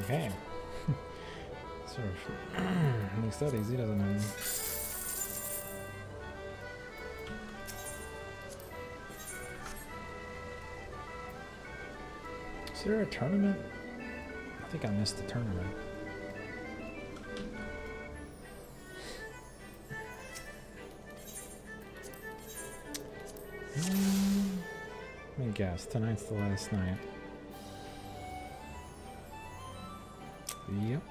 Okay. Sort of makes that easy, doesn't it? Is there a tournament? I think I missed the tournament. Let me guess. Tonight's the last night. Yep.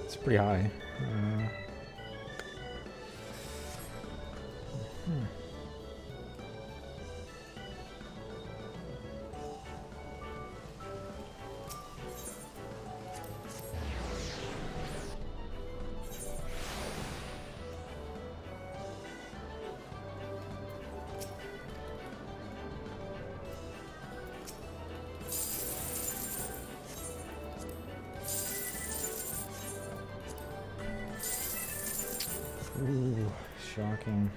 It's pretty high. Ooh, shocking.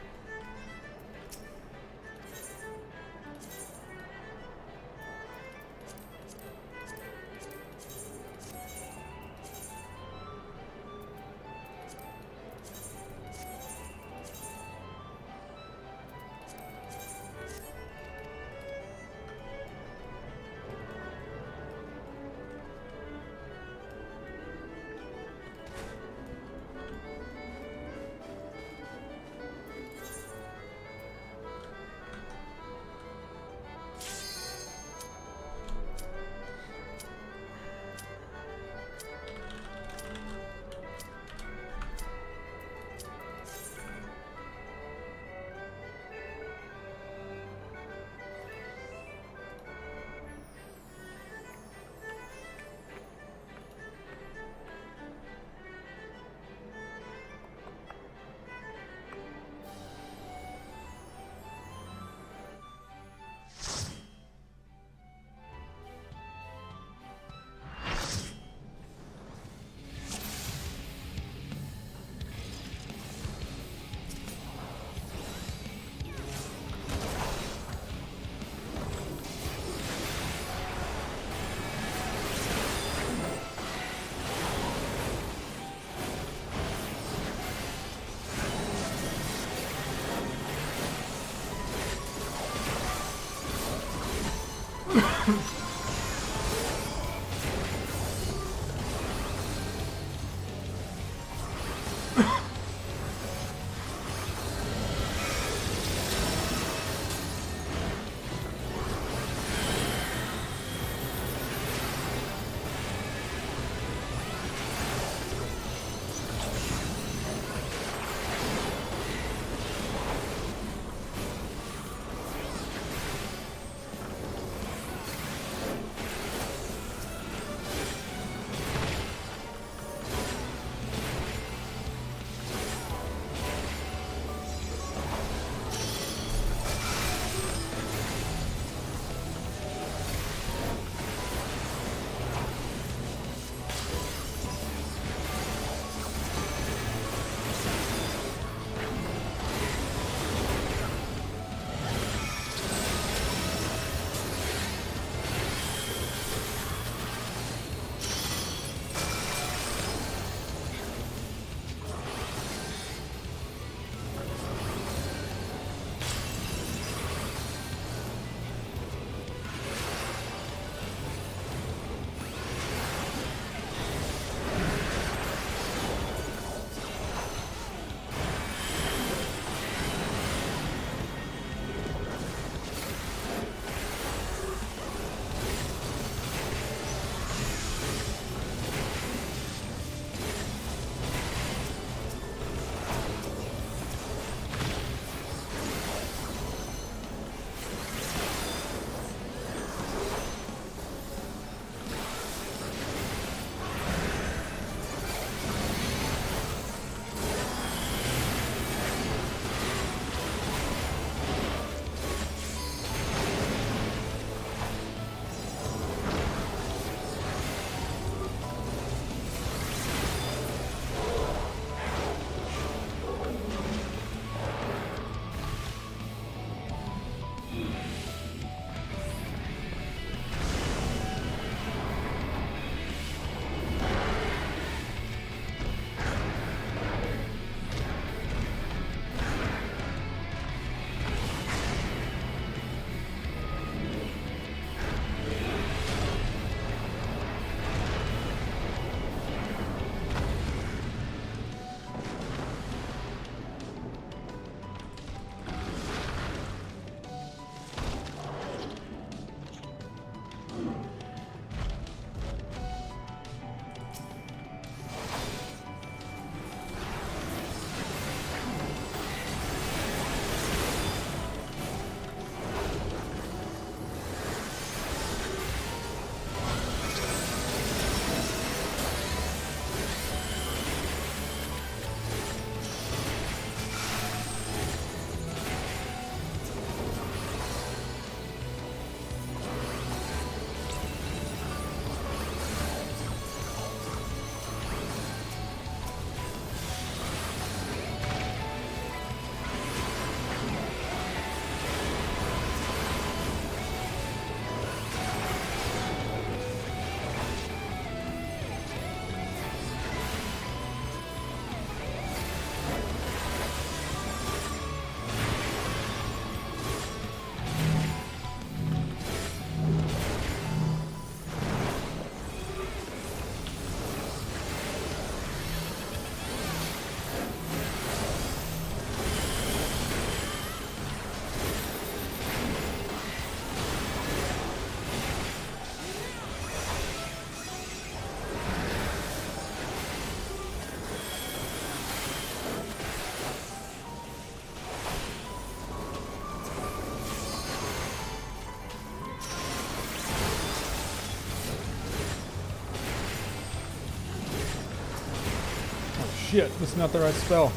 Shit, this is not the right spell.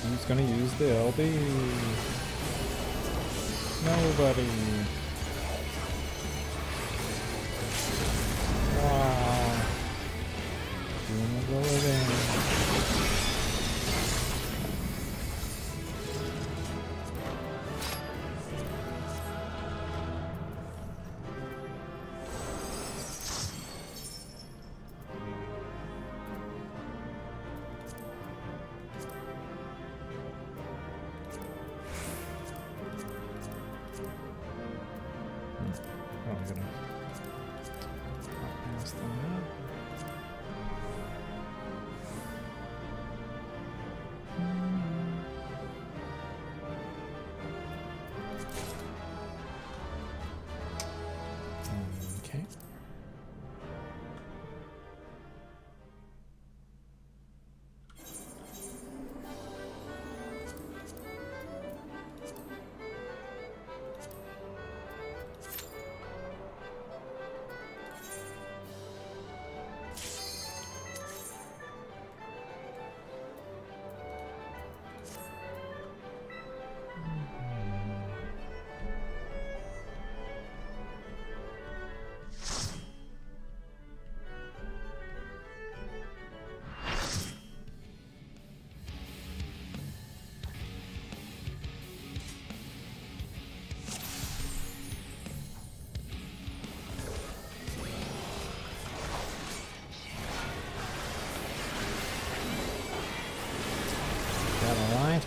Who's gonna use the LB? Nobody. Wow. Doing the living.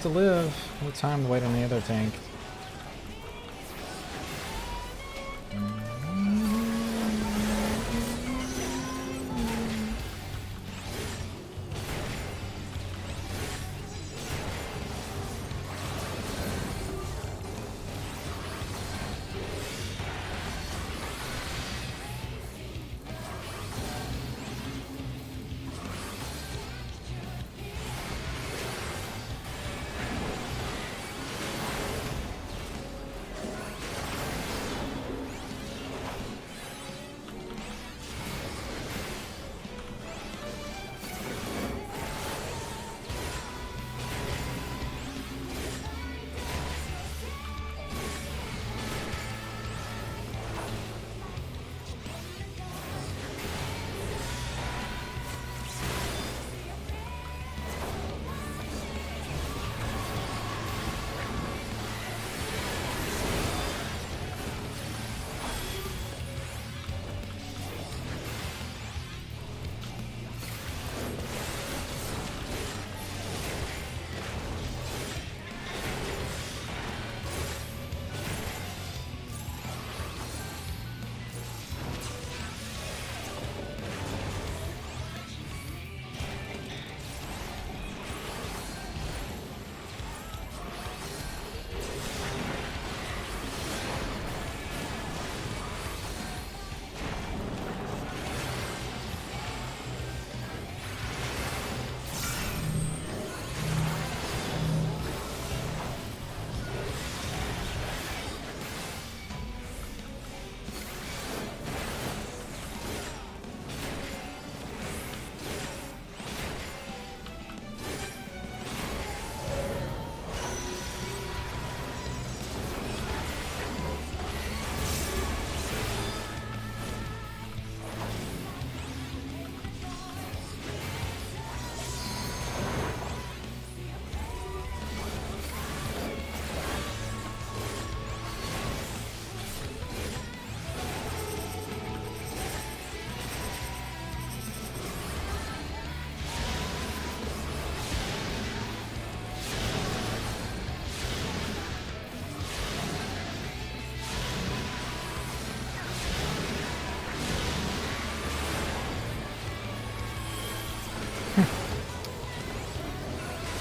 to live. No time to wait on the other tank.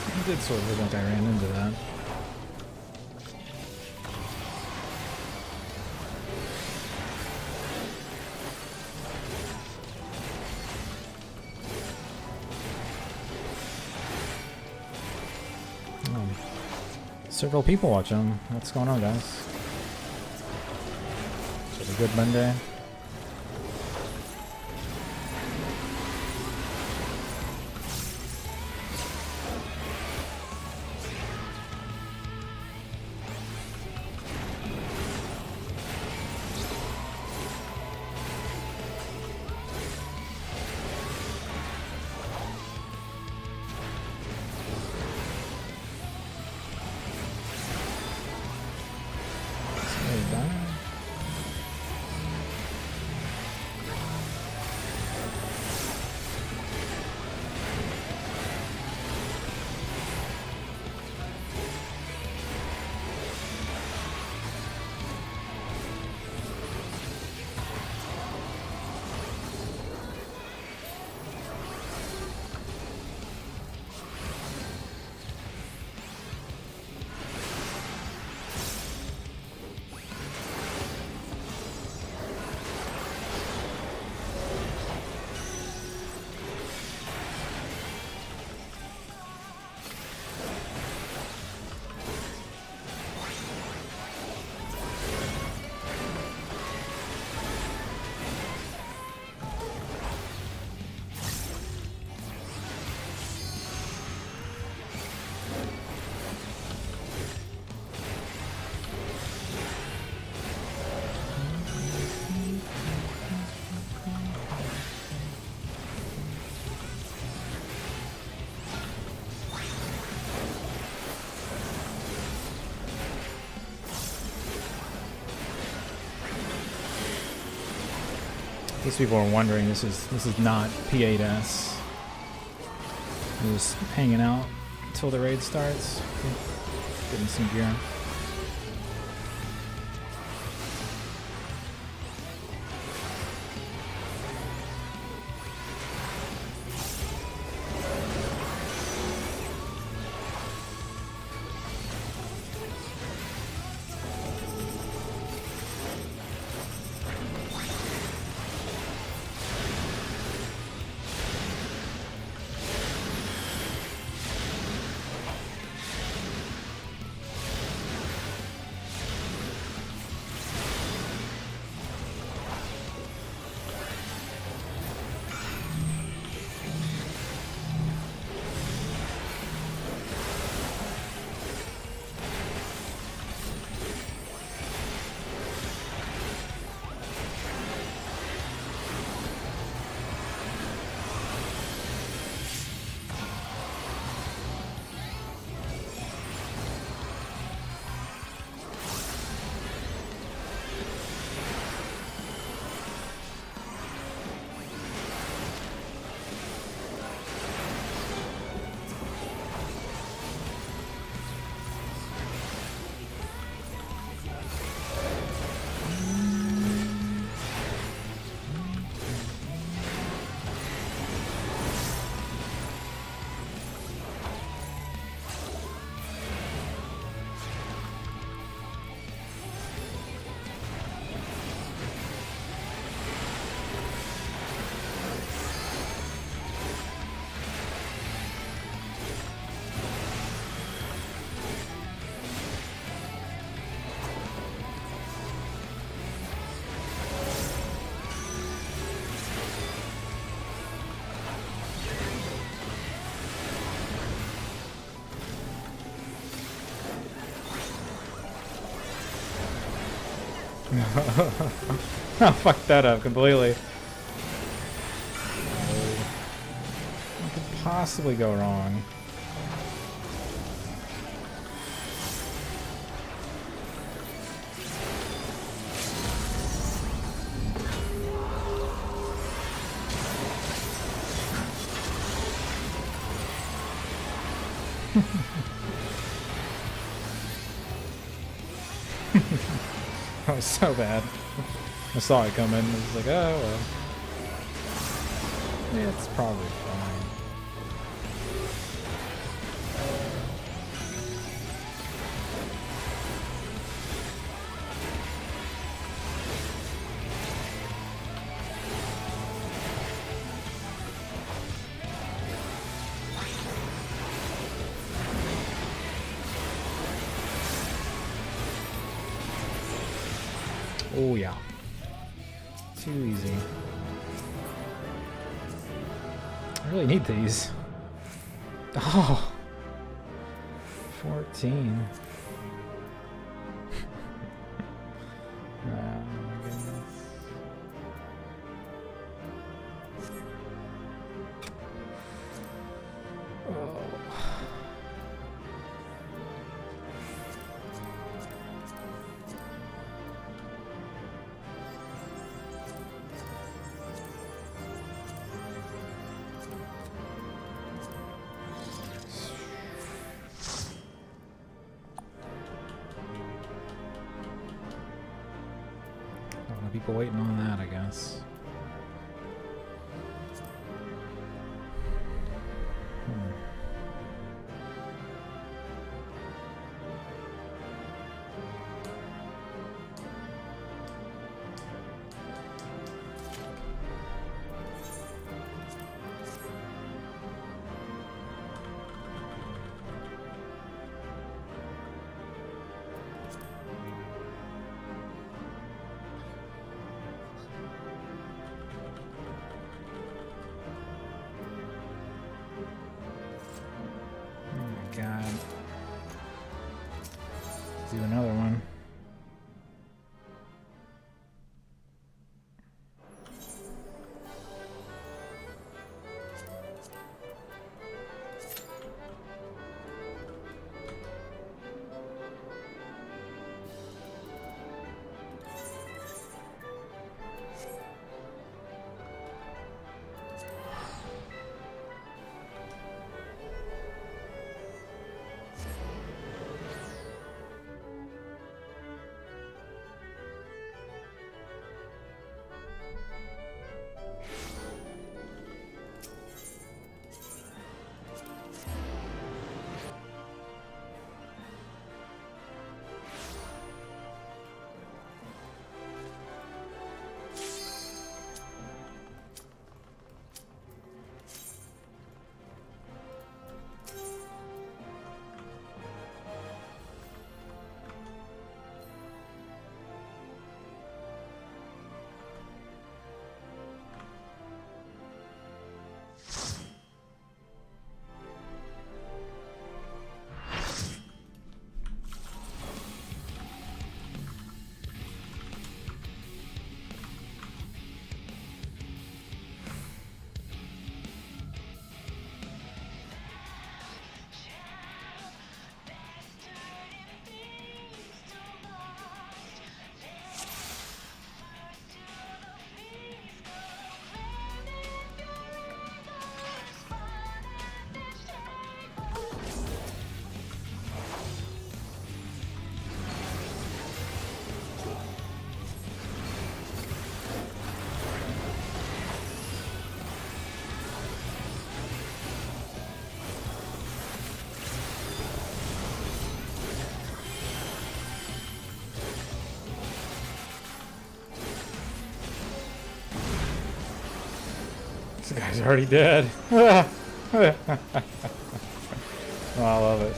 I did sort of look like I ran into that. Oh. Several people watching. What's going on, guys? Is it a good Monday? In case people are wondering, this is not p8s. I'm just hanging out till the raid starts. Getting some gear. I fucked that up completely. What could possibly go wrong? That was so bad. I saw it coming. I was like, oh well. Yeah, it's probably fine. Oh yeah. Too easy. I really need these. Oh. 14. Oh my goodness. Oh. People waiting on that, I guess. This guy's already dead. Oh, I love it.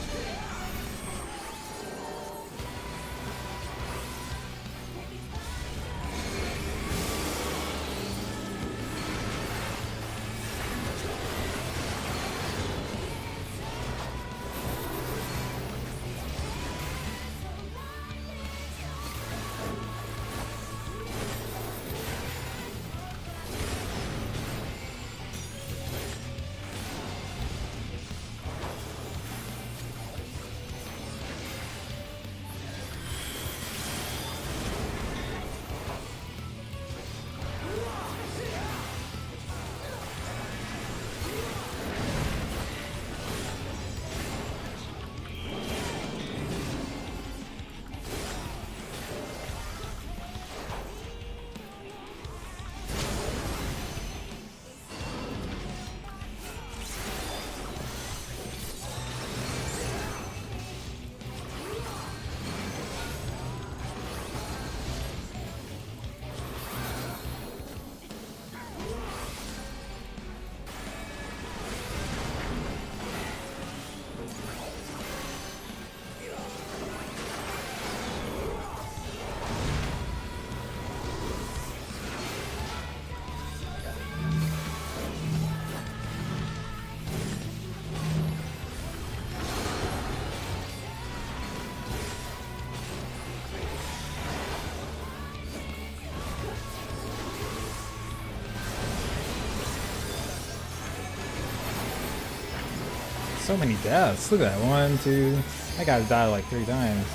So many deaths. Look at that. 1, 2. That guy's died like 3 times.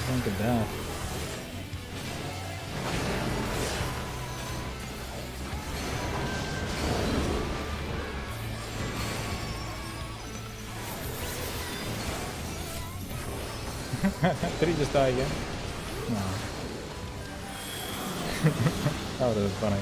Think of death. Did he just die again? No. That would have been funny.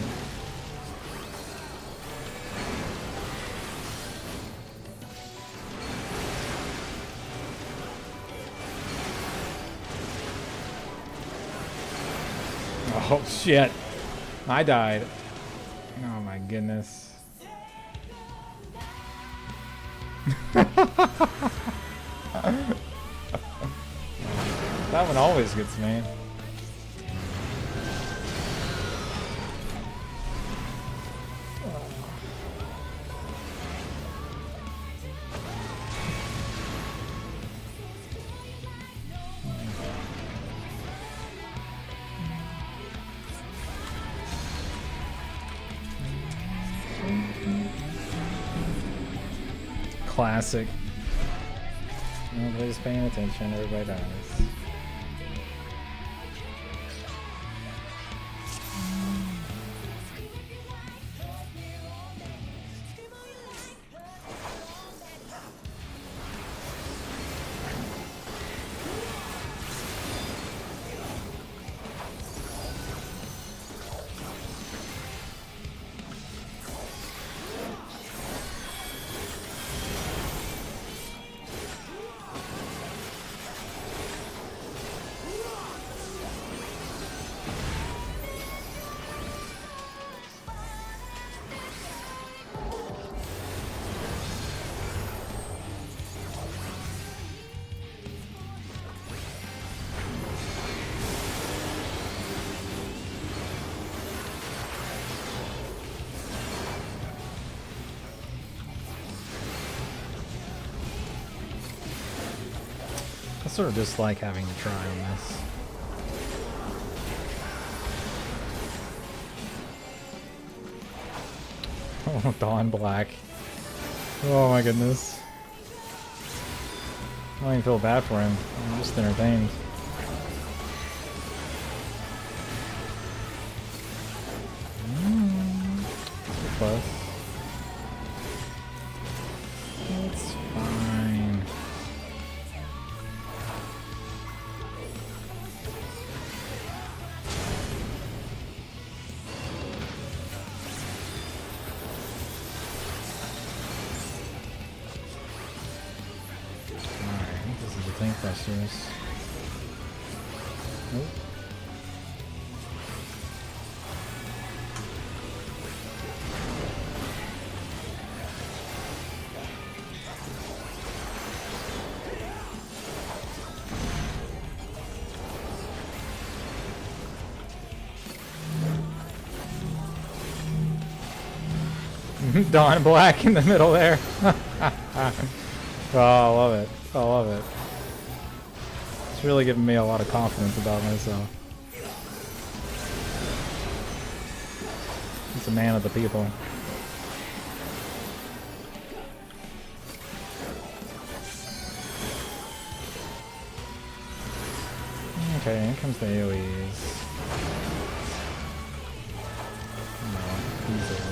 Oh shit. I died. Oh my goodness. That one always gets me. Classic. Nobody's paying attention, everybody dies. I sort of dislike having to try on this. Oh, Dawn Black. Oh my goodness. I don't even feel bad for him. I'm just entertained. Close. It's fine. Alright, this is the tank thrusters. Nope. Dawn Black in the middle there. Oh, I love it. I love it. It's really giving me a lot of confidence about myself. He's a man of the people. Okay, here comes the AoEs. No, easily.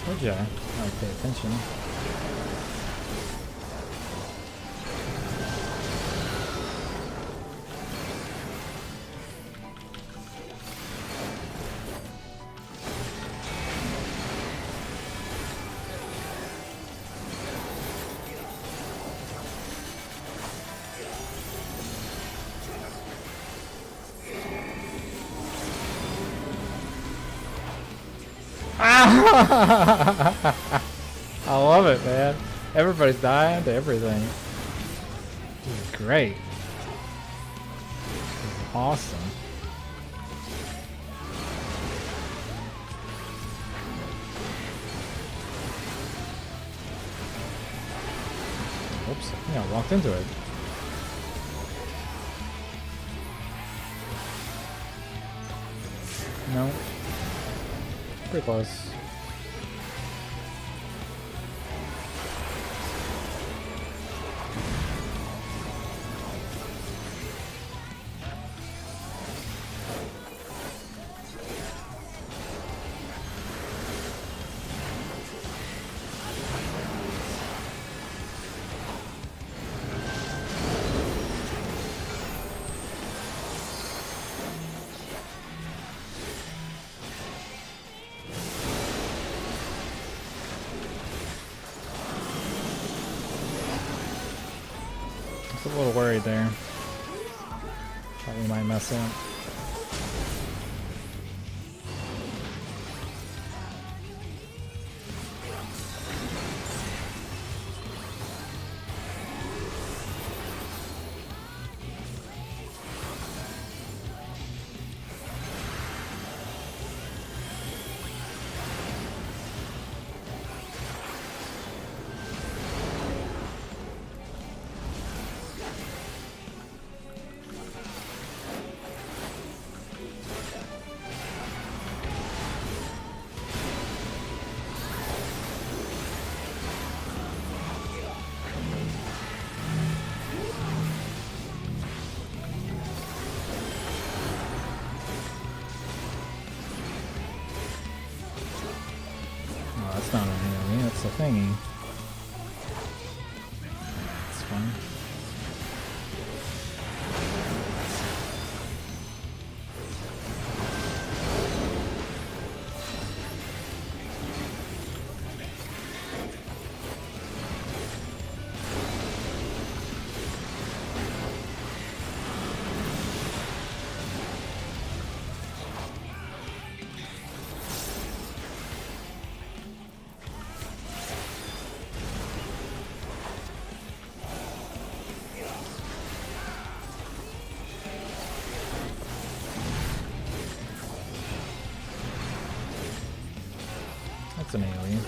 Told ya, I would pay attention. I love it, man. Everybody's dying to everything. This is great. This is awesome. Oops, I think I walked into it. No. Pretty close. A little worried there. Thought we might mess up. That's not an enemy, that's a thingy. It's fine. That's an alien.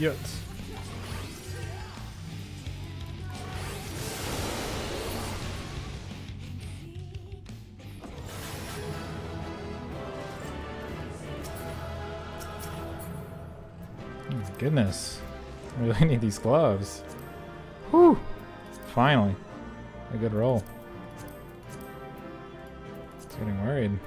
Yet. Oh my goodness. I really need these gloves. Whew! Finally. A good roll. It's getting worried.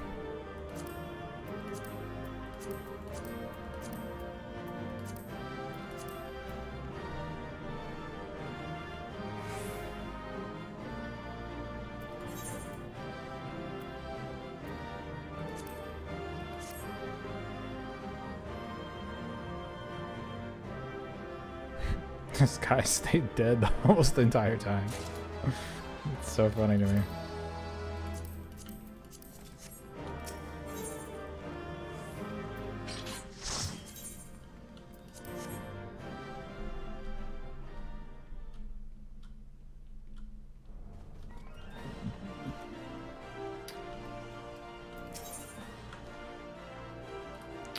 This guy stayed dead almost the entire time. It's so funny to me.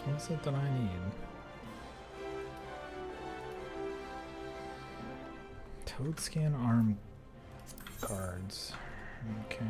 What's it that I need? Toad scan arm cards. Okay.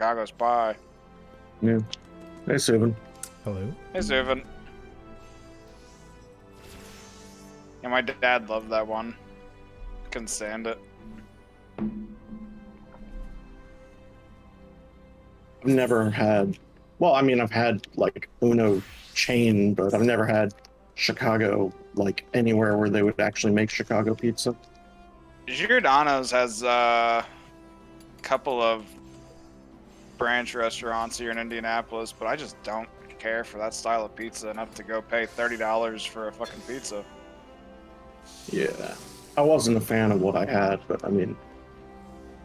Chicago's by. Yeah. Hey, Subin. Hello. Hey, Zuvin. Yeah, my dad loved that one. Couldn't stand it. I've never had. Well, I mean, I've had like Uno chain, but I've never had Chicago like anywhere where they would actually make Chicago pizza. Giordano's has a couple of branch restaurants here in Indianapolis, but I just don't care for that style of pizza enough to go pay $30 for a fucking pizza. Yeah, I wasn't a fan of what I had, but I mean,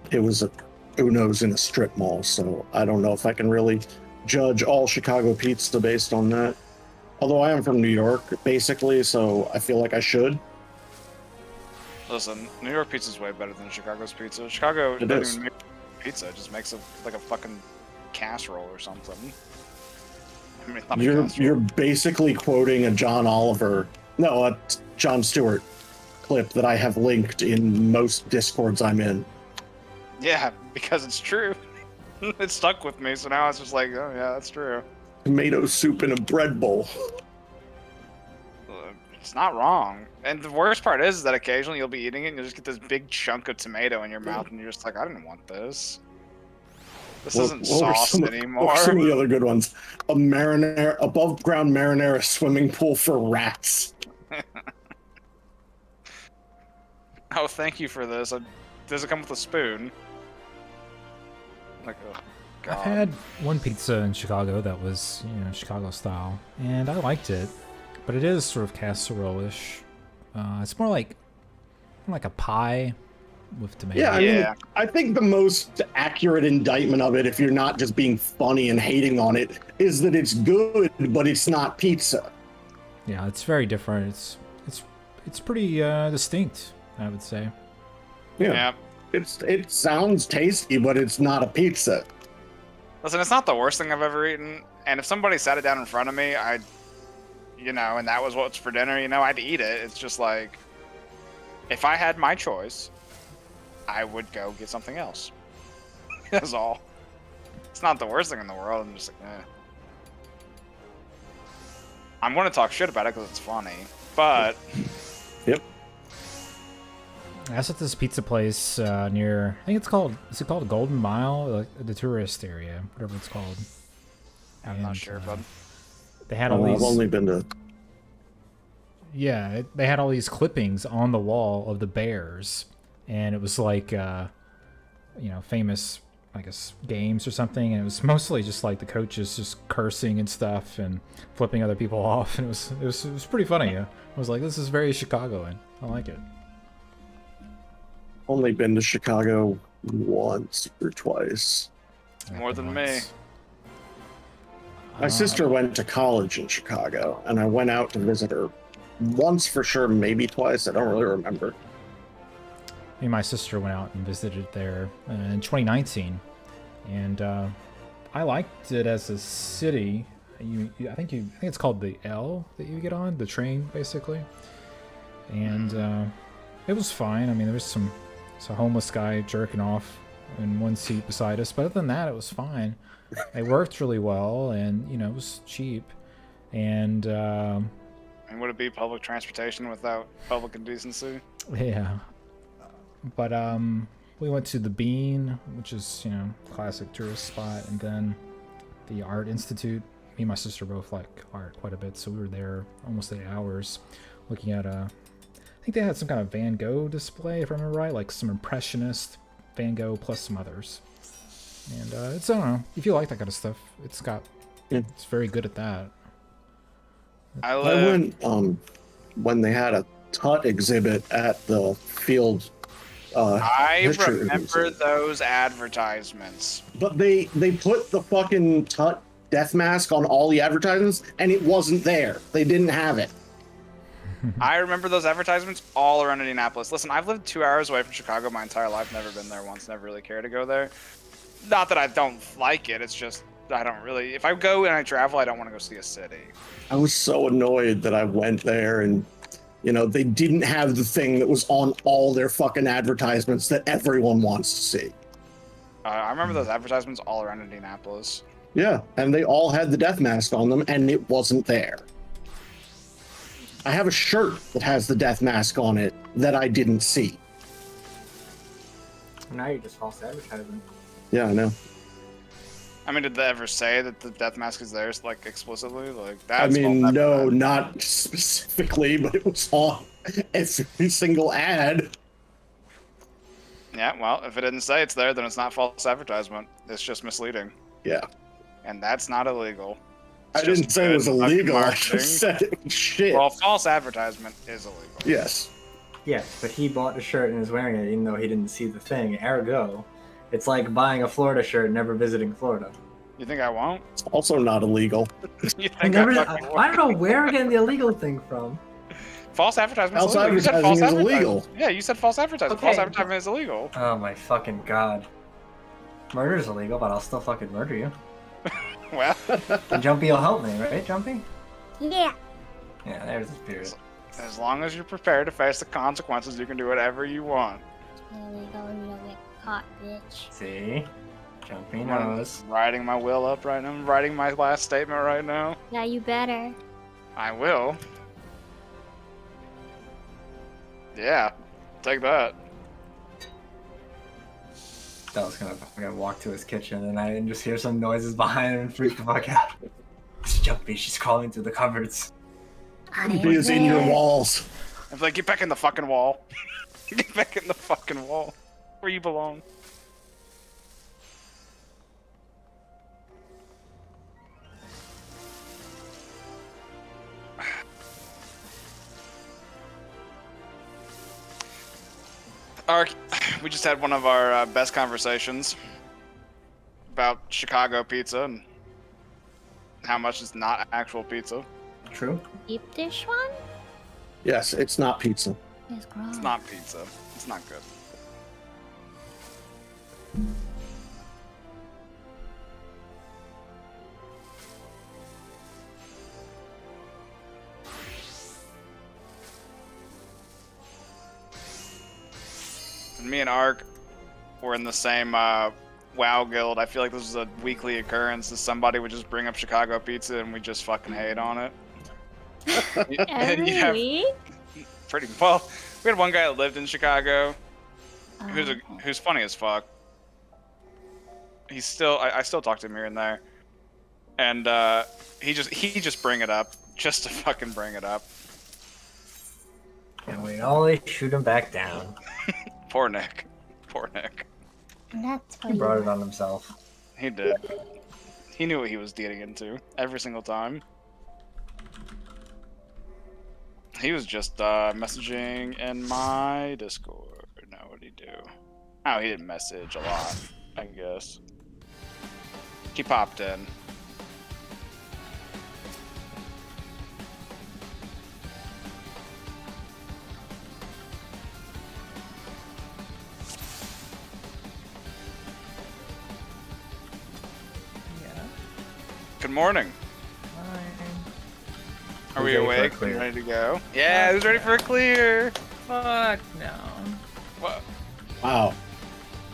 it was a Uno's in a strip mall, so I don't know if I can really judge all Chicago pizza based on that. Although I am from New York, basically, so I feel like I should. Listen, New York pizza's way better than Chicago's pizza. Chicago It doesn't is. even make pizza; it just makes it like a fucking casserole or something. I mean, it's not a You're casserole. you're basically quoting a John Stewart clip that I have linked in most Discords I'm in. Yeah, because it's true. It stuck with me, so now it's just like, oh yeah, that's true. Tomato soup in a bread bowl. It's not wrong. And the worst part is that occasionally you'll be eating it and you'll just get this big chunk of tomato in your mouth and you're just like, I didn't want this. This isn't sauce anymore. What were some of the other good ones? A marinara, above ground marinara swimming pool for rats. Oh, thank you for this. Does it come with a spoon? Like, oh, God. I've had one pizza in Chicago that was, Chicago style, and I liked it, but it is sort of casserole-ish. It's more like a pie with tomato. Yeah, I mean, I think the most accurate indictment of it, if you're not just being funny and hating on it, is that it's good, but it's not pizza. Yeah, it's very different. It's pretty distinct, I would say. Yeah. It sounds tasty, but it's not a pizza. Listen, it's not the worst thing I've ever eaten, and if somebody sat it down in front of me, and that was what's for dinner, I'd eat it. It's just like, if I had my choice, I would go get something else. That's all. It's not the worst thing in the world. I'm just like, eh. I'm going to talk shit about it because it's funny, but... Yep. I was at this pizza place near, I think it's called, is it called Golden Mile? Like the tourist area, whatever it's called. I'm not sure, bud. They had all I've these... only been to... Yeah, they had all these clippings on the wall of the Bears, and it was like, famous, I guess, games or something, and it was mostly just like the coaches just cursing and stuff and flipping other people off, and it was pretty funny. I was like, this is very Chicagoan. I like it. Only been to Chicago once or twice. More than me. My sister went to college in Chicago, and I went out to visit her once for sure, maybe twice. I don't really remember. Me and my sister went out and visited there in 2019, and I liked it as a city. I think it's called the L that you get on, the train, basically. And it was fine. I mean, there was a homeless guy jerking off in one seat beside us, but other than that, it was fine. It worked really well, and it was cheap. And would it be public transportation without public indecency? Yeah. But we went to the Bean, which is classic tourist spot, and then the Art Institute. Me and my sister both like art quite a bit, so we were there almost 8 hours looking at I think they had some kind of Van Gogh display, if I remember right, like some Impressionist Van Gogh plus some others. And it's, I don't know, if you like that kind of stuff, it's very good at that. I I live. went when they had a Tut exhibit at the field. I history remember museum. those advertisements. But they put the fucking Tut death mask on all the advertisements, and it wasn't there. They didn't have it. I remember those advertisements all around Indianapolis. Listen, I've lived 2 hours away from Chicago my entire life. Never been there once. Never really cared to go there. Not that I don't like it. It's just I don't really. If I go and I travel, I don't want to go see a city. I was so annoyed that I went there and, you know, they didn't have the thing that was on all their fucking advertisements that everyone wants to see. I remember those advertisements all around Indianapolis. Yeah, and they all had the death mask on them, and it wasn't there. I have a shirt that has the death mask on it that I didn't see. Now you're just false advertising. Yeah, I know. I mean, did they ever say that the death mask is theirs, like explicitly? Like I that's mean, false no, advertising. not specifically, but it was on every single ad. Yeah, well, if it didn't say it's there, then it's not false advertisement. It's just misleading, Yeah. and that's not illegal. I It's didn't just say it was good illegal. I marketing. just said it was shit. Well, false advertisement is illegal. Yes. Yes, but he bought the shirt and is wearing it even though he didn't see the thing. Ergo, it's like buying a Florida shirt and never visiting Florida. You think I won't? It's also not illegal. You I think never. fucking I won't? don't know where we're getting the illegal thing from. False advertisement. False You said advertising false is illegal. advertisement. Yeah, you said false advertisement. Okay. False advertisement is illegal. Oh my fucking god. Murder is illegal, but I'll still fucking murder you. Well, And Jumpy will help me, right, Jumpy? Yeah. Yeah, there's the spirit. as long as you're prepared to face the consequences, you can do whatever you want. Illegal, you don't get caught, bitch. See? Jumpy I'm knows. writing my will up right now. I'm writing my last statement right now. Yeah, you better. I will. Yeah, take that. I was gonna walk to his kitchen and I just hear some noises behind him and freak the fuck out. It's Jumpy, she's crawling through the cupboards. It is in your walls. I'm like, get back in the fucking wall. Get back in the fucking wall. Where you belong. Ark, we just had one of our best conversations about Chicago pizza and how much is not actual pizza. True? Deep dish one? Yes, it's not pizza. It's gross. It's not pizza. It's not good. And me and Ark were in the same WoW guild. I feel like this was a weekly occurrence. That somebody would just bring up Chicago pizza and we just fucking hate on it. And Every you have week? pretty well. We had one guy that lived in Chicago, Oh, who's funny as fuck. He's still I still talk to him here and there, and he just bring it up just to fucking bring it up. And we only shoot him back down. Poor Nick. Poor Nick. that's He what brought you it on himself. He did. He knew what he was getting into every single time. He was just messaging in my Discord. No, what did he do? Oh, he didn't message a lot, I guess. He popped in. Yeah. Good morning. Are we Who's ready for a awake clear? and ready to go? Yeah, who's ready for a clear? Fuck no. What? Wow.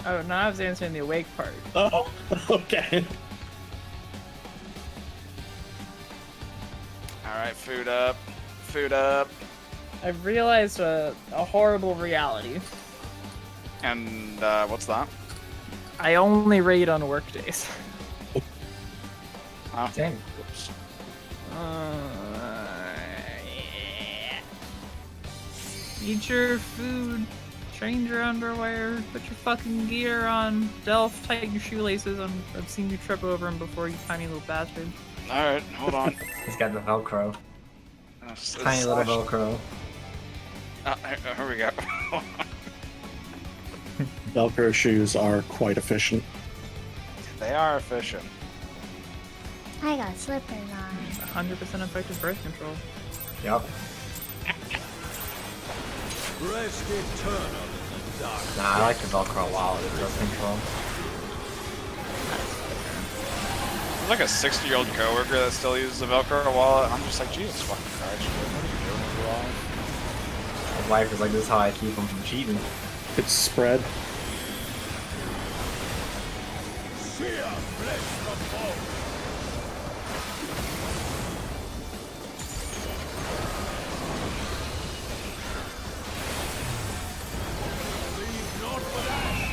Oh, no, I was answering the awake part. Oh, okay. Alright, food up. Food up. I've realized a horrible reality. And what's that? I only raid on work days. Oh. Same. Yeah. Eat your food. Change your underwear, put your fucking gear on, Delph, tighten your shoelaces. I've seen you trip over him before, you tiny little bastard. Alright, hold on. He's got the Velcro. It's Tiny little Velcro. Here we go. Velcro shoes are quite efficient. They are efficient. I got slippers on. 100% effective birth control. Yep. Nah, I like the Velcro wallet with birth control. There's like a 60-year-old coworker that still uses a Velcro wallet. I'm just like, Jesus fucking Christ, dude, what are you doing with your life? His wife is like, this is how I keep him from cheating. It's spread.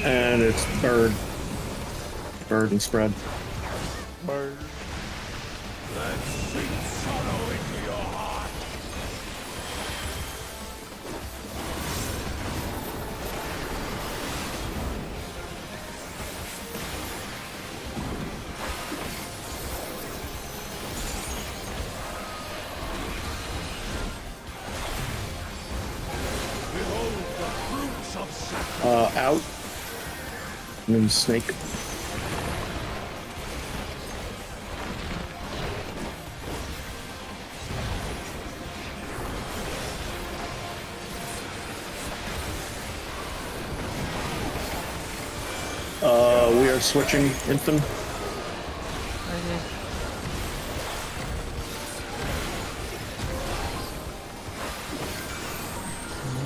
And it's bird. Bird and spread. Bird. Out. And then snake. We are switching infant.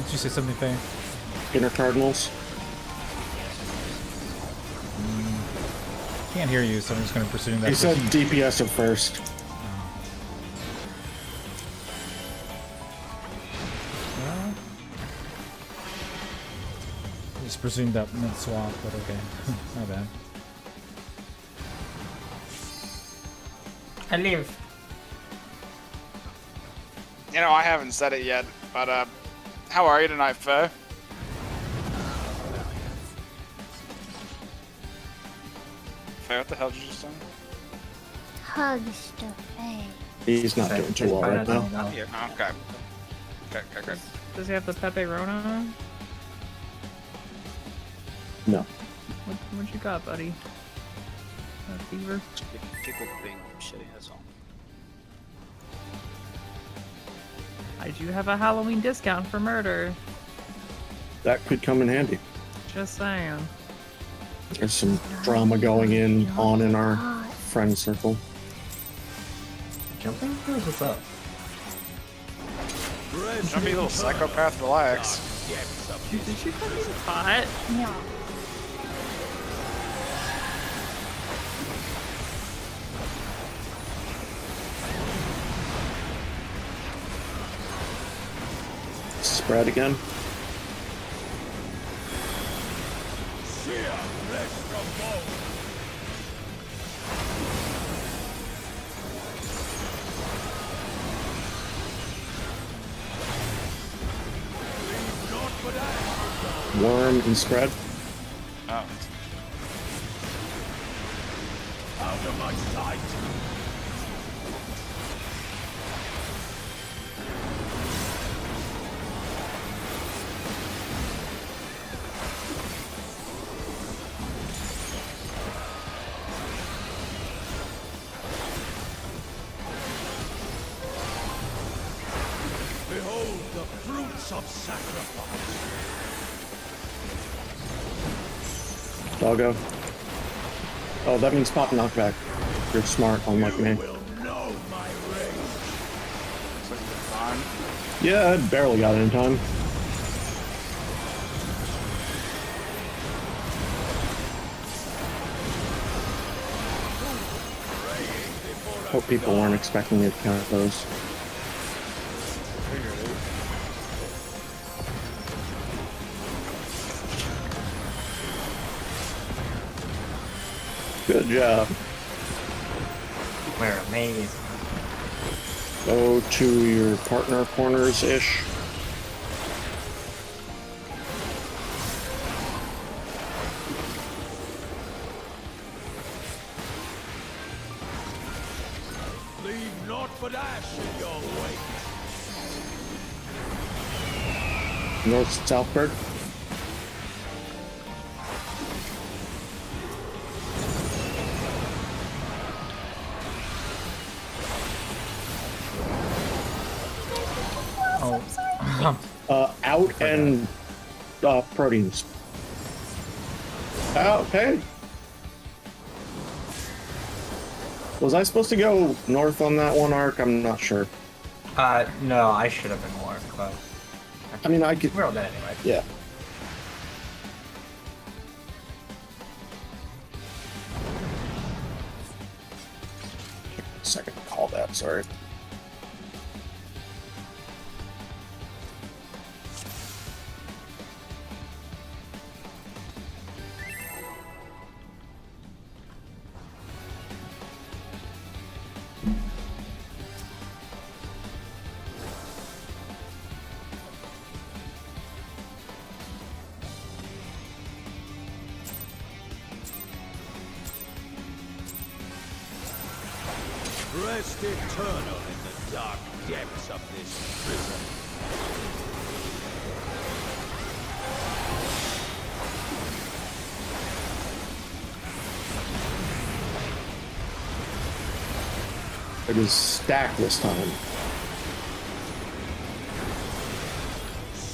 Did you say something, Faye? Inner cardinals. Can't hear you, so I'm just going to presume that. You said DPS at first. Well, just presumed that meant swap, but okay. My bad. I leave. You know, I haven't said it yet, but how are you tonight, Faye? Faye, what the hell did you just say? Hugs to face. He's not doing too well right now. Oh, okay. Okay. Does he have the Pepe Rona? No. What you got, buddy? Fever? People being shitty, that's all. I do have a Halloween discount for murder. That could come in handy. Just saying. There's some drama going on in our friend circle. Jumping? What's up? Don't be a little psychopath, relax. Did she fucking pot? No. Spread again. Worm and spread. Oh. Out of my sight! Behold the fruits of sacrifice! Doggo. Oh, that means pop knockback. You're smart, unlike me. You will know my rage! Looks like you're fine. Yeah, I barely got it in time. Hope people weren't expecting me to count those. Good job. We're amazing. Go to your partner corners-ish. Leave naught but ash in your wake. North Southburg. Out and proteins. Okay. Was I supposed to go north on that one arc? I'm not sure. No, I should have been more, but I mean, I could. we're all dead anyway. Yeah. Second to call that. Sorry. Rest eternal in the dark depths of this prison. It is stacked this time.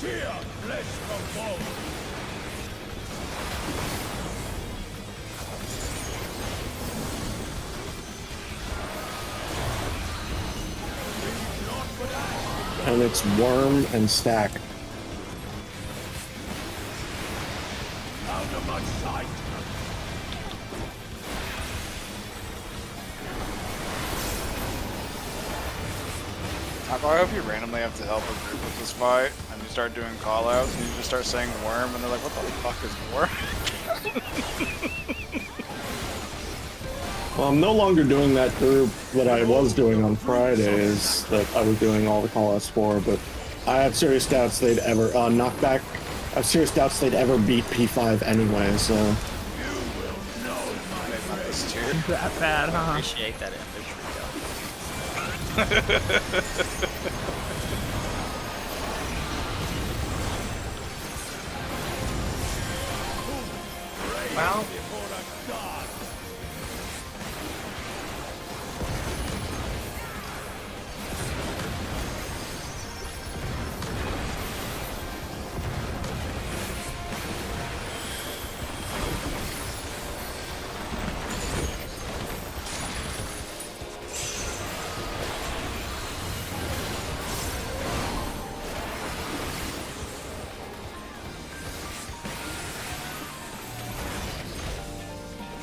Sheer flesh from bone. And it's worm and stack. Out of my sight. Taco, I hope you randomly have to help a group with this fight, and you start doing callouts, and you just start saying worm, and they're like, what the fuck is worm? Well, I'm no longer doing that group that I was doing on Fridays that I was doing all the callouts for, but I have serious doubts they'd ever knockback. I have serious doubts they'd ever beat P5 anyway. So Maybe not this tier. That bad, huh? Appreciate that image, Well,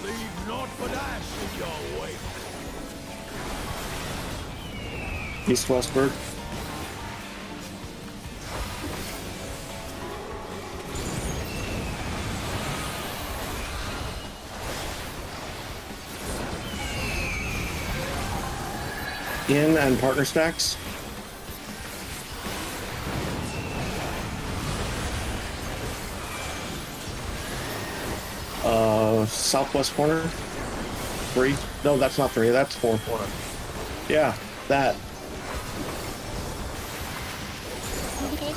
Leave naught but ash in your wake. East Westburg. In and partner stacks. Southwest corner. 3. No, that's not 3. That's 4. Yeah, that. Okay.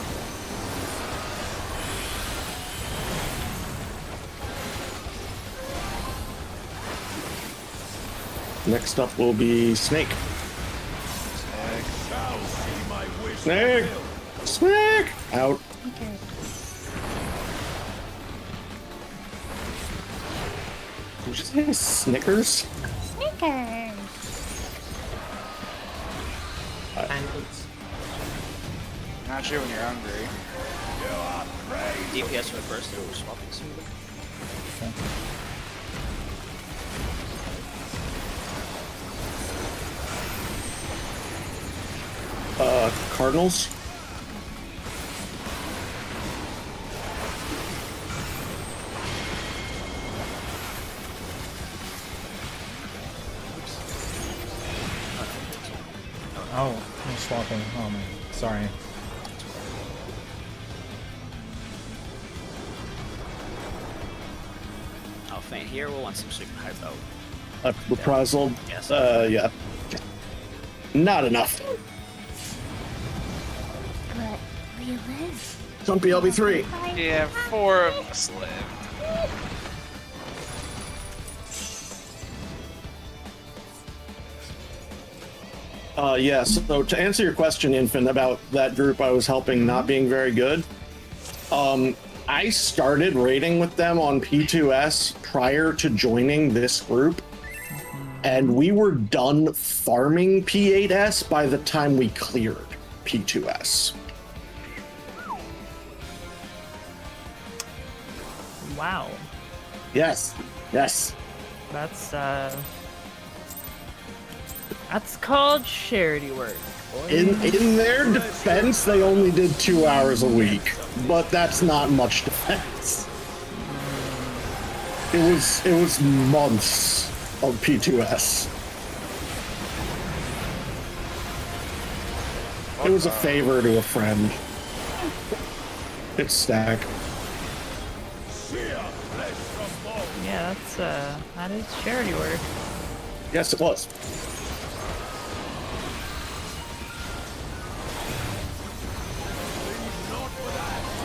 Next up will be Snake. Shall see my wish Snake! fulfilled. Snake! Out. Okay. Did you say Snickers? Snickers. pancakes. Not you when you're hungry. You are praised. DPS in the first, and we're swapping smoothly. Cardinals. Oh, I'm swapping. Oh man, sorry. Oh, faint here. We'll want some super hype out. Reprisal. Yes. Yeah. Not enough. But we live. Jumpy LB3. Yeah, 4 of us lived. Yes. So to answer your question, Infant, about that group I was helping not being very good, I started raiding with them on P2S prior to joining this group, and we were done farming P8s by the time we cleared P2S. Wow. Yes. Yes. That's called charity work. In their defense, they only did 2 hours a week, but that's not much defense. It was months of P2S. It was a favor to a friend. It's Stack. Yeah, that is charity work. Yes, it was.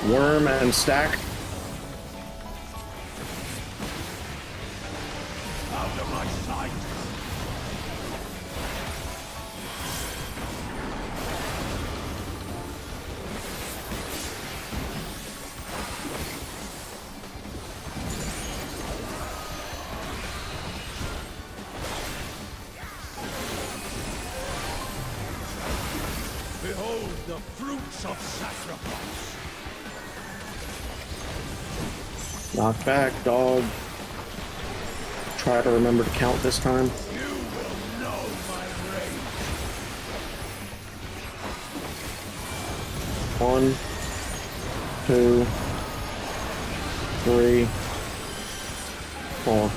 Worm and Stack. Out of my sight! Behold the fruits of sacrifice! Knock back, dog. Try to remember to count this time. You will know my rage! 1, 2, 3, 4.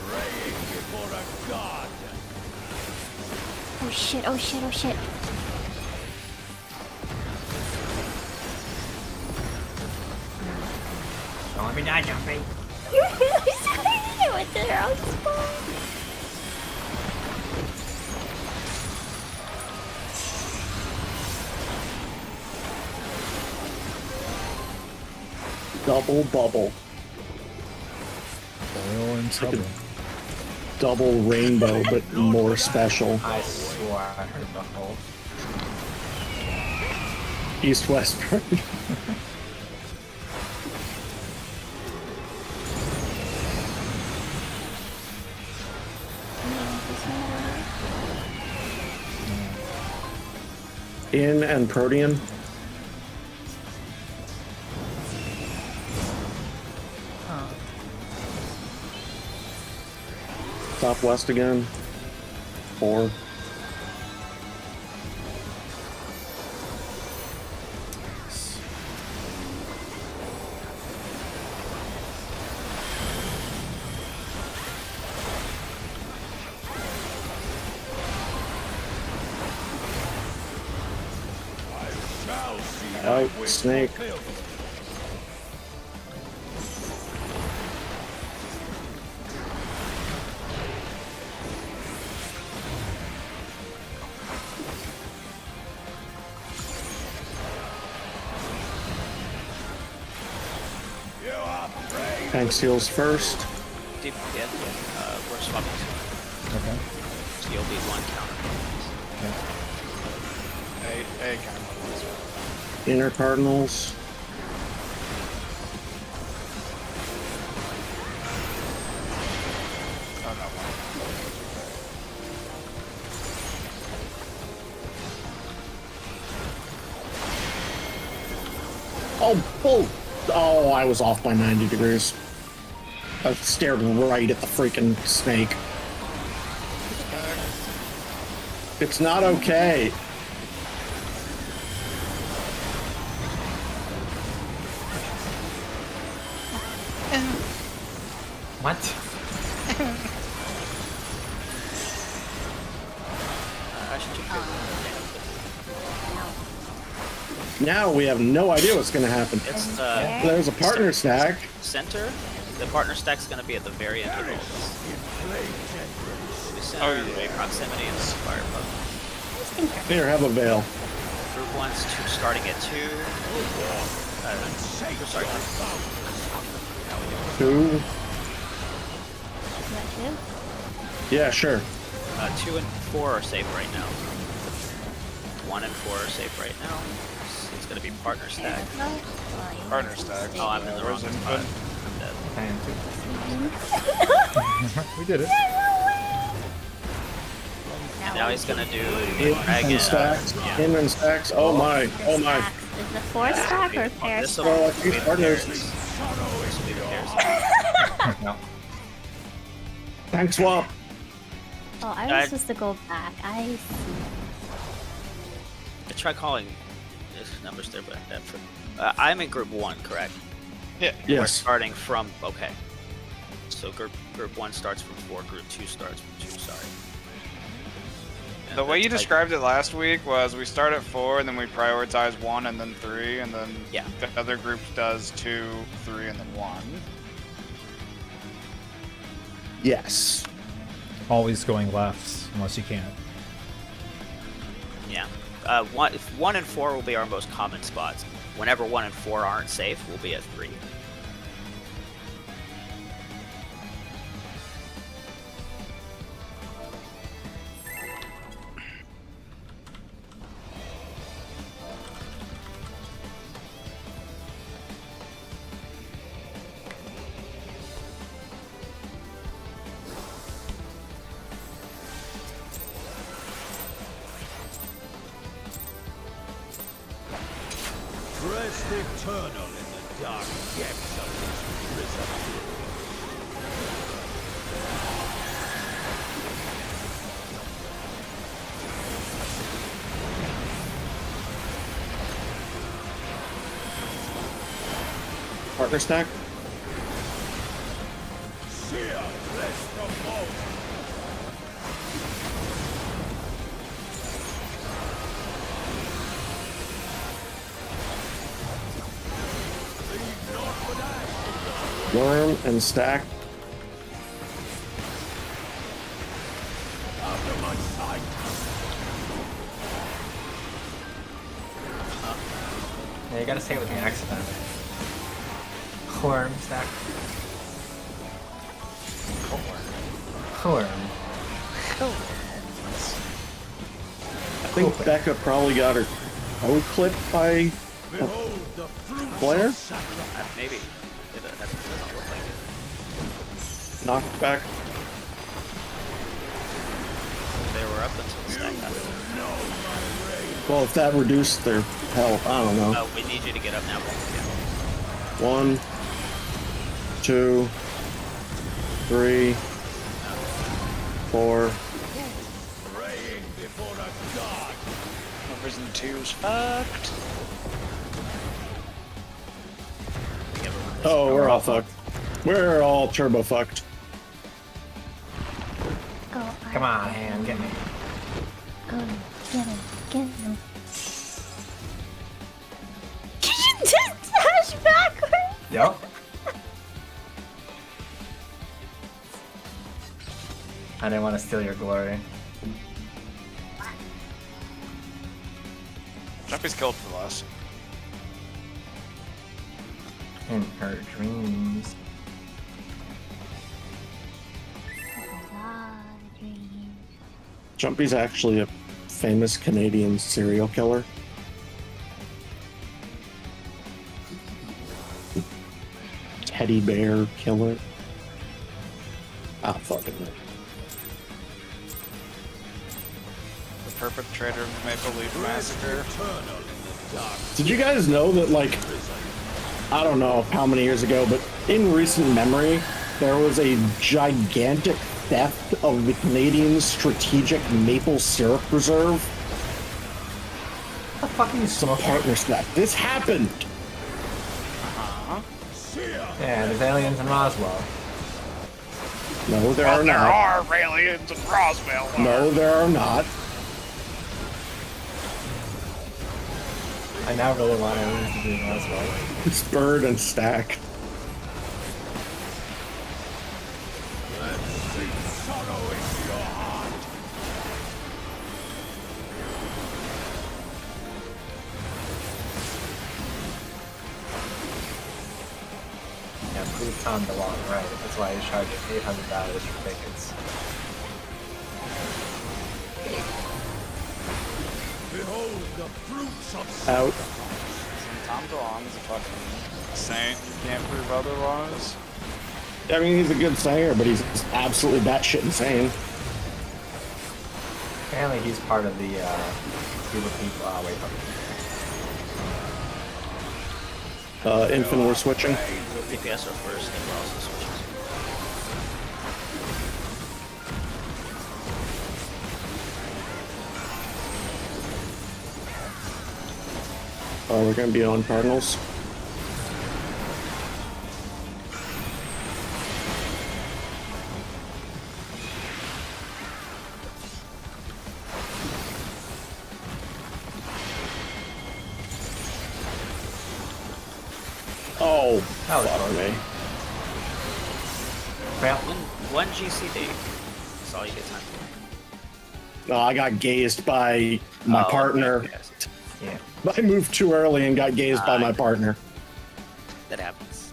Praying before a god! Oh shit, oh shit, oh shit. Don't let me die, Jumpy. I went to the wrong spot. Double bubble. Oil and trouble. Double rainbow, but more special. I swore I heard the whole. East-west. In and Protean. Southwest again. 4. Shall see my Out, wish snake. fulfilled. You are brave. Tank seals first. Deep, yeah, we're swapping. Okay. So you'll be 1 counter. A kind of Inner Cardinals. oh no. Oh, bull! Oh, I was off by 90 degrees. I stared right at the freaking snake. It's not okay. What? I should check Now we have no idea what's going to happen. It's There's a partner stack. center. The partner stack's gonna be at the very end of all this. center, Oh, yeah. melee proximity, and fire poke. Here, have a veil. Group 1's starting at 2. Sorry. 2. Yeah, sure. 2 and 4 are safe right now. 1 and 4 are safe right now. It's gonna be partner stack. Partner stack. Oh, I'm in the wrong Where's spot. input? I'm dead. We did it. And now he's gonna do In and stacks. yeah. In and stacks. Oh my. Oh my. Is it 4 stack or pair This stack? Oh, will I see partners. be the pairs. No. Tank swap. Oh, I was supposed to go back. I see. I try calling this numbers there, but I'm in group 1, correct? Yeah. We're Yes. starting from okay. So group 1 starts from 4. Group 2 starts from 2. Sorry. The way you that's like- described it last week was we start at 4 and then we prioritize 1 and then 3 and then Yeah. the other group does 2, 3, and then 1. Yes. Always going left unless you can't. Yeah. 1 and 4 will be our most common spots. Whenever 1 and 4 aren't safe, we'll be at 3. Rest eternal in the dark depths of this prison. Partner stack. Seer, bless from both. Worm and stack. After my sight. Yeah, you gotta say it with the accident. Worm stack. Worm. I think Becca probably got her toe clipped by Behold the fruit Blair. of sacrifice. Maybe. It doesn't look like it. Knocked back. They were up until the stack happened. Well, if that reduced their health, I don't know. Oh, we need you to get up now. Yeah. 1, 2, 3, 4. Praying before a god. Numbers in 2's fucked. I think everyone- Oh, we're all fucked. We're all turbo fucked. Go. Come on, hand, get me. Go. Get him. Get him. Did you just dash backwards? Yup. I didn't want to steal your glory. Jumpy's killed for less. In her dreams. Jumpy's actually a famous Canadian serial killer. Teddy bear killer. Ah, fucking know. The perpetrator of the Maple Leaf Massacre. Eternal in the dark. Did you guys know that, like, I don't know how many years ago, but in recent memory, there was a gigantic theft of the Canadian Strategic Maple Syrup Reserve? What the fuck are you Some smoking? partner stack. This happened! Seer, Yeah, there's aliens in Roswell. No, there Well, are there not. are aliens in Roswell. No, there are not. I now really want aliens to be in Roswell. It's bird and stack. sorrow into your heart. It's Tom DeLong, right? That's why he's charging $800 for tickets. Behold the fruits of Out. Tom DeLonge's a fucking saint. You can't prove otherwise. I mean, he's a good singer, but he's absolutely batshit insane. Apparently he's part of the group of people. Oh, wait, Infant, we're switching. DPS are first, and we're also switches. We're gonna be on Cardinals. Oh, That was fuck close. me. Well, One GCD. That's all you get time for. No, I got gazed by my Oh, partner. okay, yes. yeah. I moved too early and got gazed by my partner. That happens.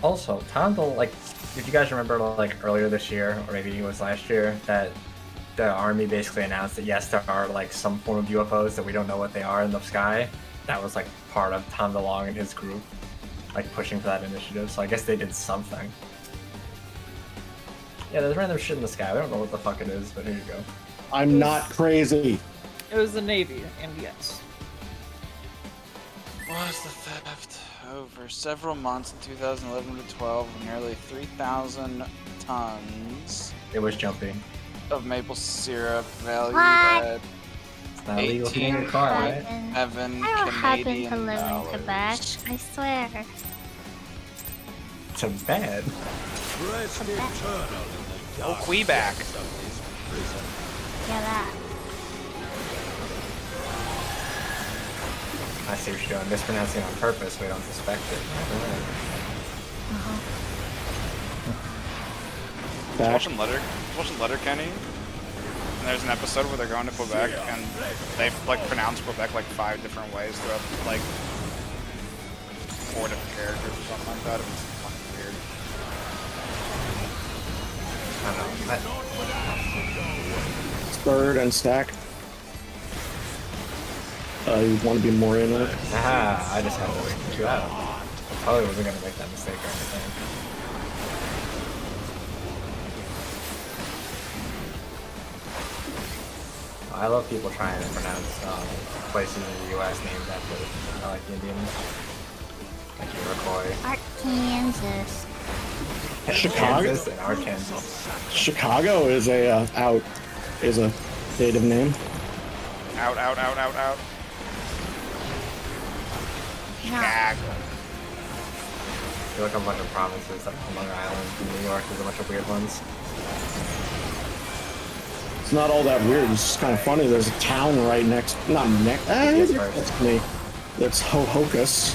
Also, Tom DeLong, like, if you guys remember, like, earlier this year, or maybe it was last year, that the Army basically announced that, yes, there are, like, some form of UFOs that we don't know what they are in the sky. That was, like, part of Tom DeLong and his group, like, pushing for that initiative, so I guess they did something. Yeah, there's random shit in the sky. We don't know what the fuck it is, but here you go. I'm not crazy. It was the Navy, and yes. Was the theft over several months in 2011 to 12 of nearly 3,000 tons It was jumping. of maple syrup valued What? at It's not illegal to get in your car, right? Evan I don't happen to Canadian live in dollars. Quebec. I swear. It's a bad. rest eternal in the Oh, dark Quebec. depths of this prison. Yeah, that. I see what you're doing. Mispronouncing it on purpose, we don't suspect it. Back. Watching Letterkenny, and there's an episode where they're going to Quebec, and they like pronounce Quebec like 5 different ways throughout like 4 different characters or something like that. It was fucking weird. I don't know. Spurred and stack. You want to be more in it? Aha, I just had to wait 2 out. I probably wasn't gonna make that mistake or anything. I love people trying to pronounce places in the U.S. named after like Indians. Like Iroquois. Arkansas. Chicago? Kansas and Arkansas. Chicago is a native name. Out. No. Chicago. I feel like a bunch of provinces like Long Island and New York, there's a bunch of weird ones. It's not all that weird. It's just kind of funny. There's a town right next, not next. Yes, That's me. That's Hohokus.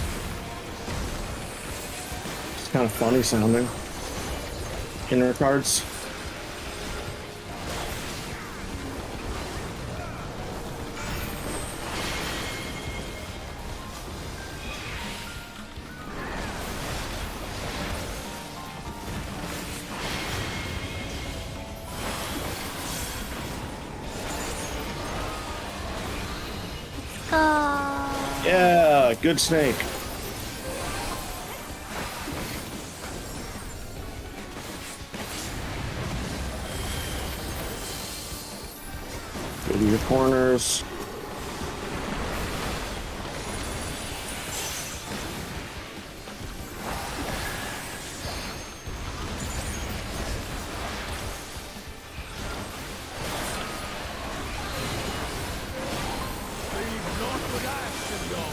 It's kind of funny sounding. Inner cards. Go. Yeah, good snake. Go to your corners. Leave not with ash in your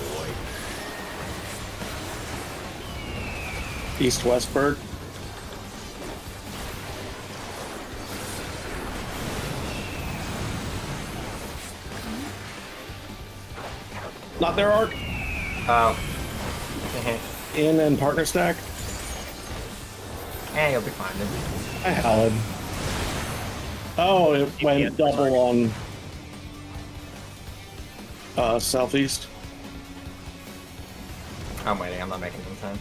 wake. East-west bird. Not their arc. Oh. In and partner stack. You'll be fine. I howled. Oh, it went double on southeast. I'm waiting, I'm not making them time.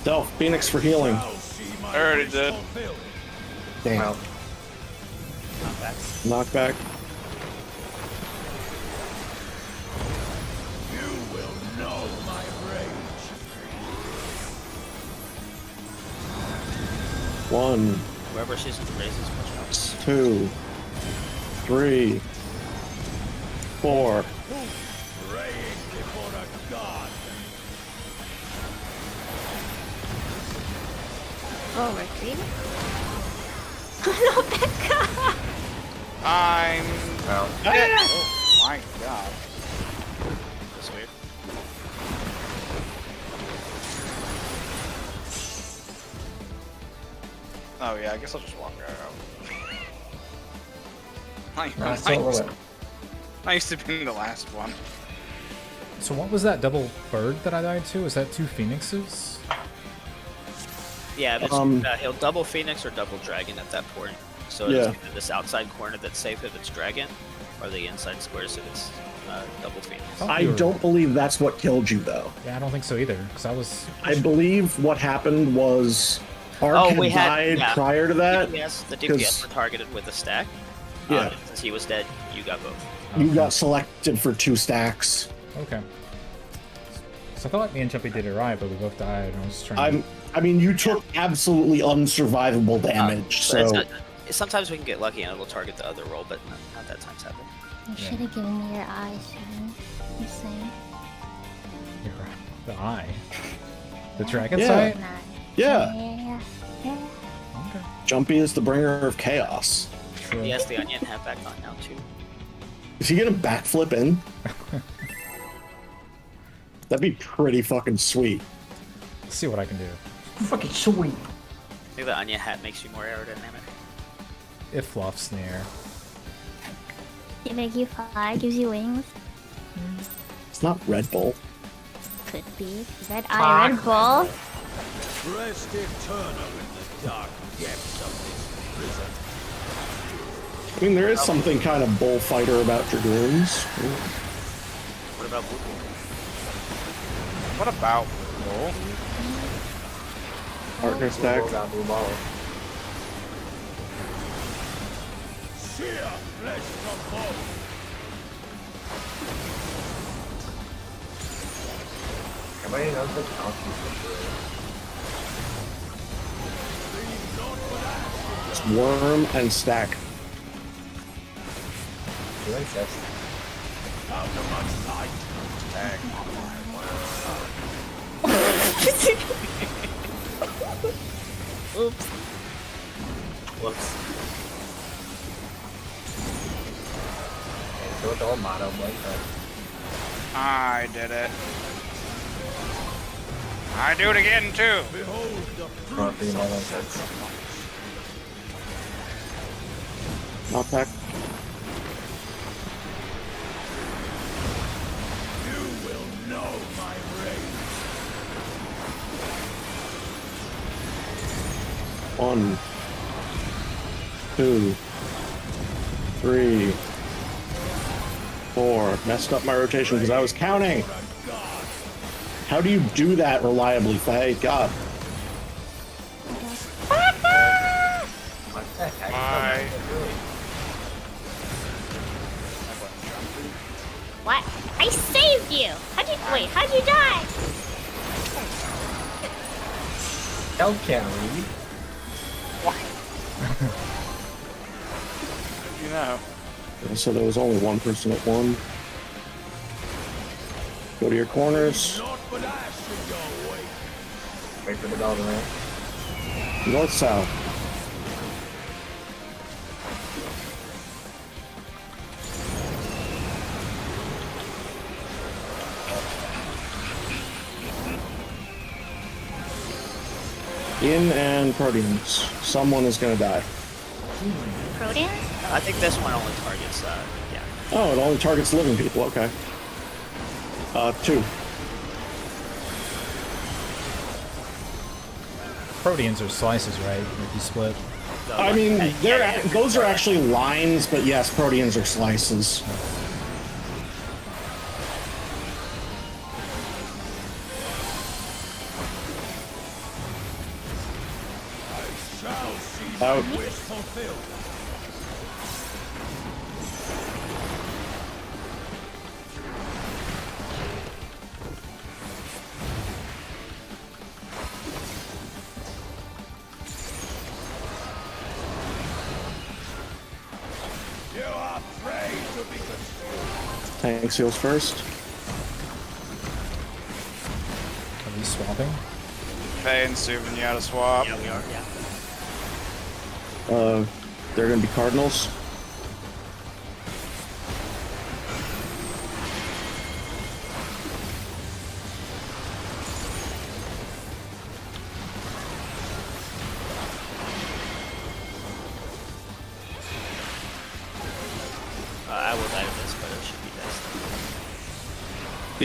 Delph, Phoenix for healing. I'll see my I already wish did. fulfilled. Damn. Well, Knockback. You will know my rage. 1, Whoever season raises much else. 2, 3, 4. Praying before a god. Oh, Reclears? No, Becca! I'm. well. Dead. Oh my god. That's weird. Oh yeah, I guess I'll just walk right out. I used to be the last one. So what was that double bird that I died to? Was that 2 phoenixes? Yeah, it's, he'll double Phoenix or double Dragon at that point. So Yeah. it's either this outside corner that's safe if it's Dragon, or the inside squares if it's double Phoenix. Oh, I you were- don't believe that's what killed you, though. Yeah, I don't think so either. Because I was. I believe what happened was Ark Oh, had we had- died yeah. prior to that. DPS, the 'cause- DPS were targeted with a stack. Yeah. Since he was dead, you got both. You got selected for 2 stacks. Okay. So I thought me and Jumpy did it right, but we both died. And I was trying. I mean, you took absolutely unsurvivable damage. But it's So not, sometimes we can get lucky and it'll target the other roll, but not that time's happened. You should have given me your eyes, Shane. Insane. The eye. The dragon Yeah. sight? yeah, Yeah. Okay. Jumpy is the bringer of chaos. True. He has the onion hat back on now too. Is he gonna backflip in? That'd be pretty fucking sweet. Let's see what I can do. Fucking sweet. I think the onion hat makes you more aerodynamic. It fluffs in the air. It makes you fly, gives you wings. It's not Red Bull. Could be. Red Eye, Red Bull. Rest eternal in the dark depths of this prison. I mean, there is something kind of bullfighter about dragoons. What about Blue? What about? Oh, Partner stack. Got blue ball. Sheer flesh from bone. Everybody knows the count. It's worm and stack. You insist. Out of my sight. Oops. Whoops. So it's all mono blink, I did it. I do it again too. Behold the but fruits mono of sets. Knockback. You will know my rage. 1, 2, 3, 4. Messed up my rotation because I was counting. How do you do that reliably, Faye? God. What the heck? Bye. What? I saved you! How'd you die? Hell can't read. You know. So there was only one person at 1. Go to your corners. Not but ash should go away. Wait for the bell to ring. North, south. In and Proteins. Someone is gonna die. Protein? I think this one only targets, yeah. Oh, it only targets living people. Okay. 2. Proteins are slices, right? If you split. I mean, those are actually lines, but yes, Proteins are slices. Out. Wish fulfilled. You are prey to be consumed. Tank seals first. Are we swapping? Faye and Subin, you had a swap. Yeah, we are. Yeah. They're gonna be Cardinals. I will die with this, but it should be this.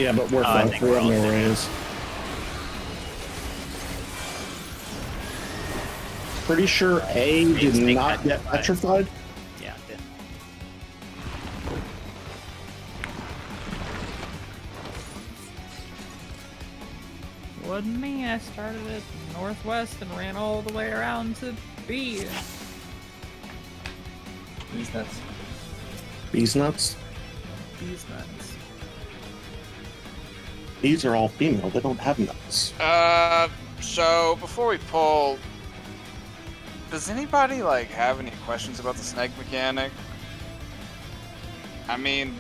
Yeah, but we're I fine. think We we're have all no there. raise. Pretty sure A did Snake not get petrified. petrified. Yeah, it did. Wasn't me. I started at northwest and ran all the way around to B. These nuts. These nuts. B's nuts. These are all female. They don't have nuts. So before we pull, does anybody like have any questions about the snake mechanic? I mean,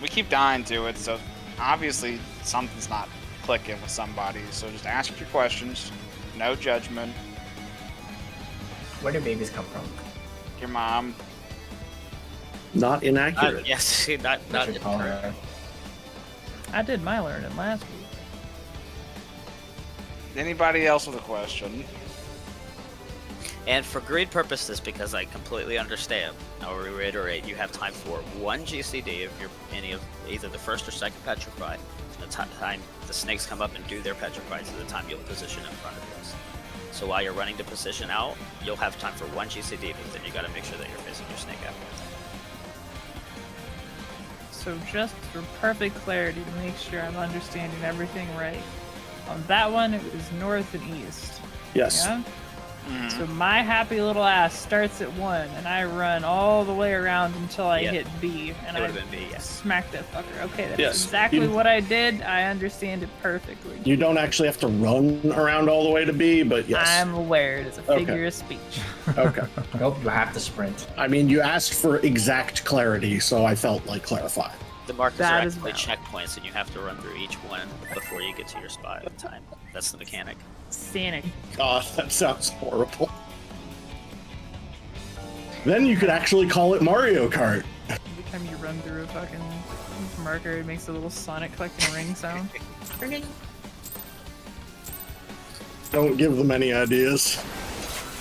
we keep dying to it, so obviously something's not clicking with somebody. So just ask your questions. No judgment. Where do babies come from? Your mom. Not inaccurate. Yes, not What should call incorrect. her? I did my learning last week. Anybody else with a question? And for grid purposes, because I completely understand, I'll reiterate, you have time for one GCD if you're any of either the first or second petrify. From the time the snakes come up and do their petrify to the time you'll position in front of us. So while you're running to position out, you'll have time for one GCD, but then you got to make sure that you're facing your snake after that. So just for perfect clarity to make sure I'm understanding everything right. On that one, it was north and east. Yes. Yeah? So my happy little ass starts at 1, and I run all the way around until I Yep. hit B, and It I would've been B, yes. smack that fucker. Okay, that's Yes. exactly You- what I did. I understand it perfectly. You don't actually have to run around all the way to B, but yes. I'm aware it is a Okay. figure of speech. Okay. Nope, you have to sprint. I mean, you asked for exact clarity, so I felt like clarifying. The markers That are is actually valid. checkpoints, and you have to run through each one before you get to your spot in time. That's the mechanic. Sanic. God, that sounds horrible. Then you could actually call it Mario Kart. Every time you run through a fucking marker, it makes a little Sonic collecting ring sound. Don't give them any ideas.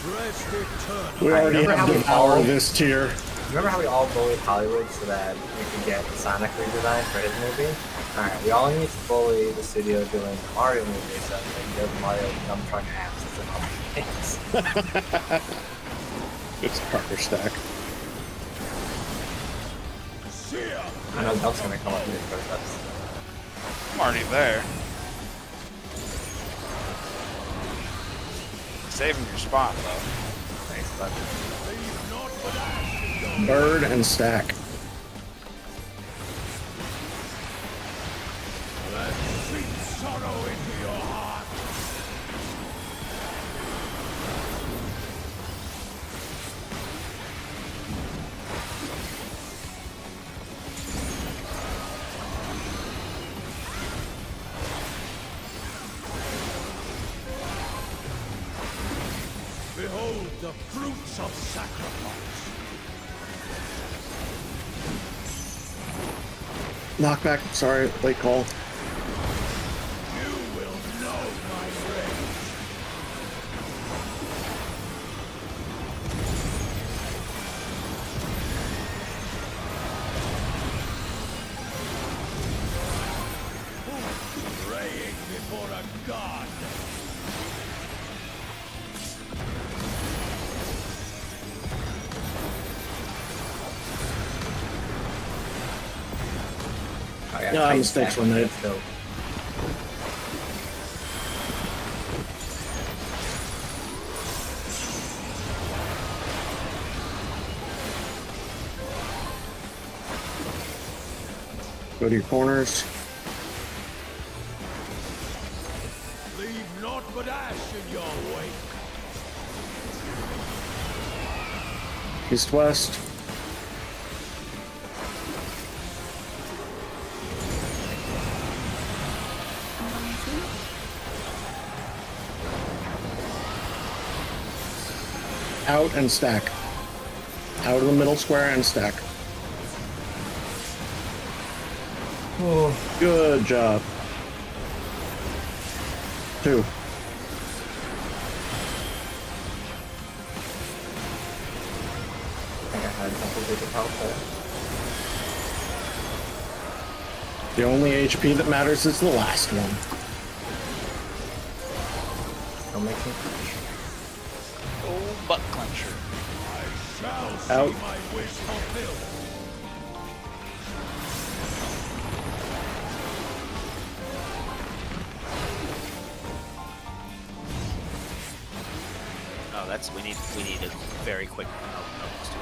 Rest eternal. We already remember have how we Devour all- this tier. Remember how we all bullied Hollywood so that we could get Sonic redesign for his movie? Alright, we all need to bully the studio doing a Mario movie so that they can give Mario dump truck apps and other things. It's a partner stack. Seer. I know Delp's gonna come up with it first. I'm already there. Saving your spot though. Thanks, bud. Leave not but ash in your Bird and stack. Let sweet sorrow into your heart. Behold the fruits of sacrifice. Knockback. Sorry, late call. You will know my rage. Praying before a god. Oh, yeah, No, tight mistakes stack. were made. Let's go. Go to your corners. Leave naught but ash in your wake. East west. Out and stack. Out of the middle square and stack. Oh, good job. 2. I think I had double-digit health there. The only HP that matters is the last one. Don't make me crash. Oh, butt clencher. Shall see Out. my wish fulfilled. Oh, that's we need a very quick. Oh, no, let's do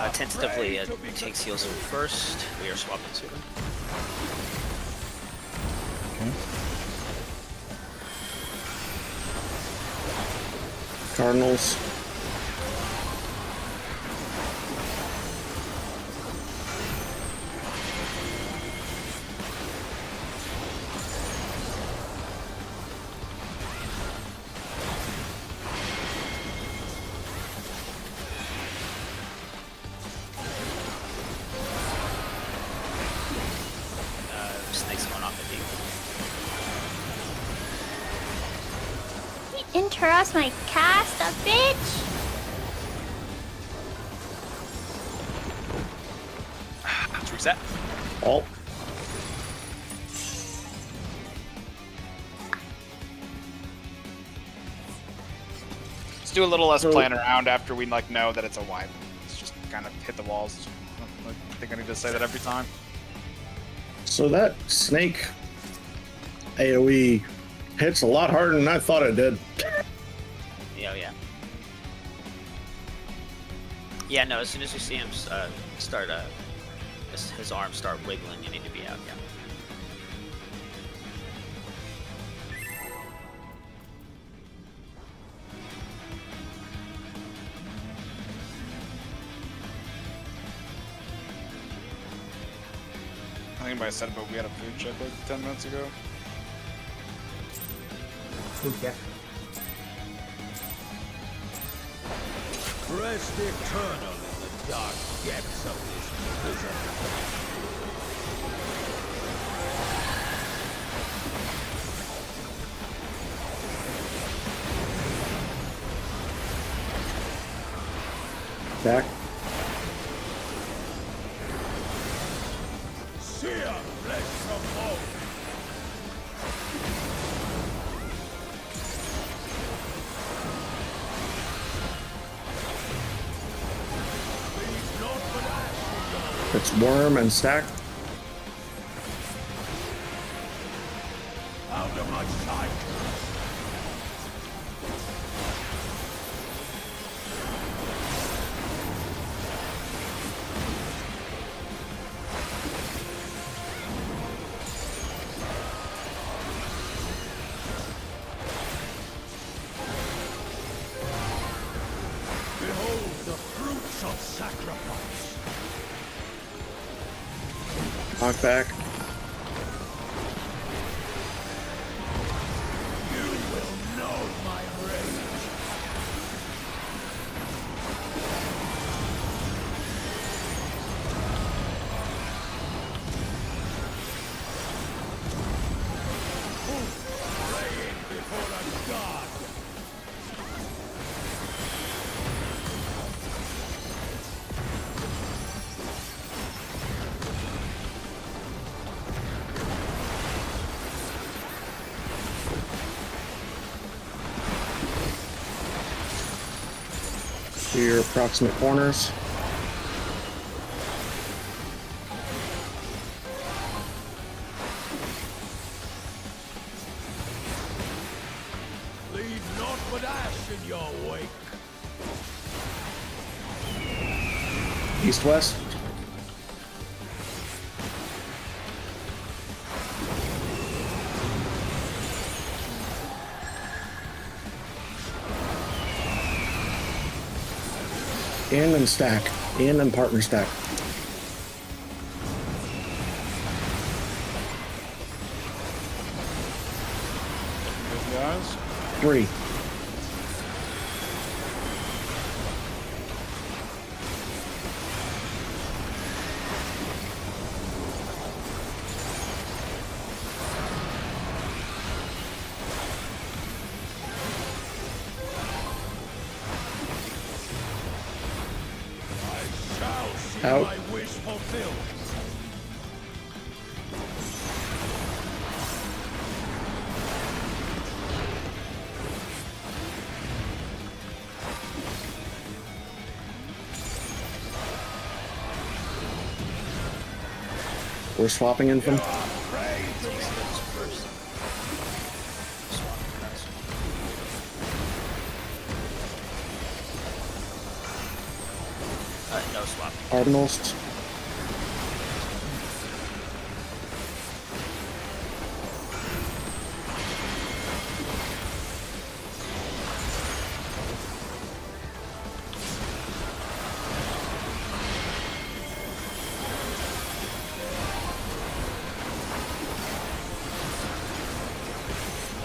that. Tentatively, takes heals in first. We are swapping to him. Okay. Cardinals. Snake's going off the deep. Interrupt my cast, a bitch! Let's reset. Alt. Let's do a little less So- playing around after we like know that it's a wipe. Let's just kind of hit the walls. I think I need to say that every time. So that snake AoE hits a lot harder than I thought it did. Yeah, yeah. Yeah, no, as soon as you see him start, his arms start wiggling, you need to be out, yeah. I think anybody said but we had a food check like 10 minutes ago. Ooh, yeah. Rest eternal in the dark depths of this prison. Back. Sear flesh from bone. Leave naught but ash in your It's worm and stack. out of my sight. Behold the fruits of sacrifice. Knock back. You will know my rage. Praying before a god. To your approximate corners. Leave naught but ash in your wake. East-west. In and stack. In and partner stack. Good guys. 3. Out. My wish fulfilled. We're swapping in from. No swap. Cardinals.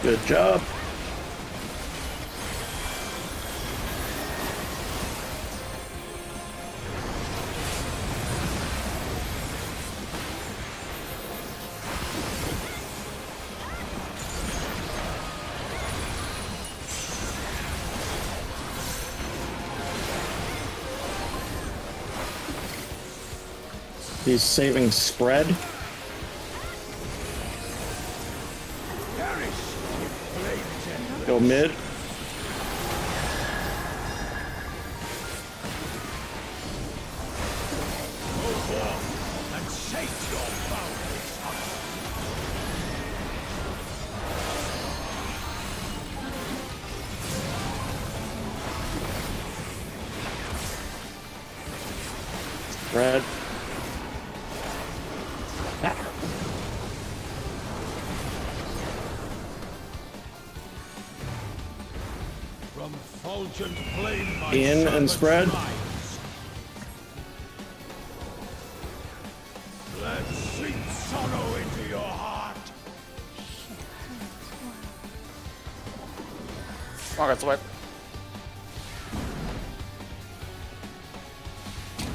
Good job. He's saving spread. Go mid. And shake your boundaries. Spread. From fulgent flame my In and servant spread. rise. Let's sink sorrow into your heart. Come on, let's whip.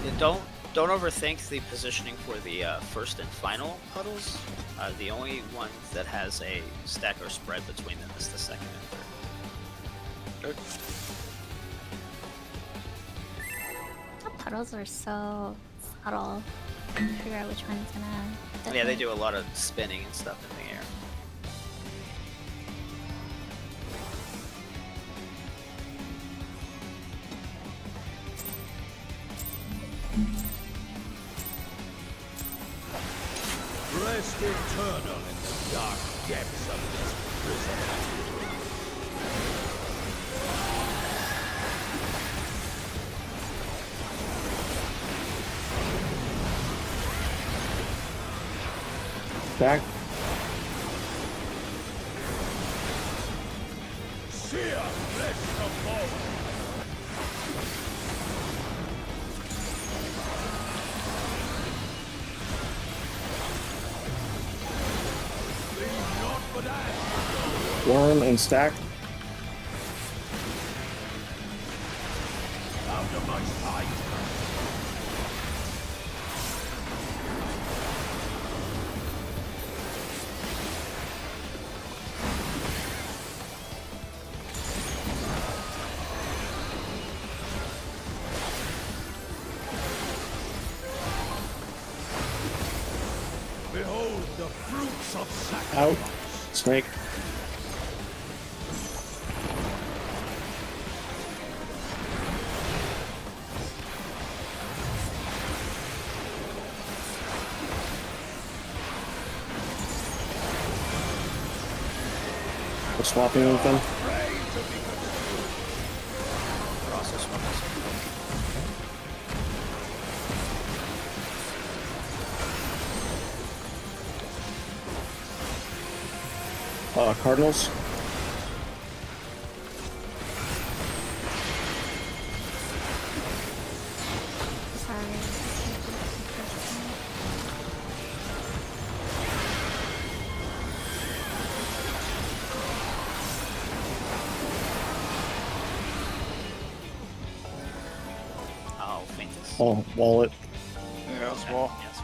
Yeah, don't overthink the positioning for the first and final puddles. The only one that has a stack or spread between them is the second and third. Good. The puddles are so subtle. Figure out which one's gonna. Yeah, they do a lot of spinning and stuff in the air. Rest eternal in the dark depths of this prison. Back. Sear flesh of bone. Leave naught but ash. Worm and stack. Out of my sight. Behold the fruits of sacrifice. Out. Snake. We're swapping with them. We're also swapping. Cardinals. Sorry. Oh, Phoenix. Oh, wallet. Yeah, as well. Yes.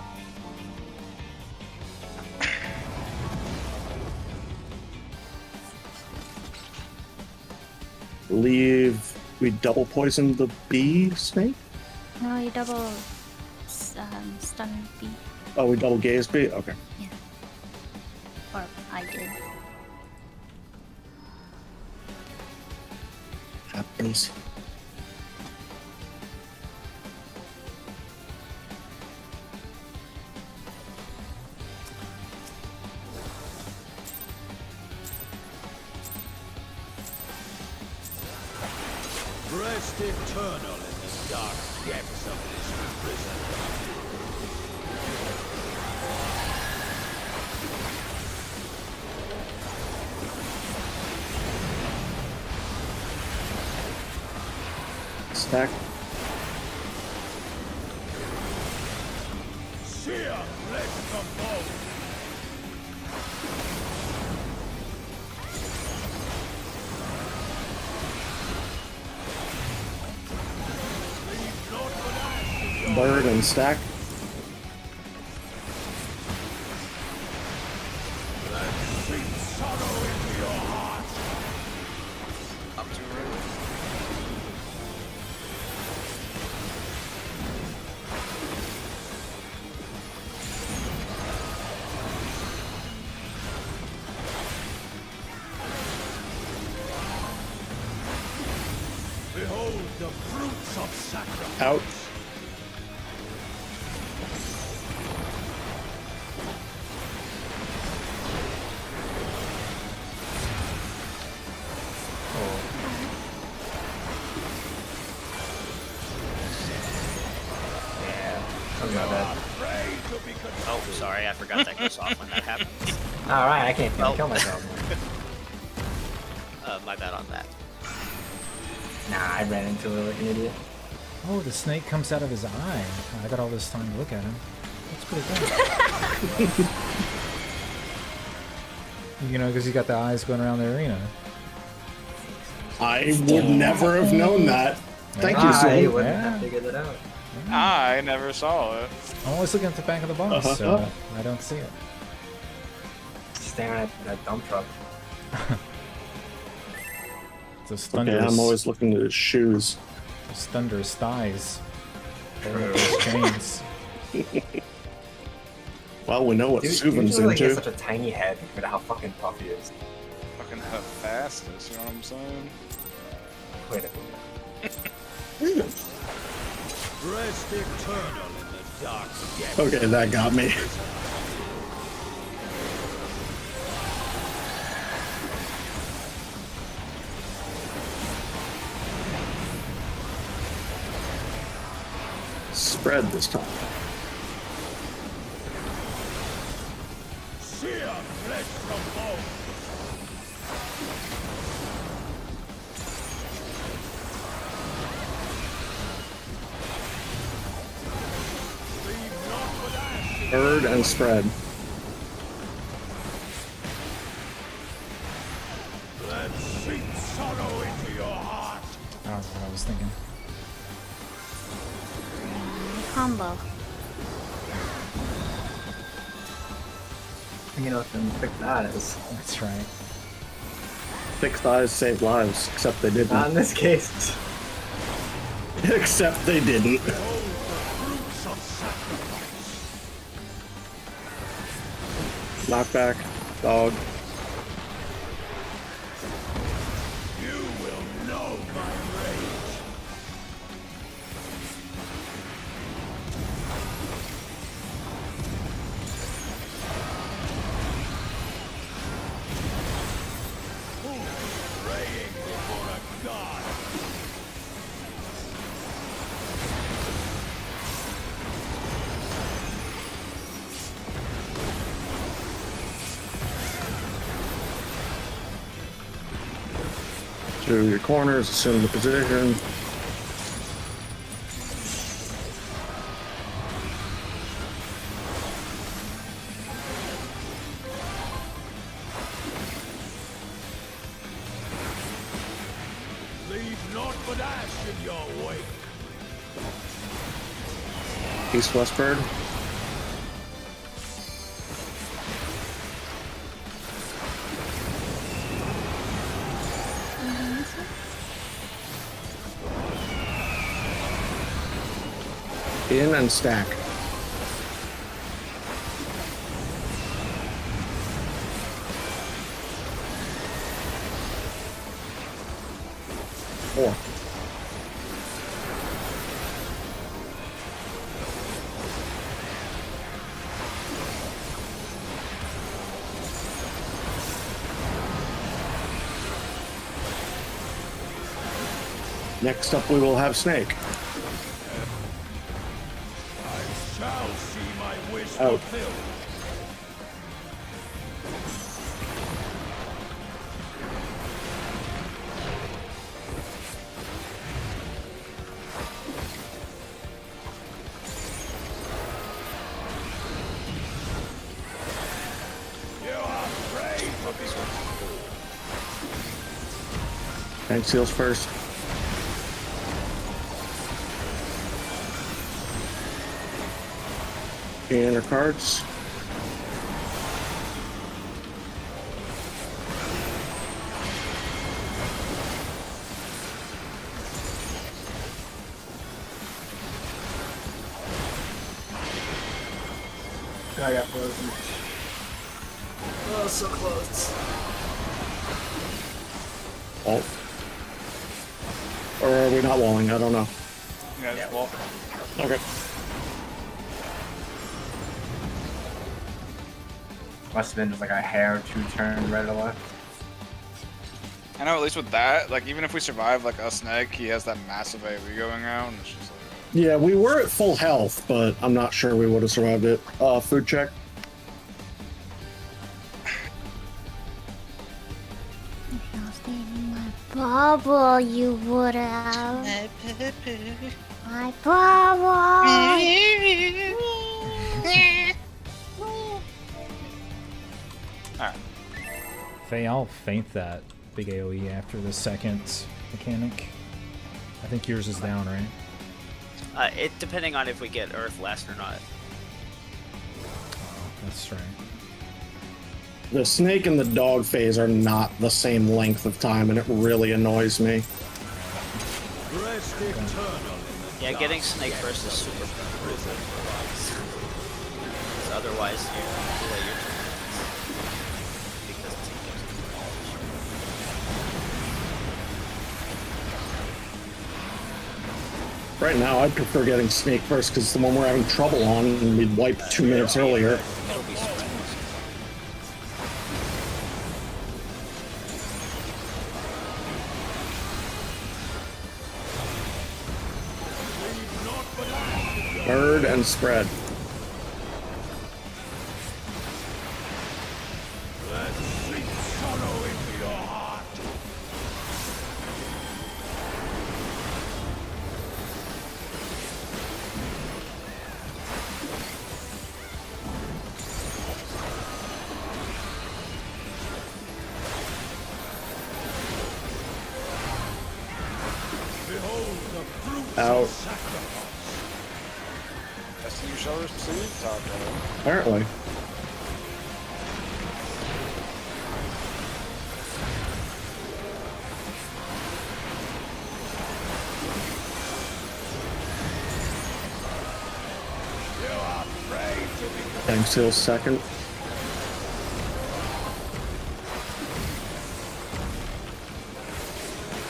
Believe we double poisoned the bee snake. No, you double stun B. Oh, we double gaze bee. Okay. Yeah. Or I did. Happens. Rest eternal in the dark depths of this prison. Stack. Seer, flesh from bone. Bird and stack. Sink sorrow into your heart. Up to her. Behold the fruits of sacrifice. Out. Yeah. Something about that. Pray to be consumed. Oh, sorry, I forgot that goes off when that happens. Alright, I can't Well. kill myself. My bad on that. Nah, I ran into it like an idiot. Oh, the snake comes out of his eye. I got all this time to look at him. That's pretty good. You know, because you got the eyes going around the arena. I would never have known that. Thank you, I sir. wouldn't Yeah. have figured it out. I never saw it. I'm always looking at the back of the box, so I don't see it. Staring at that dump truck. Those Okay, thunderous, I'm always looking at his shoes. those thunderous thighs. Those chains. Well, we know what Dude, Suvin's usually, like, he has into. such a tiny head for how fucking puff he is. Fucking how fast is, you know what I'm saying? Wait a minute. Rest eternal in the dark depths. Okay, that got me. Spread this time. Seer, flesh from bone. Leave not with ashes. Bird and spread. Let sink sorrow into your heart. That was what I was thinking. Combo. You know, then fixed eyes. That's right. Fixed eyes save lives, except they didn't. Not in this case. Except they didn't. Behold the fruits of sacrifice. Knockback, dog. You will know my rage. Who's praying before a god? to your corners, assume the position. Leave naught but ash in your wake. East-west bird. In and stack. Four. Next up, we will have Snake. Shall see my wish Out. fulfilled. You are brave for this one. Tank seals first. And our cards. I got frozen. Oh, so close. Wall. Or are we not walling? I don't know. Yeah, just walk. Okay. Must have been just like a hair or two turn right or left. I know at least with that, like even if we survive like a snake, he has that massive AoE going out, and it's just like. Yeah, we were at full health, but I'm not sure we would have survived it. Food check. If you stayed in my bubble, you would have. My bubble. Alright. Faye, I'll feint that big AoE after the second mechanic. I think yours is down, right? It depending on if we get Earth last or not. Oh, that's right. The snake and the dog phase are not the same length of time, and it really annoys me. Rest eternal in the Yeah, dark getting Snake depths first is of super this prison. Otherwise, you delay your turns because the team goes Right now, I'd prefer getting snake first because it's the one we're having trouble on, and we'd wipe 2 minutes earlier. It'll be super. Bird and spread. Let's sink sorrow into your heart. Behold the fruits Out. of sacrifice. Destiny shall receive top row. Apparently. You are brave to be Tank seals second.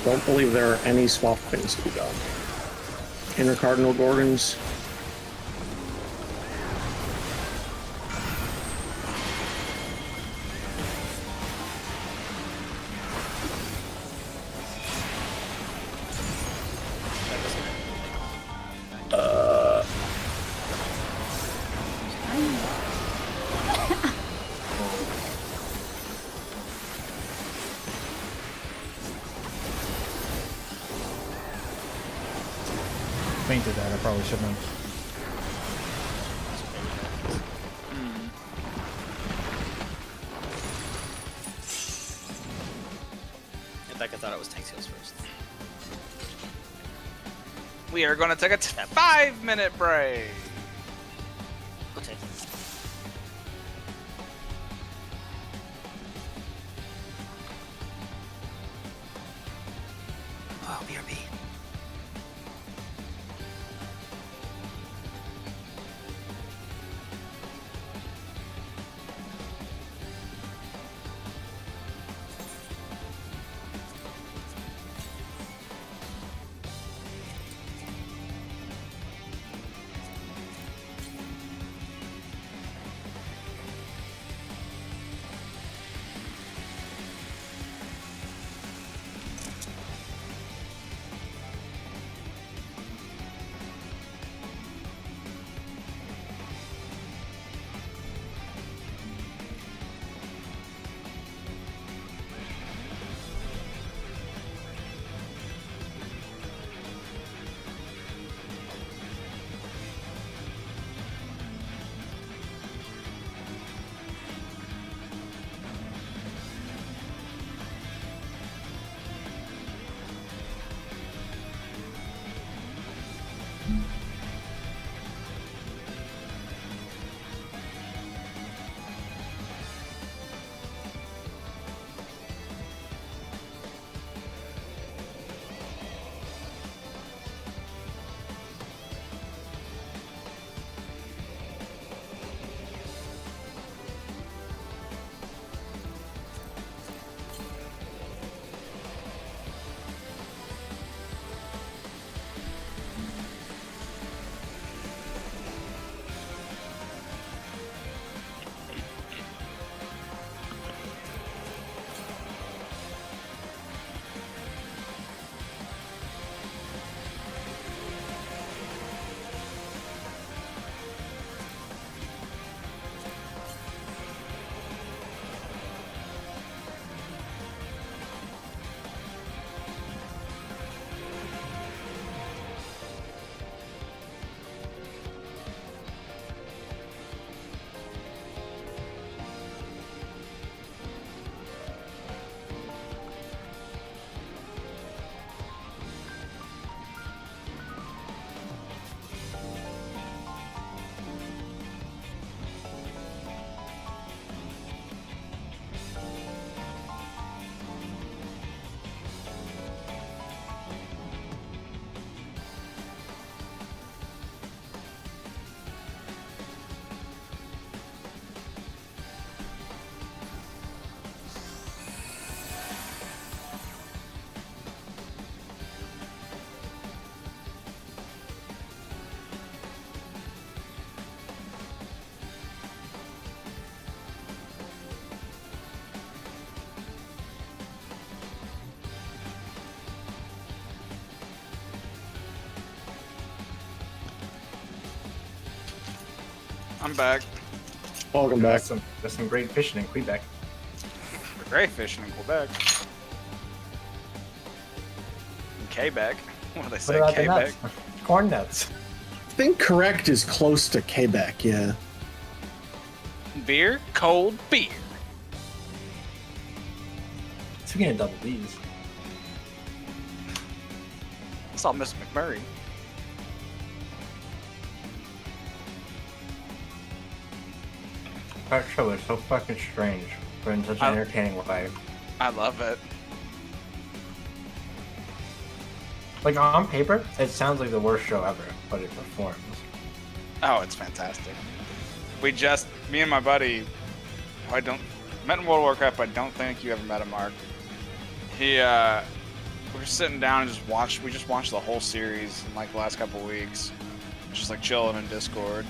Don't believe there are any swap things to be done. Inner Cardinal Gorgons. painted that. I probably shouldn't have. In fact, I thought it was tank seals first. We are going to take a 5-minute break. Okay. Oh, BRB. I'm back. Welcome back. There's some great fishing in Quebec. We're great fishing in Quebec. In Quebec. What did I say? What about the Quebec. nuts? Corn nuts. I think correct is close to Quebec, yeah. Beer? Cold beer. Speaking of double D's. I saw Mr. McMurray. That show is so fucking strange, but in such an entertaining way. I love it. Like, on paper, it sounds like the worst show ever, but it performs. Oh, it's fantastic. Me and my buddy, who I don't met in World of Warcraft, but I don't think you ever met him, Mark. We were sitting down and we just watched the whole series in like the last couple weeks, just like chilling in Discord.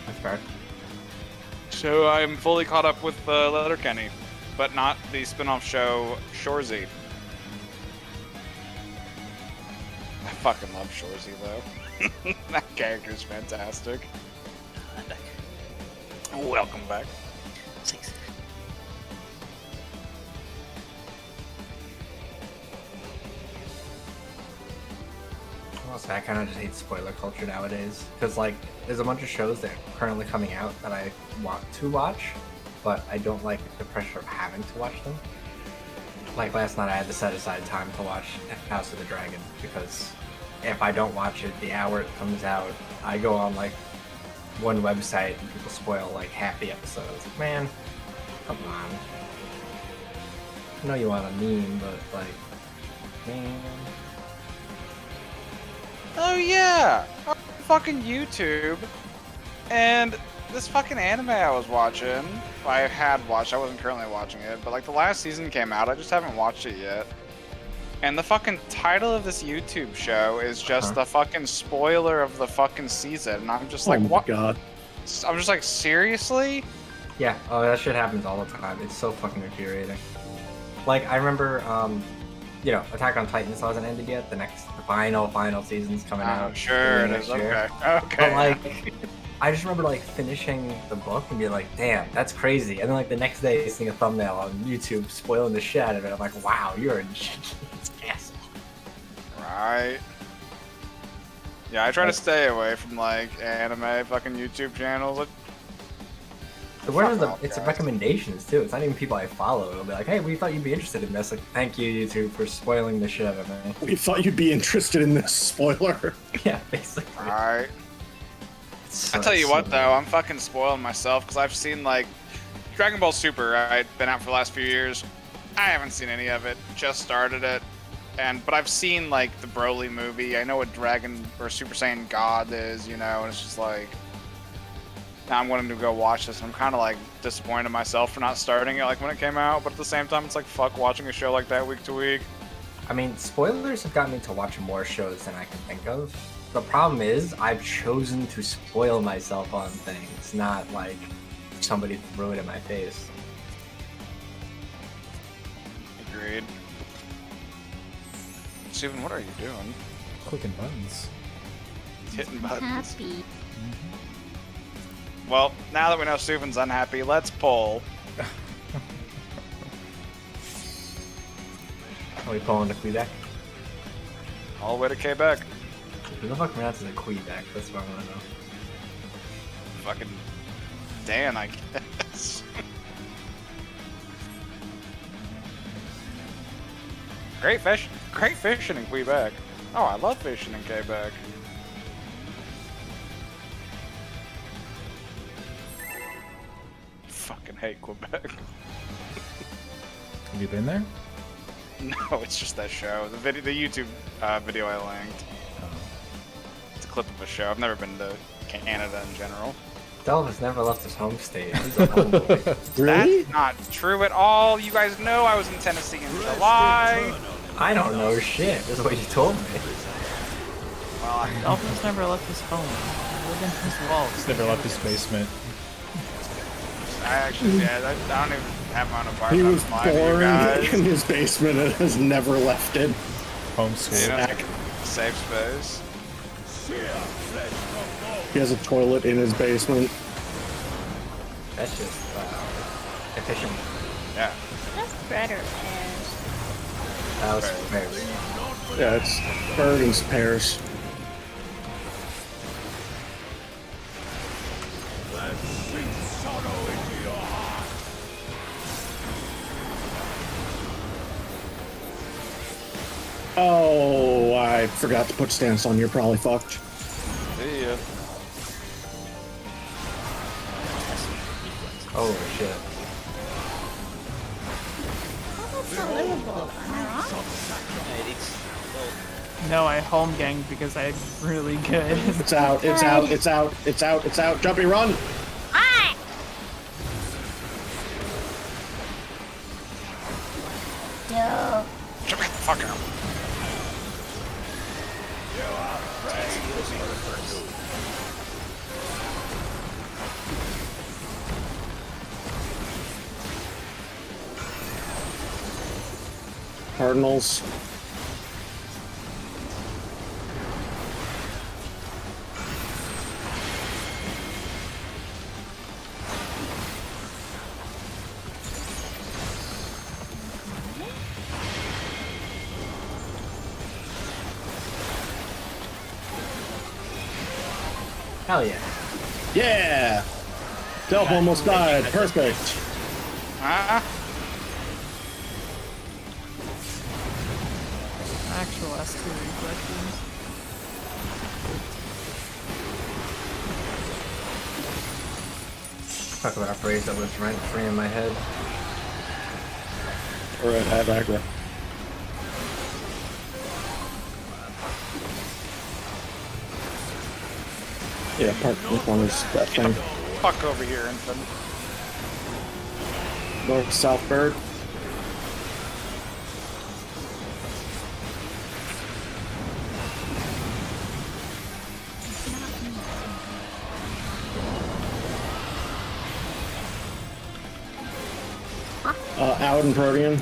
That's fair. So I'm fully caught up with Letterkenny, but not the spin-off show Shorzy. I fucking love Shorzy though. That character is fantastic. I'm back. Welcome back. Thanks. Honestly, I kind of just hate spoiler culture nowadays. Because, like, there's a bunch of shows that are currently coming out that I want to watch, but I don't like the pressure of having to watch them. Like, last night I had to set aside time to watch House of the Dragon, because if I don't watch it the hour it comes out, I go on, like, one website and people spoil, like, half the episodes. Man, come on. I know you want a meme, but, like, man... Oh yeah, on fucking YouTube, and this fucking anime I was watching, I had watched, I wasn't currently watching it, but like the last season came out, I just haven't watched it yet. And the fucking title of this YouTube show is just the fucking spoiler of the fucking season, and I'm just like, Oh my what? god. I'm just like, seriously? Yeah, oh, that shit happens all the time. It's so fucking infuriating. Like, I remember, you know, Attack on Titan hasn't ended yet. The final season's coming out. Sure it next is. year. Okay. But, like, I just remember, like, finishing the book and being like, damn, that's crazy. And then, like, the next day, seeing a thumbnail on YouTube spoiling the shit out of it. I'm like, wow, you're an asshole. Right. Yeah, I try to stay away from, like, anime fucking YouTube channels. The word is off, it's guys. recommendations too. It's not even people I follow. It'll be like, hey, we thought you'd be interested in this. Like, thank you, YouTube, for spoiling the shit out of me. We thought you'd be interested in this spoiler. Yeah, basically. Alright. So- I tell you so what, though, bad. I'm fucking spoiling myself because I've seen, like, Dragon Ball Super, right? Been out for the last few years. I haven't seen any of it. Just started it. But I've seen, like, the Broly movie. I know what Dragon or Super Saiyan God is, you know, and it's just like, now I'm wanting to go watch this. I'm kind of, like, disappointed in myself for not starting it, like, when it came out. But at the same time, it's like, fuck watching a show like that week to week. I mean, spoilers have gotten me to watch more shows than I can think of. The problem is, I've chosen to spoil myself on things, not, like, somebody threw it in my face. Agreed. Steven, what are you doing? Clicking buttons. Hitting buttons. Happy. Well, now that we know Steven's unhappy, let's pull. Are we pulling the Quebec? All the way to Quebec. Who the fuck pronounces it Quebec? That's what I want to know. Fucking Dan, I guess. Great fishing in Quebec. Oh, I love fishing in Quebec. Fucking hate Quebec. Have you been there? No, it's just that show. The YouTube video I linked. It's a clip of a show. I've never been to Canada in general. Delv has never left his home state. He's a homeboy. Really? That's not true at all. You guys know I was in Tennessee in July. I don't know shit. This is what you told me. Well, Dolphin's never left his home. Within his walls. He's never left his basement. I actually, yeah, I don't even have my own He apartment. was I'm lying to you born guys. in his basement and has never left it. Homeschool. You know, Back. safe space. He has a toilet in his basement. That's just efficient. Yeah. That's bread or pears. That was fair. Yeah, it's bird and pears. Oh, I forgot to put stance on. You're probably fucked. See ya. Holy shit. Oh, that's not livable. Am I wrong? Yeah, it's, well, No, I home ganged because I'm really good. It's out. It's out. It's out. It's out. It's out. Jumpy, run! Ah! Yo. Get the fuck out. Cardinals. Hell yeah. Yeah! Delp almost died. Perfect. Actual S2 reflections. Talk about a phrase that was rent free in my head. Alright, I have aggro. Yeah, part this one is that thing. Fuck over here, infant. North south bird. Out in Protean.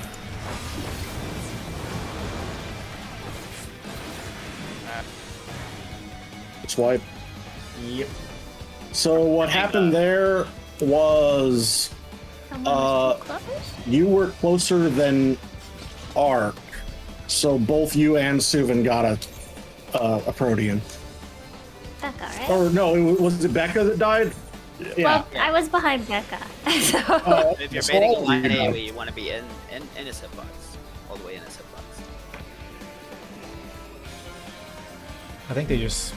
Swipe. Yep. So what happened there was Someone was too close? you were closer than Ark, so both you and Suvin got a Protean. Becca, right? Or no, was it Becca that died? Yeah. Well, I was behind Becca. So. If you're So baiting a all of line you AoE, died. you want to be in his hitbox. All the way in his hitbox. I think they just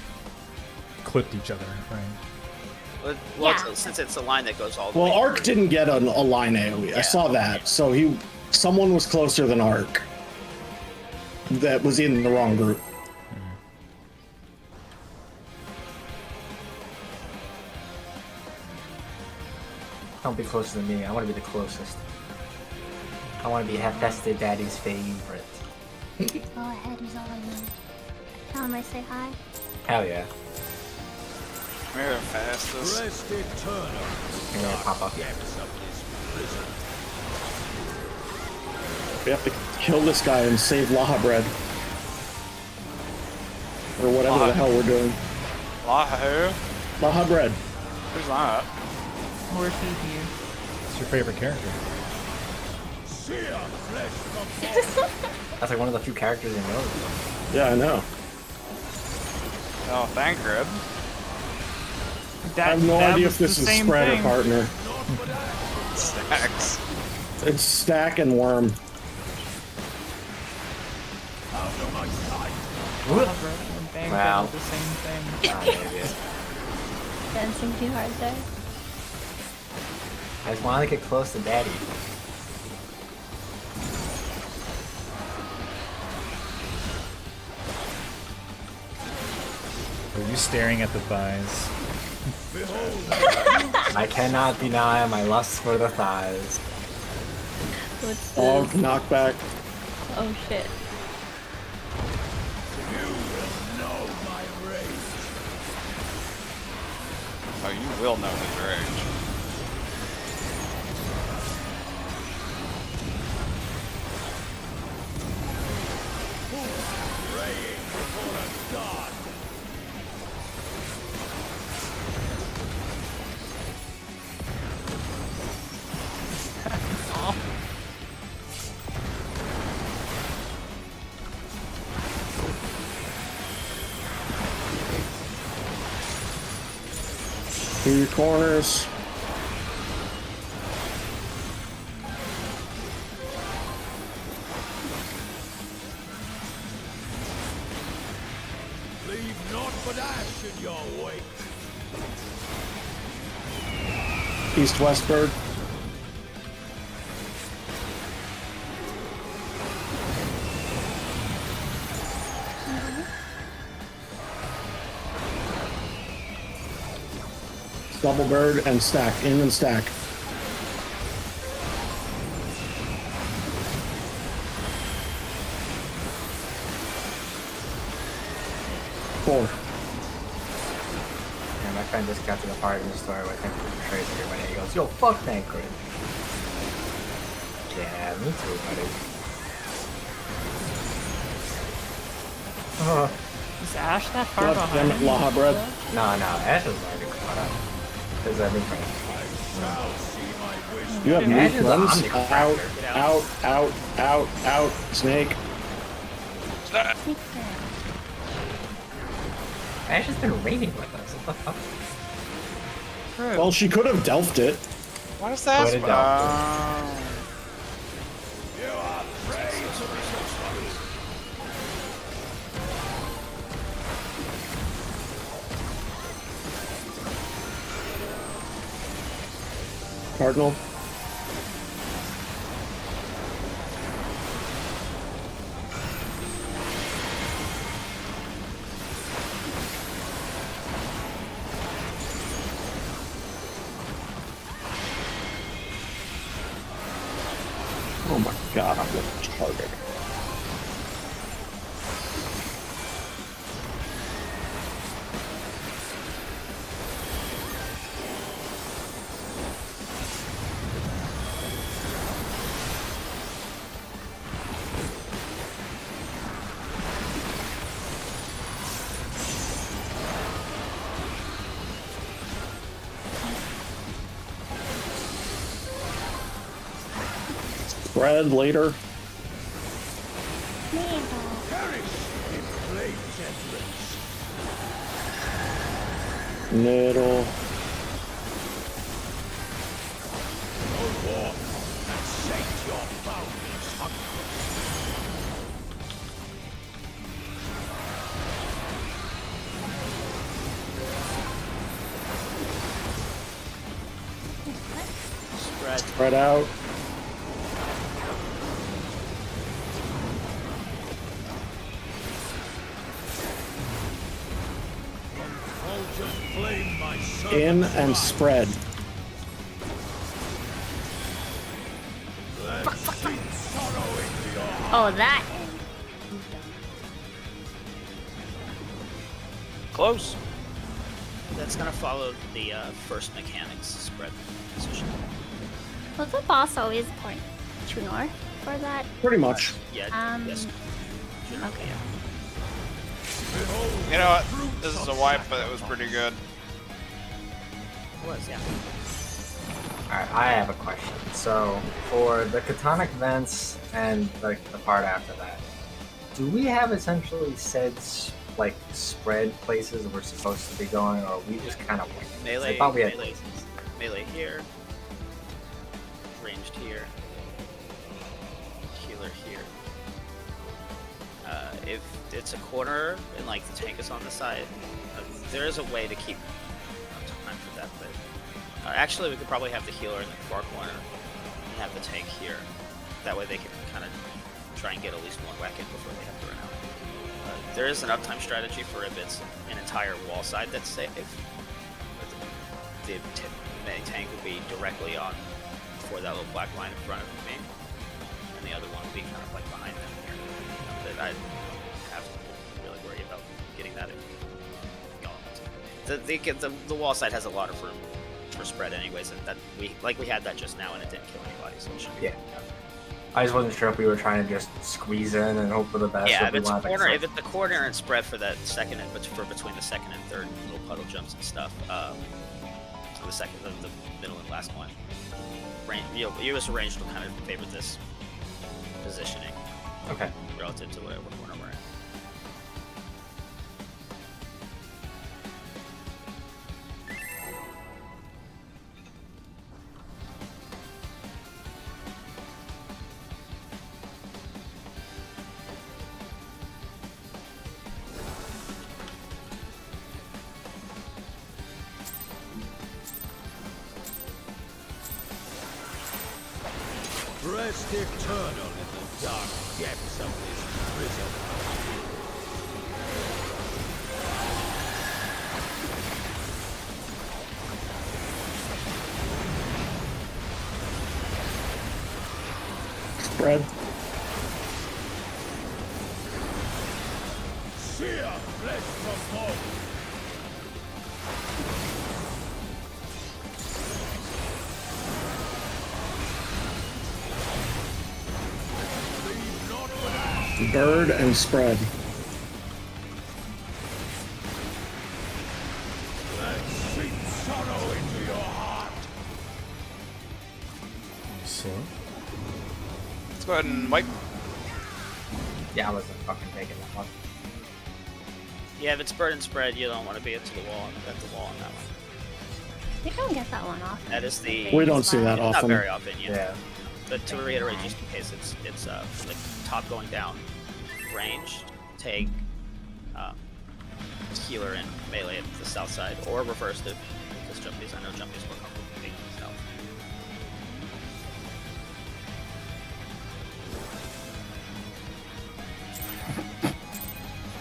clipped each other, right? Well, Yeah. since it's a line that goes all the Well, way Ark through. didn't get a line AoE. I saw that. So someone was closer than Ark. That was in the wrong group. Don't be closer than me. I want to be the closest. I want to be Hefested Daddy's favorite. Go ahead, he's all you. Tell him I say hi. Hell yeah. We're the fastest. Rest eternal. You're gonna pop up. Depths of this prison. We have to kill this guy and save Laha Bread. Or whatever the hell we're doing. Lahu? Laha Bread. Who's that? Or Fifi. What's your favorite character? Sear flesh from bone. That's like one of the few characters in Rose. Yeah, I know. Oh, thank Grid. I have no idea if this is spread or partner. Stacks. It's Stack and Worm. And Bang Wow. did the same thing. Ah, maybe. Dancing too hard there. I just want to get close to Daddy. Are you staring at the thighs? I cannot deny my lust for the thighs. What's this? Oh, knockback. Oh shit. Oh, you will know his rage. Through your corners. Leave naught but ash in your wake. East-west bird. Double bird and stack. In and stack. Four. And my friend just got to the part in the story where I think he betrays everybody. He goes, yo, fuck Tancred. Yeah, me too, buddy. Is Ash that far God damn behind? it, Laha Bread. No, Ash is already caught up. There's a new friend. You have Ash new is friends? a Out. Snake. Sneak there. Ash has been raiding with us. What the fuck? Well, she could have delved it. What is that? What did Cardinal. Oh my god, I'm retarded. Spread later. Middle. Spread out. In and spread. Oh, that. Close. That's gonna follow the first mechanics spread position. Was the boss always point true north for that? Pretty much. Yeah. Yes. Okay. You know what? This is a wipe, but it was pretty good. It was, yeah. Alright, I have a question. So, for the Katonic vents and like the part after that, do we have essentially said like spread places we're supposed to be going, or are we just kind of winging it? Melee, I thought we had melee, melee here, ranged here, healer here. If it's a corner and like the tank is on the side, there is a way to keep time for that. But actually, we could probably have the healer in the far corner and have the tank here. That way, they can kind of try and get at least one whack in before they have to run out. There is an uptime strategy for if it's an entire wall side that's safe. The main tank would be directly on for that little black line in front of me, and the other one would be kind of like behind them here. But I have to really worry about getting that in. The wall side has a lot of room for spread, anyways, and that we had that just now, and it didn't kill anybody, so it should be. Yeah. I just wasn't sure if we were trying to just squeeze in and hope for the best. Yeah, if it's a corner, if it's the corner and spread for that second and for between the second and third little puddle jumps and stuff, the second, the middle and last one, US range will kind of favor this positioning. Okay. Relative to whatever corner we're in. Rest eternal in the dark depths of this prison. Spread. Sear flesh from bone. Bird and spread. Sink sorrow into your heart. So, Let's go ahead and wipe. Yeah, I wasn't fucking taking that one. Yeah, if it's bird and spread, you don't want to be at the wall on that one. We don't get that one often. That is the. We don't see that Not often. very often, yeah. Yeah. But to reiterate, just in case, it's like top going down, range, take, healer and melee at the south side, or reverse it because Jumpy's. I know Jumpy's more comfortable being south.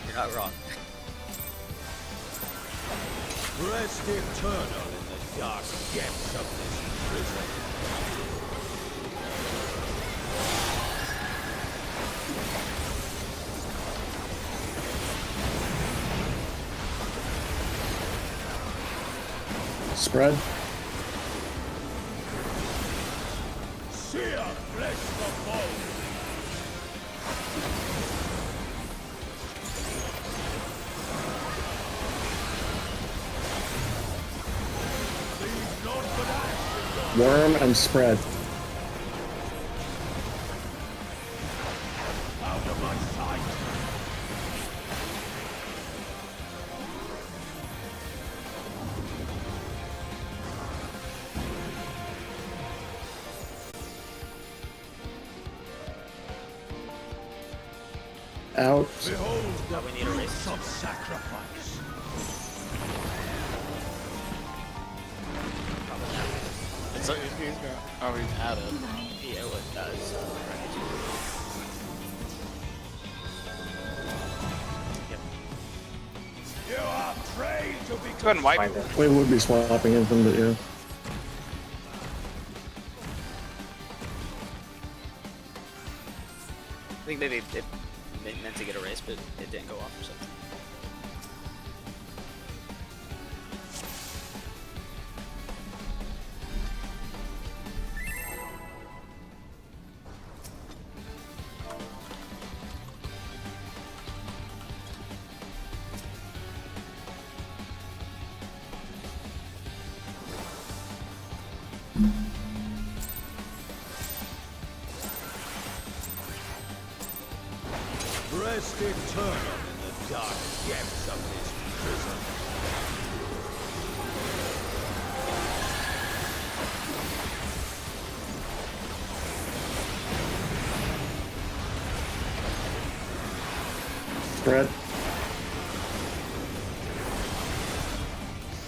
You're not wrong. Rest eternal in the dark depths of this prison. Spread. Sear flesh for bone. Leave none but ash in your Worm and spread. out of my sight. Out. Behold the We need a race. fruits of sacrifice. So he's going. Oh, he's at it. Yeah, what does? Yep. You are prey to be Go ahead and wipe. Find it. We would be swapping in from the yeah. I think maybe it meant to get erased, but it didn't go off or something. rest eternal in the dark depths of this prison. Spread.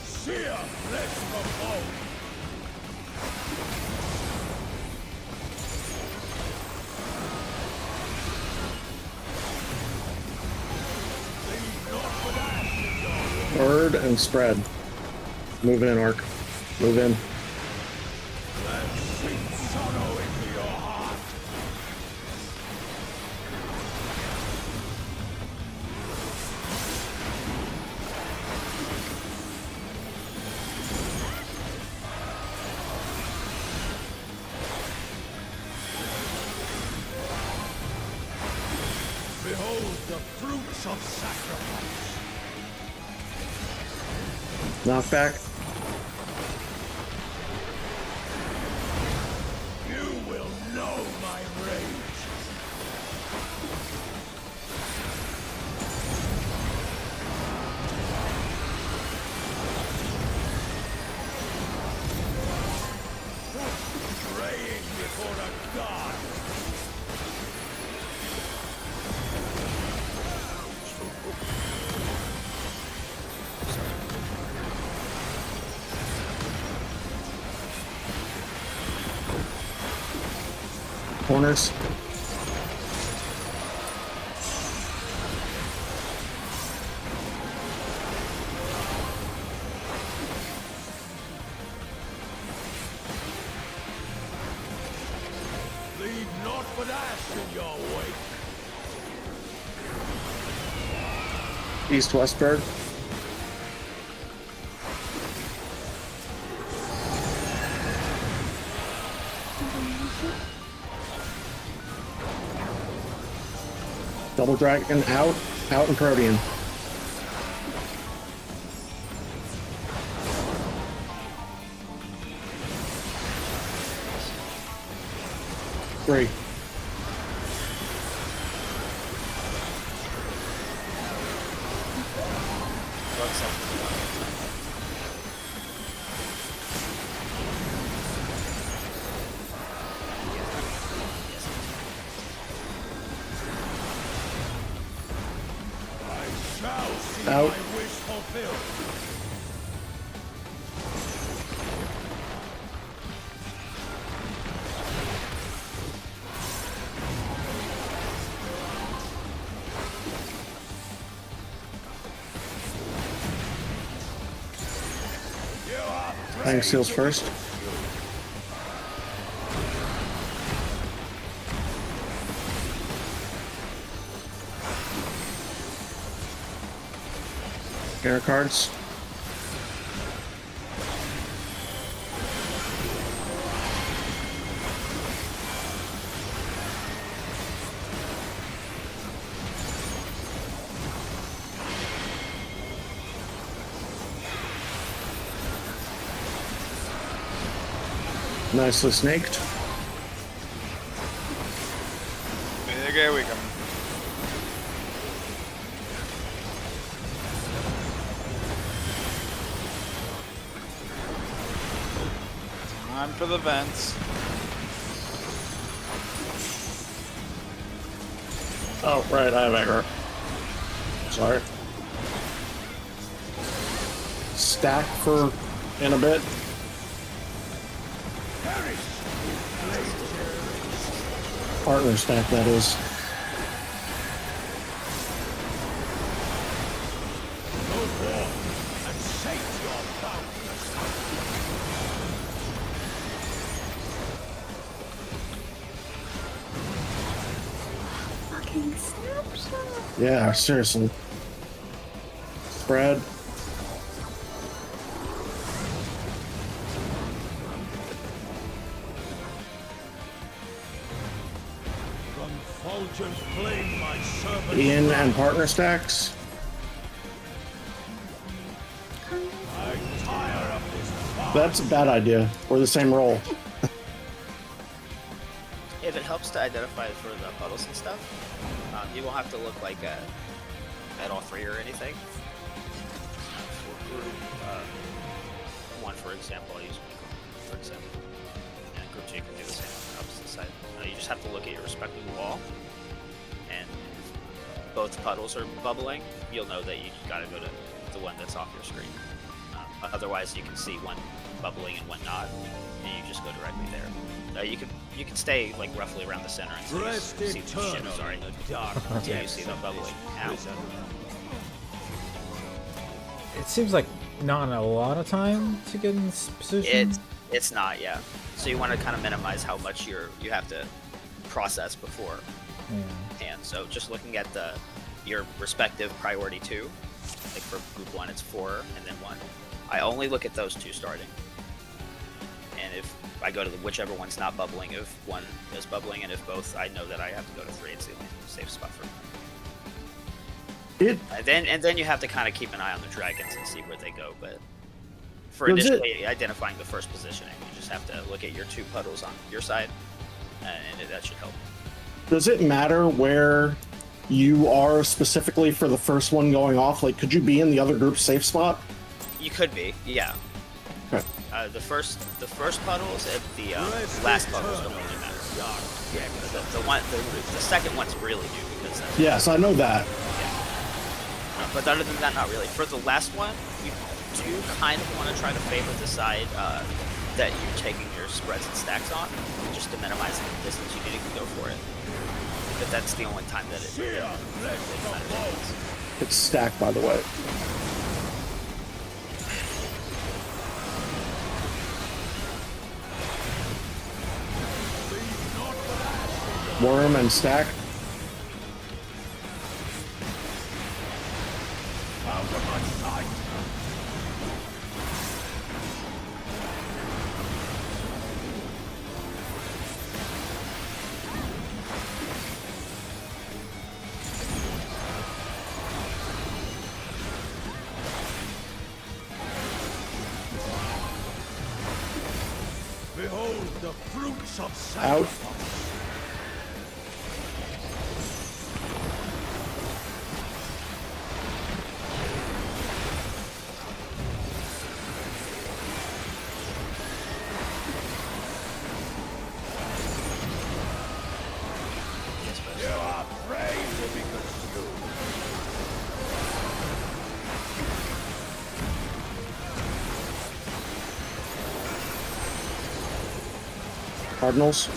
Sear flesh for bone. Bird and spread. Move in, Arc. Move in. Sink sorrow into your heart. Behold the fruits of sacrifice. Knockback. You will know my rage. Praying before a god. Corners. Leave naught but ash in your wake. East-west bird. Double dragon out. Out and Protean. Three. except for the one. Out. My wish fulfilled. Thanks, Seals first. Air cards. Nicely snaked. Big AoE coming. Time for the vents. Oh, right, I have aggro. Sorry. Stack for in a bit. Partner stack, that is. Fucking snapshot. Yeah, seriously. Spread. From fulgent flame, my servant. Ian and partner stacks. I tire of this fire. That's a bad idea. We're the same role. If it helps to identify for the puddles and stuff, you won't have to look like at all three or anything. For group one, for example, I'll use one, for example. And group two can do the same on the opposite side. You just have to look at your respective wall, and if both puddles are bubbling, you'll know that you gotta go to the one that's off your screen. Otherwise, you can see one bubbling and one not, and you just go directly there. You can stay like roughly around the center until you Rest see the ship. eternal Sorry, in the dark until you depths see the of bubbling. this Ow. prison. It seems like not a lot of time to get in this position. It's not, yeah. So you want to kind of minimize how much you have to process before Yeah. hand. So just looking at your respective priority 2, like for group 1 it's 4 and then 1. I only look at those 2 starting. And if I go to whichever one's not bubbling, if one is bubbling, and if both, I know that I have to go to 3. It's the only safe spot for me. And then you have to kind of keep an eye on the dragons and see where they go. But for initially identifying the first positioning, you just have to look at your 2 puddles on your side, and that should help. Does it matter where you are specifically for the first one going off? Like, could you be in the other group's safe spot? You could be, yeah. Okay. The first puddles and the last puddles don't really matter. The second one's really new because that's Yes, I know that. but other than that, not really. For the last one, you do kind of want to try to favor the side that you're taking your spreads and stacks on, just to minimize the distance you need to go for it. But that's the only time that it matters. It's stacked, by the way. Worm and stack. Behold the fruits of Out. sacrifice. Cardinals.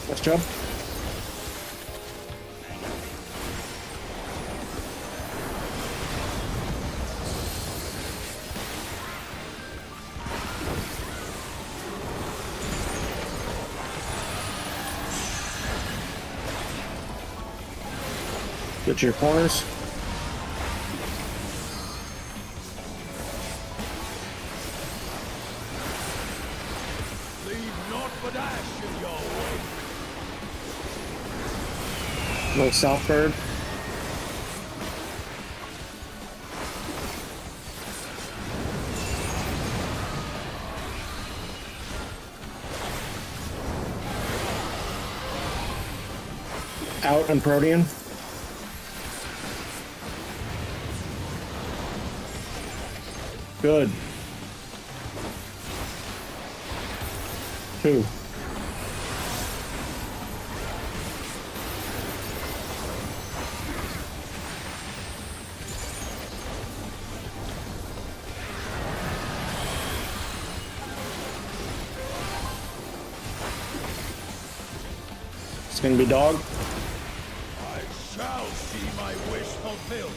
Nice job. Get to your corners. Leave naught but ash in your wake. No Southbird. Out and Protean. Good. 2. It's gonna be dog. I shall see my wish fulfilled.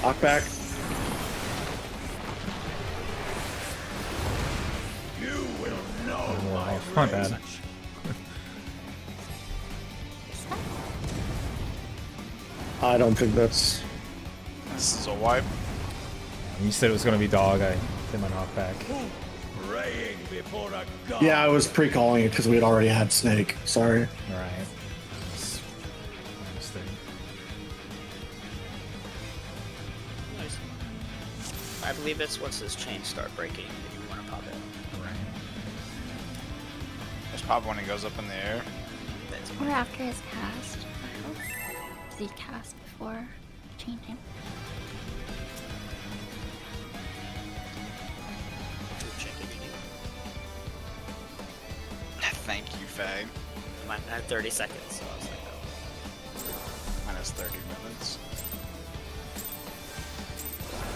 Knockback. You will know my Not bad. rage. I don't think that's. This is a wipe. You said it was going to be dog. I did my knockback. Praying before a god. Yeah, I was pre-calling it because we had already had Snake. Sorry. All right. Mistake. Nice. I believe it's once his chains start breaking that you want to pop it. All right. Just pop when he goes up in the air. That's Or after his cast. I hope. Does he cast before changing? check if you need. Thank you, Faye. Mine had 30 seconds, so I was like, oh. Minus 30 minutes.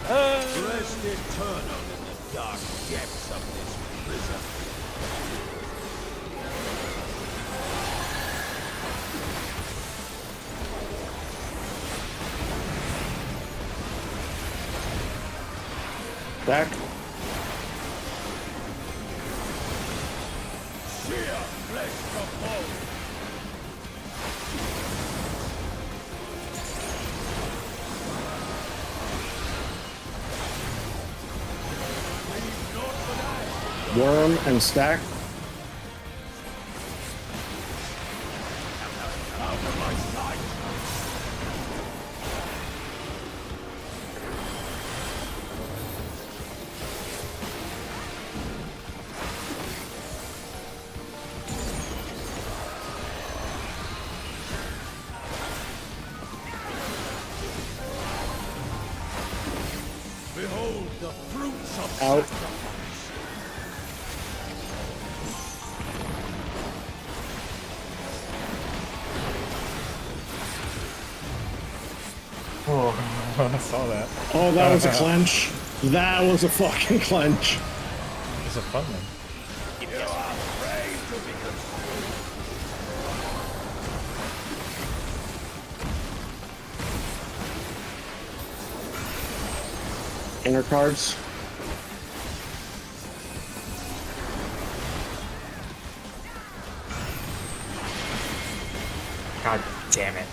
Rest eternal in the dark depths of this prison. Back. Sheer flesh of bone. Worm and stack. Out of my sight. Behold the fruits of Out. sacrifice. Oh, I saw that. Oh, that was a clench. That was a fucking clench. It was a fun one. You are afraid to be consumed. Inner cards. God damn it.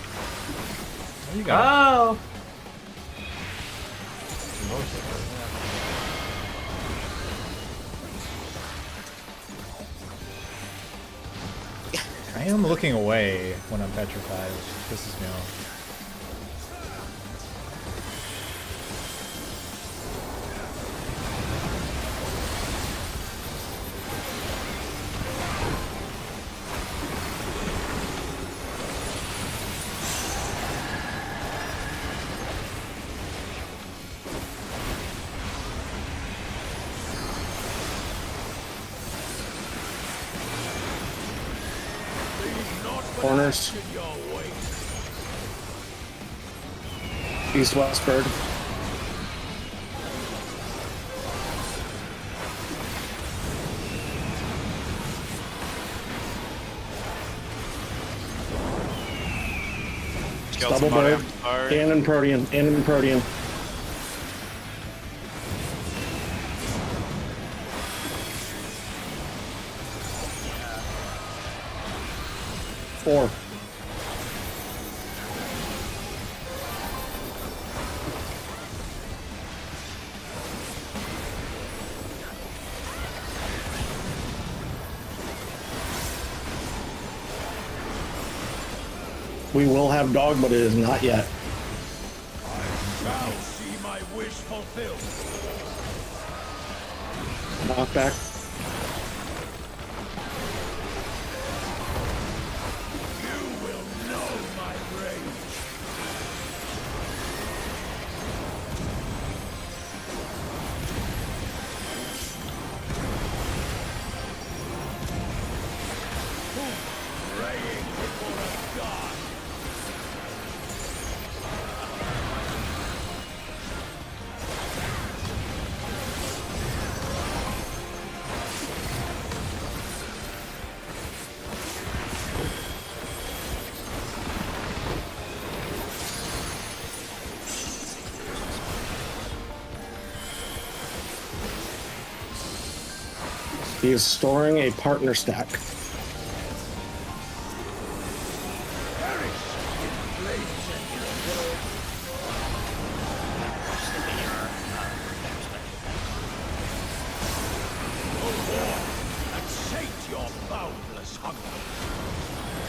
There you go. Oh! I am looking away when I'm petrified, which pisses me off. Corners. East west bird. Kill Double somebody, bird. I'm sorry. And Protean. And Protean. Four. We will have dog, but it is not yet. Shall see my wish fulfilled. Knockback. You will know my rage. Praying before a god. He is storing a partner stack. And sate your boundless hunger.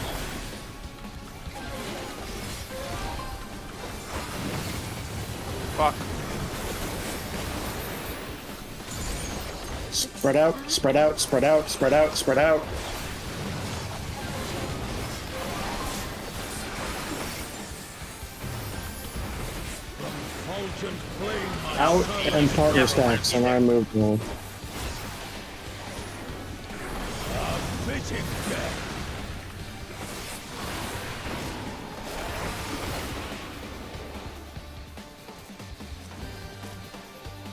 Fuck. Spread out, spread out, spread out, spread out, spread out. Fulgent flame my Out soul. and partner stacks, and I moved one. Fitting death.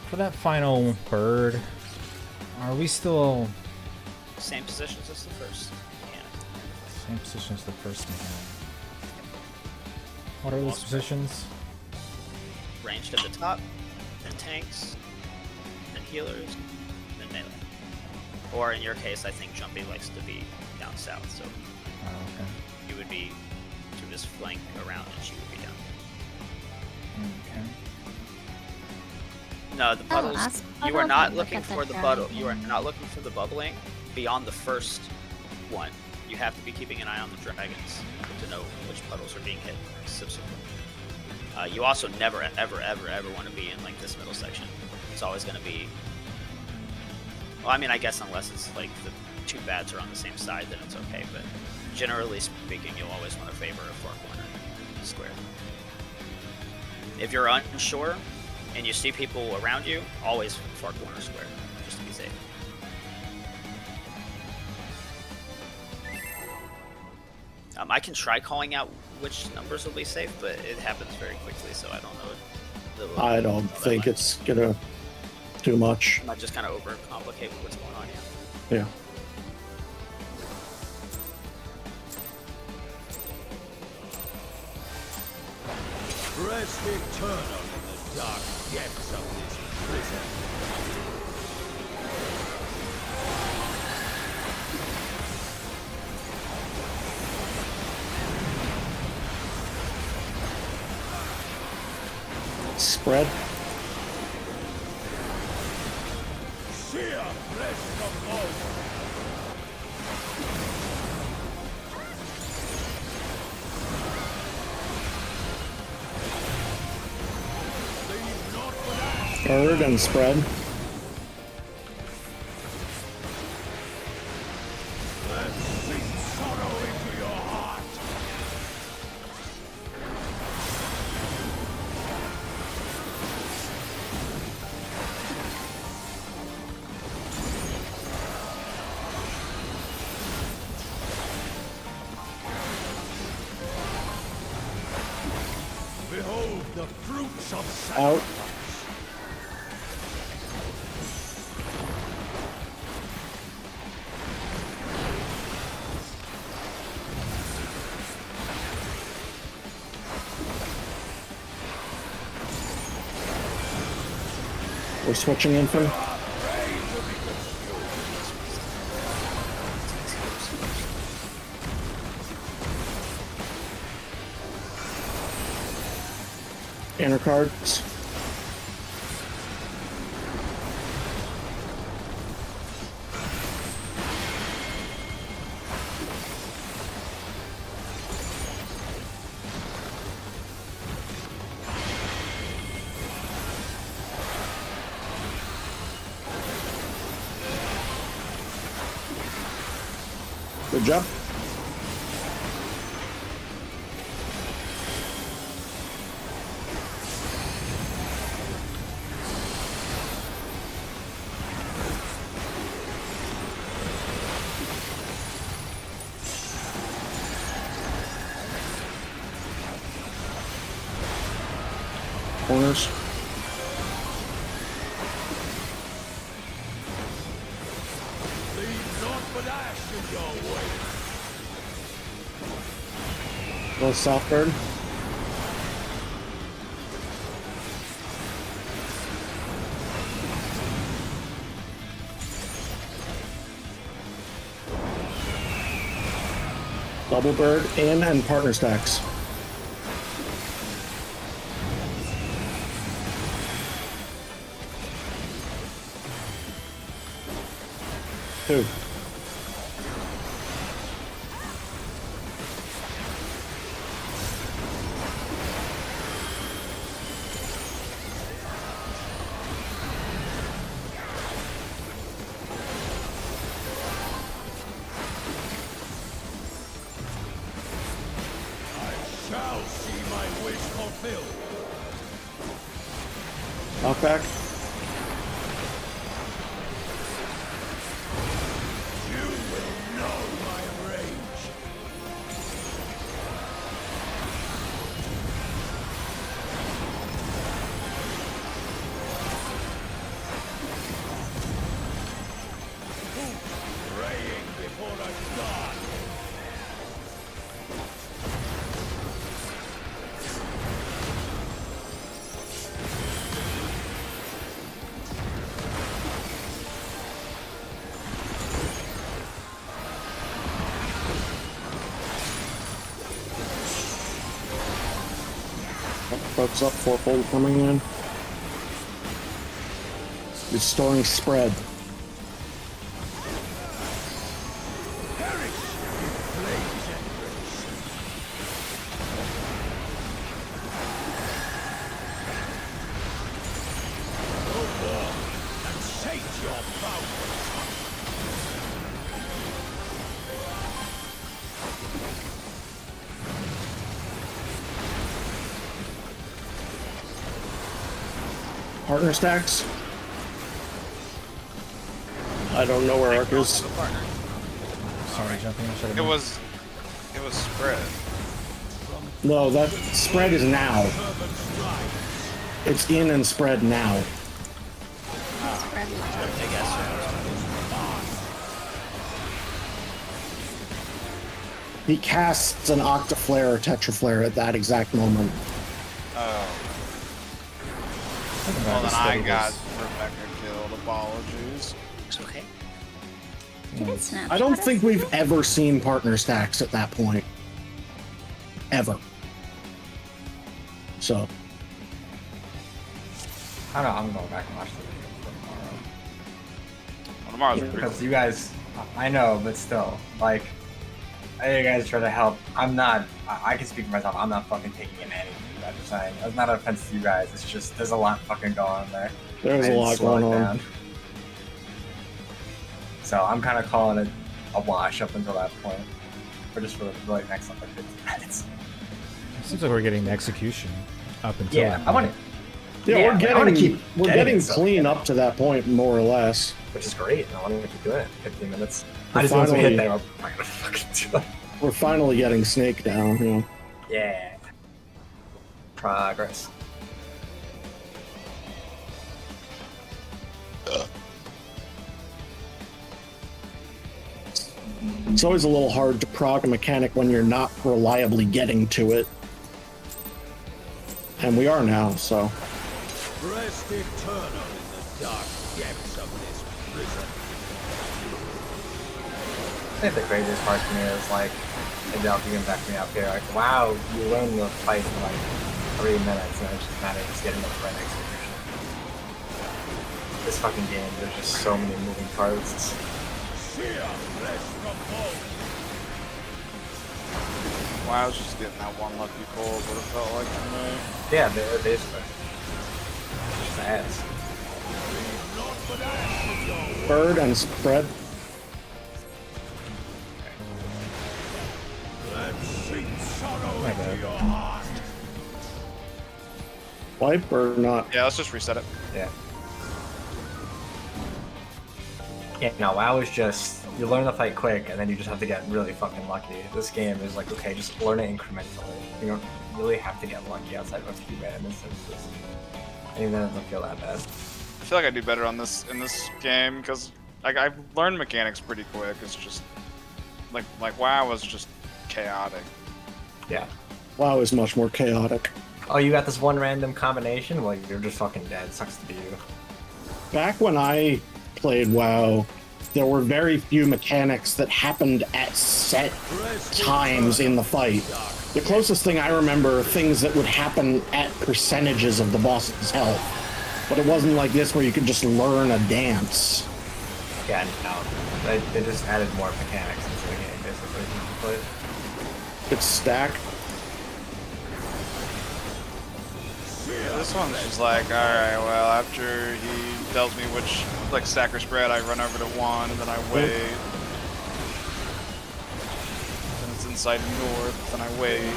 For that final bird, are we still Same positions as the first. Yeah. same position as the first mechanic? What are those positions? Ranged at the top, then tanks, then healers, then melee. Or in your case, I think Jumpy likes to be down south, so Oh, okay. you would be to this flank around and she would be down. Okay. No, the puddles. last You are puddle, not then look looking at the for the puddle. You are dragon. not looking for the bubbling beyond the first one. You have to be keeping an eye on the dragons to know which puddles are being hit subsequently. You also never, ever, ever, ever want to be in like this middle section. It's always going to be. Well, I mean, I guess unless it's like the two bats are on the same side, then it's okay. But generally speaking, you'll always want to favor a far corner square. If you're unsure and you see people around you, always far corner square, just to be safe. I can try calling out which numbers will be safe, but it happens very quickly, so I don't know. I don't think it's gonna do much. Might just kind of overcomplicate what's going on here. Yeah. Rest eternal in the dark depths of this prison. Spread. Sear flesh of bone. Leave not for that. Bird and spread. Let's sink sorrow into your heart. Out. We're switching infant. Inner cards. Good job. Corners. Leave naught but ash in your way. Little soft bird. Double bird in and partner stacks. Two. Shall see my wish fulfilled. Knockback. You will know my rage. Praying before a god. Folks up, fourfold coming in. Restoring spread. Perish in flames and grace. Go forth and sate your power. Partner stacks. I don't know where Arc is. Sorry, jumping. I should've It known. was spread. No, that spread is now. It's in and spread now. I guess. He casts an Octaflare or Tetraflare at that exact moment. Oh, Thinking well about then this I got status. Rebecca killed. Apologies. It's okay. Did it snapshot I don't us? think we've ever seen partner stacks at that point. Ever. So, I don't know. I'm going back and watch the video tomorrow. Well, tomorrow's pretty Because cool. you guys, I know, but still, like, I know you guys try to help. I'm not. I can speak for myself. I'm not fucking taking in anything you guys are saying. It's not an offense to you guys. It's just there's a lot fucking going on there. there's I a didn't lot slow going it on. down. So I'm kind of calling it a wash up until that point, or just for the like next like 15 minutes. It seems like we're getting the execution up until Yeah, that I want point. to, Yeah, Yeah, we're like, I getting wanna keep we're getting getting stuff. clean up to that point, more or less. which is great. And I want to keep doing it. 15 minutes. We're I just once we hit finally- there, I'm gonna fucking do it. We're finally getting Snake down. You know. Yeah. Progress. It's always a little hard to prog a mechanic when you're not reliably getting to it. And we are now, so. Rest eternal in the dark depths of this prison. I think the craziest part to me is like, maybe I'll even back me up here. Like, wow, you learn the fight in like 3 minutes, and it's just a matter of just getting the right execution. This fucking game, there's just so many moving parts. Wow, I was just getting that one lucky pull is what it felt like to me. Yeah, basically. Just ass. Bird and spread. My bad. Wipe or not? Yeah, let's just reset it. Yeah. Yeah, no, WoW is just, you learn the fight quick, and then you just have to get really fucking lucky. This game is like, okay, just learn it incrementally. You don't really have to get lucky outside of a few random instances. And even then, it doesn't feel that bad. I feel like I do better on this in this game because like I've learned mechanics pretty quick. It's just like WoW was just chaotic. Yeah. WoW is much more chaotic. Oh, you got this one random combination? Well, you're just fucking dead. Sucks to be you. Back when I played WoW, there were very few mechanics that happened at set times in the fight. The closest thing I remember are things that would happen at percentages of the boss's health. But it wasn't like this where you could just learn a dance. Yeah, no. They just added more mechanics into the game, basically. It's stack. This one's just like, alright, well, after he tells me which, like, stack or spread, I run over to one, and then I wait. Then it's inside north, then I wait.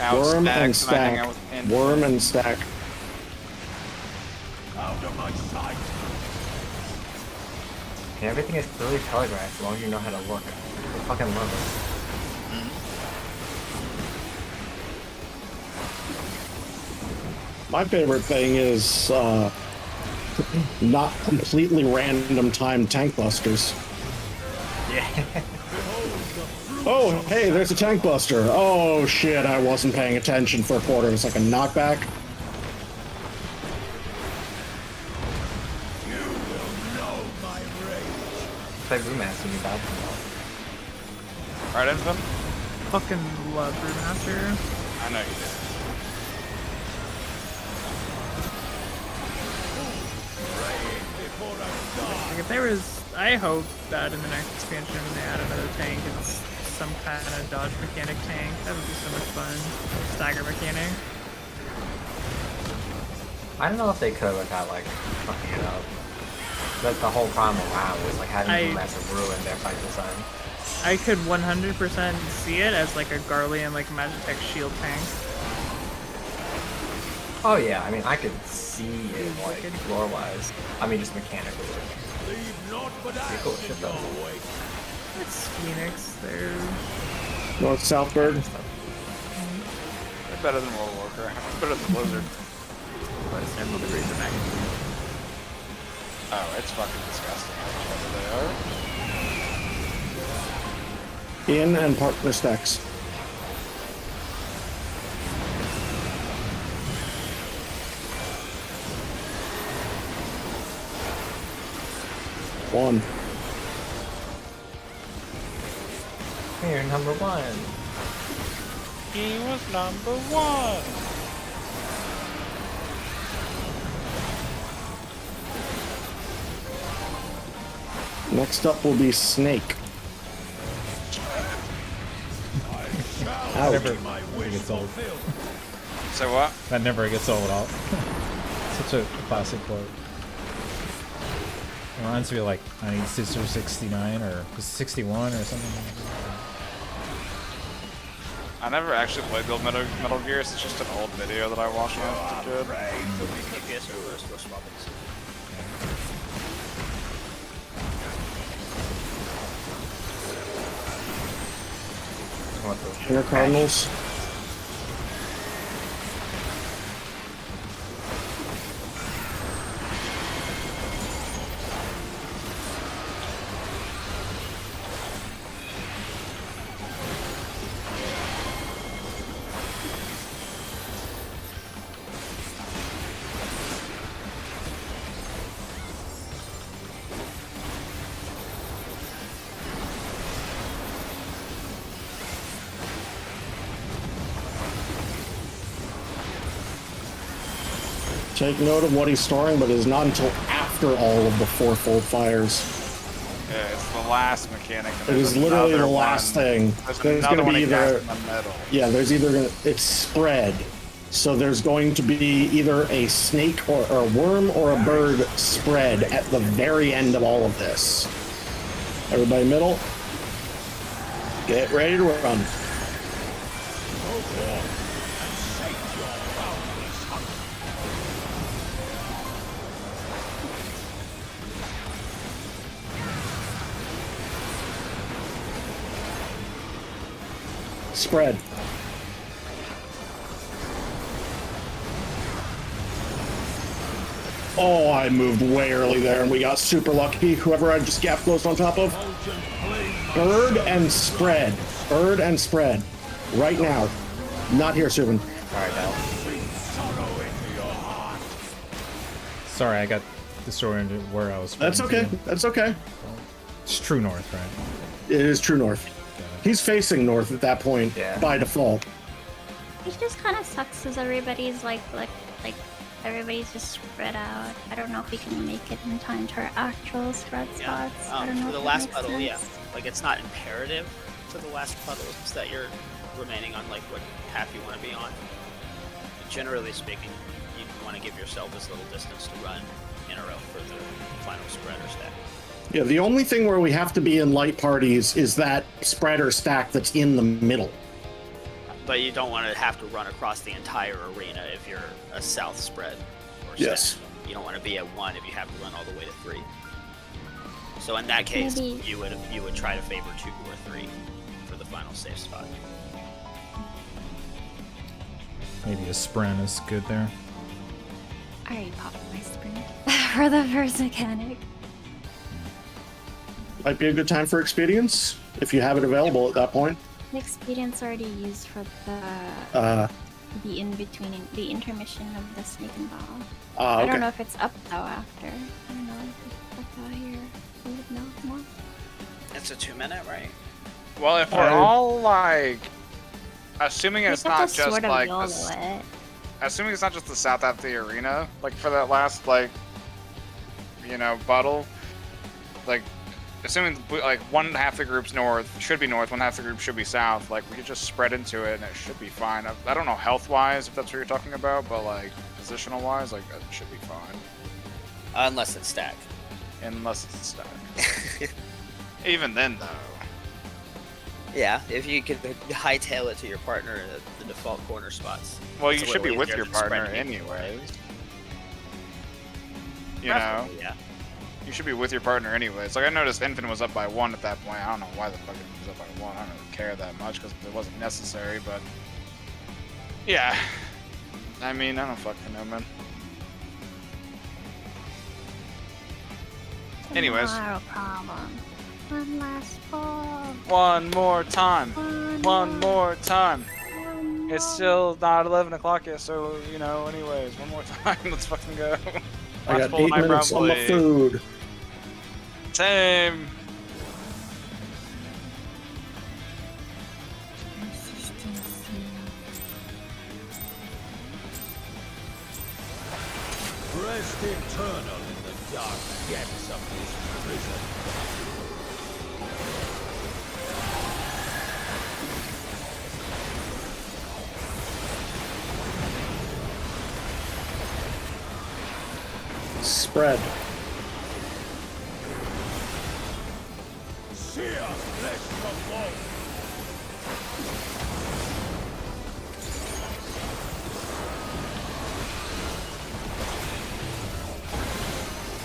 Out Worm and stacks, and I hang out stack. with Int. Worm and stack. Out of my sight. And everything is clearly telegraphed as long as you know how to work it. I fucking love it. My favorite thing is not completely random timed tank busters. Yeah. Oh, hey, there's a tank buster. Oh shit, I wasn't paying attention for a quarter. It's like a knockback. Play Brewmaster, you bad. Alright, Infant? Fucking love Brewmaster. I know you did. Like if there was, I hope that in the next expansion when they add another tank, it's some kind of dodge mechanic tank. That would be so much fun. Stagger mechanic. I don't know if they could without like fucking it up. But the whole problem with WoW is like having Brewmaster ruin their fight design. I could 100% see it as like a Garlean, like Magitech shield tank. Oh yeah, I mean I could see it like lore-wise. I mean just mechanically. Pretty cool shit though. It's Phoenix. They're North Southburg. They're better than World of Warcraft. Better than Blizzard. plus Emerald Razor Magazine. Oh, it's fucking disgusting how much better they are. In and partner stacks. One. Here, number one. He was number one. Next up will be Snake. That Ouch. never gets old. Say what? That never gets old at all. Such a classic quote. It reminds me of like 96 or 69 or 61 or something like that. I never actually played the old Metal Gear. It's just an old video that I watched when I was a kid. APS or reverse Ghost Robbins. Here, Cardinals. Take note of what he's storing, but it is not until after all of the fourfold fires. Yeah, it's the last mechanic. And It there's is literally the another last one. thing. There's another going to one be again either in the middle. yeah, there's either gonna it's spread. So there's going to be either a snake or a worm or a bird spread at the very end of all of this. Everybody middle. Get ready to run. Spread. Oh, I moved way early there and we got super lucky. Whoever I just gap closed on top of. Bird and spread. Bird and spread. Right now. Not here, Subin. Alright, now. Sorry, I got disoriented where I was. That's spreading okay. to. That's okay. It's true north, right? It is true north. He's facing north at that point by default. It just kind of sucks because everybody's like everybody's just spread out. I don't know if we can make it in time to our actual spread Yeah. spots. I don't know For if the that last makes puddle, sense. yeah. Like it's not imperative for the last puddles that you're remaining on like what path you want to be on. But generally speaking, you want to give yourself as little distance to run in a row for the final spread or stack. Yeah, the only thing where we have to be in light parties is that spread or stack that's in the middle. But you don't want to have to run across the entire arena if you're a south spread or Yes. stack. You don't want to be at 1 if you have to run all the way to 3. So in that case, Maybe- you would try to favor 2 or 3 for the final safe spot. Maybe a sprint is good there. I already popped my sprint for the first mechanic. Might be a good time for expedience if you have it available at that point. The experience already used for the in-between, the intermission of the snake and ball. I Okay. don't know if it's up though after. I don't know if it's up out here. You would know more. It's a 2-minute, right? Well, if we're all like, assuming it's We have not to just sort of like, YOLO the, it. assuming it's not just the south half of the arena, like for that last like, buttle, like, assuming like one half the group's north should be north, one half the group should be south. Like we could just spread into it and it should be fine. I don't know health wise if that's what you're talking about, but like positional wise, like it should be fine. Unless it's stack. Unless it's stack. Even then, though. Yeah, if you could hightail it to your partner at the default corner spots. Well, It's you a should be little with easier your than partner spreading it. anyways. You know, Preferably, yeah. you should be with your partner anyways. Like I noticed Infin was up by 1 at that point. I don't know why the fuck it was up by 1. I don't really care that much because it wasn't necessary, but yeah. I mean, I don't fucking know, man. Anyways. Tomorrow problem. One last ball. One more time. One more time. One It's more. still not 11 o'clock yet, so, anyways, one more time. Let's fucking go. I Last got pull 8 tonight, minutes on my probably. food. Same. Consistency. Rest eternal in the dark depths of this prison. Spread. Seer flesh from wall.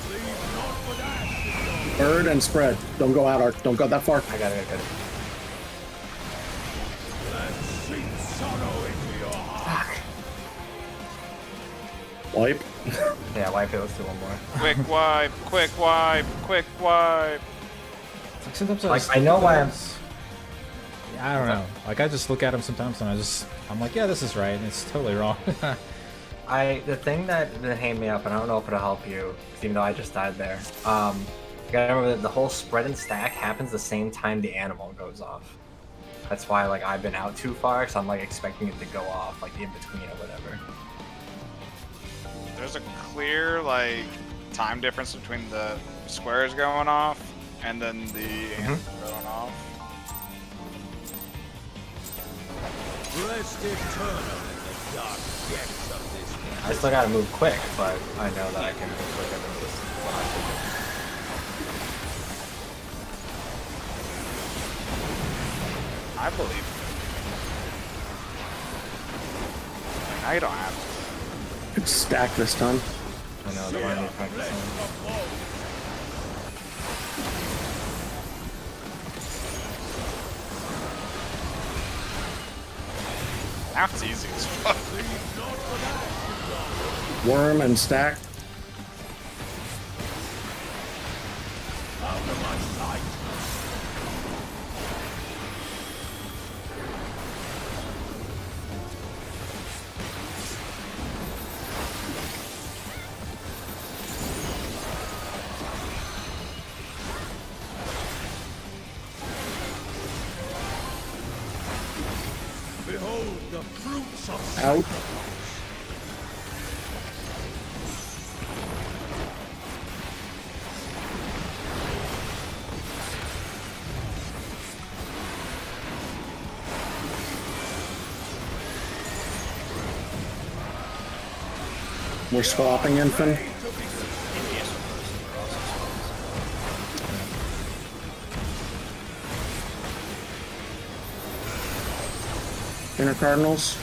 Leave not with ash. Bird and spread. Don't go out, Ark. Don't go that far. I got it. And sink sorrow into your heart. Wipe. Yeah, wipe it. Let's do one more. Quick wipe, quick wipe, quick wipe. It's like sometimes Like, just I know look why at I'm- them. Yeah, I don't know. Like I just look at them sometimes and I'm like, yeah, this is right, and it's totally wrong. The thing that hang me up, and I don't know if it'll help you, 'cause even though I just died there. You gotta remember that the whole spread and stack happens the same time the animal goes off. That's why like I've been out too far, so I'm like expecting it to go off like in between or whatever. There's a clear like time difference between the squares going off and then the ants going off. Rest eternal in the dark depths of this I still gotta move quick, but I know that I can move quicker than this. What I can do. I believe it. Now you don't have to. It's stacked this time. I know the one you're practicing. Now it's easy as fuck. Worm and stack. out of my sight. Behold the fruits of Out. We're swapping infant. Inner Cardinals.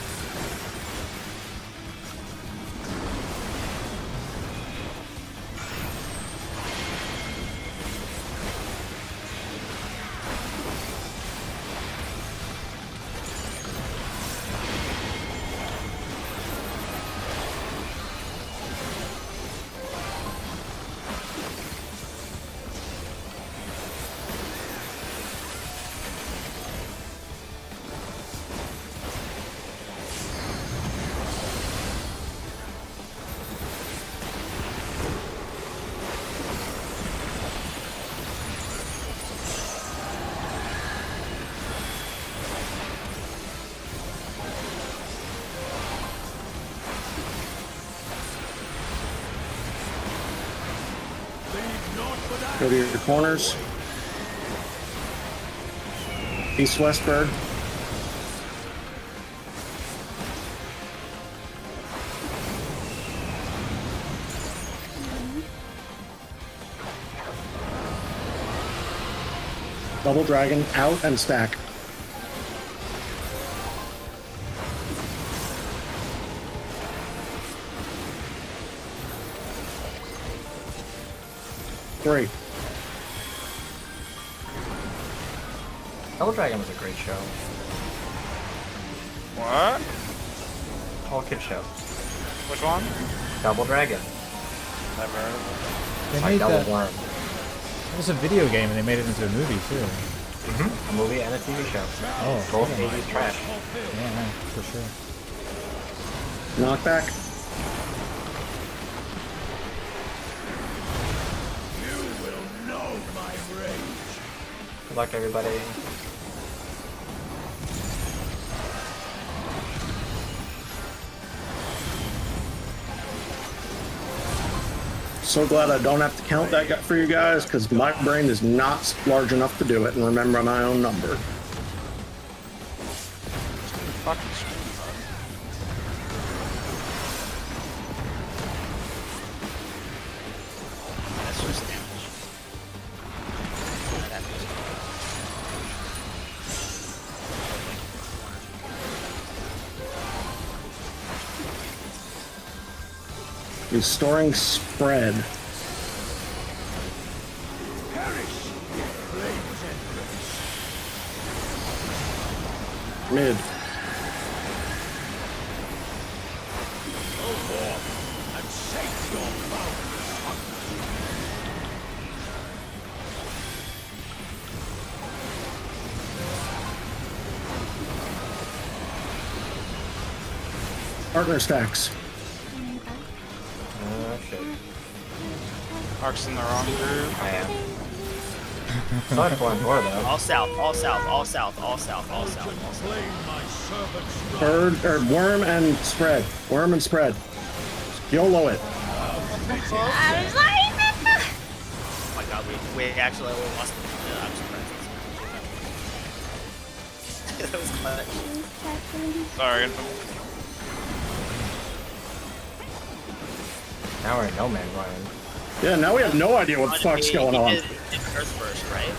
Go to your corners. East-west bird. Double dragon out and stack. Three. Double Dragon was a great show. What? Whole kid show. Which one? Double Dragon. Never heard of They Like made Double that. Worm. It was a video game, and they made it into a movie too. A movie and a TV show. Oh, Both yeah, 80s trash. yeah, for sure. Knockback. you will know my rage. Good luck, everybody. So glad I don't have to count that for you guys, because my brain is not large enough to do it and remember my own number. fucking screen. That's just damage. That happens. Restoring spread. Perish in flames and Mid. go forth and shake your boundless hunger. Partner stacks. Shit. Mark's in the wrong group. I am. Still have one more though. All south, all south, all south, all south, all south, all south. Claim my servant's right. Bird or worm and spread. Worm and spread. YOLO it. I'm sorry. Oh my god, we actually lost the yeah, I'm surprised. That was clutch. Sorry. Now we're in no man's land. Yeah, now we have no idea what the fuck's going on. He did Earth first, right?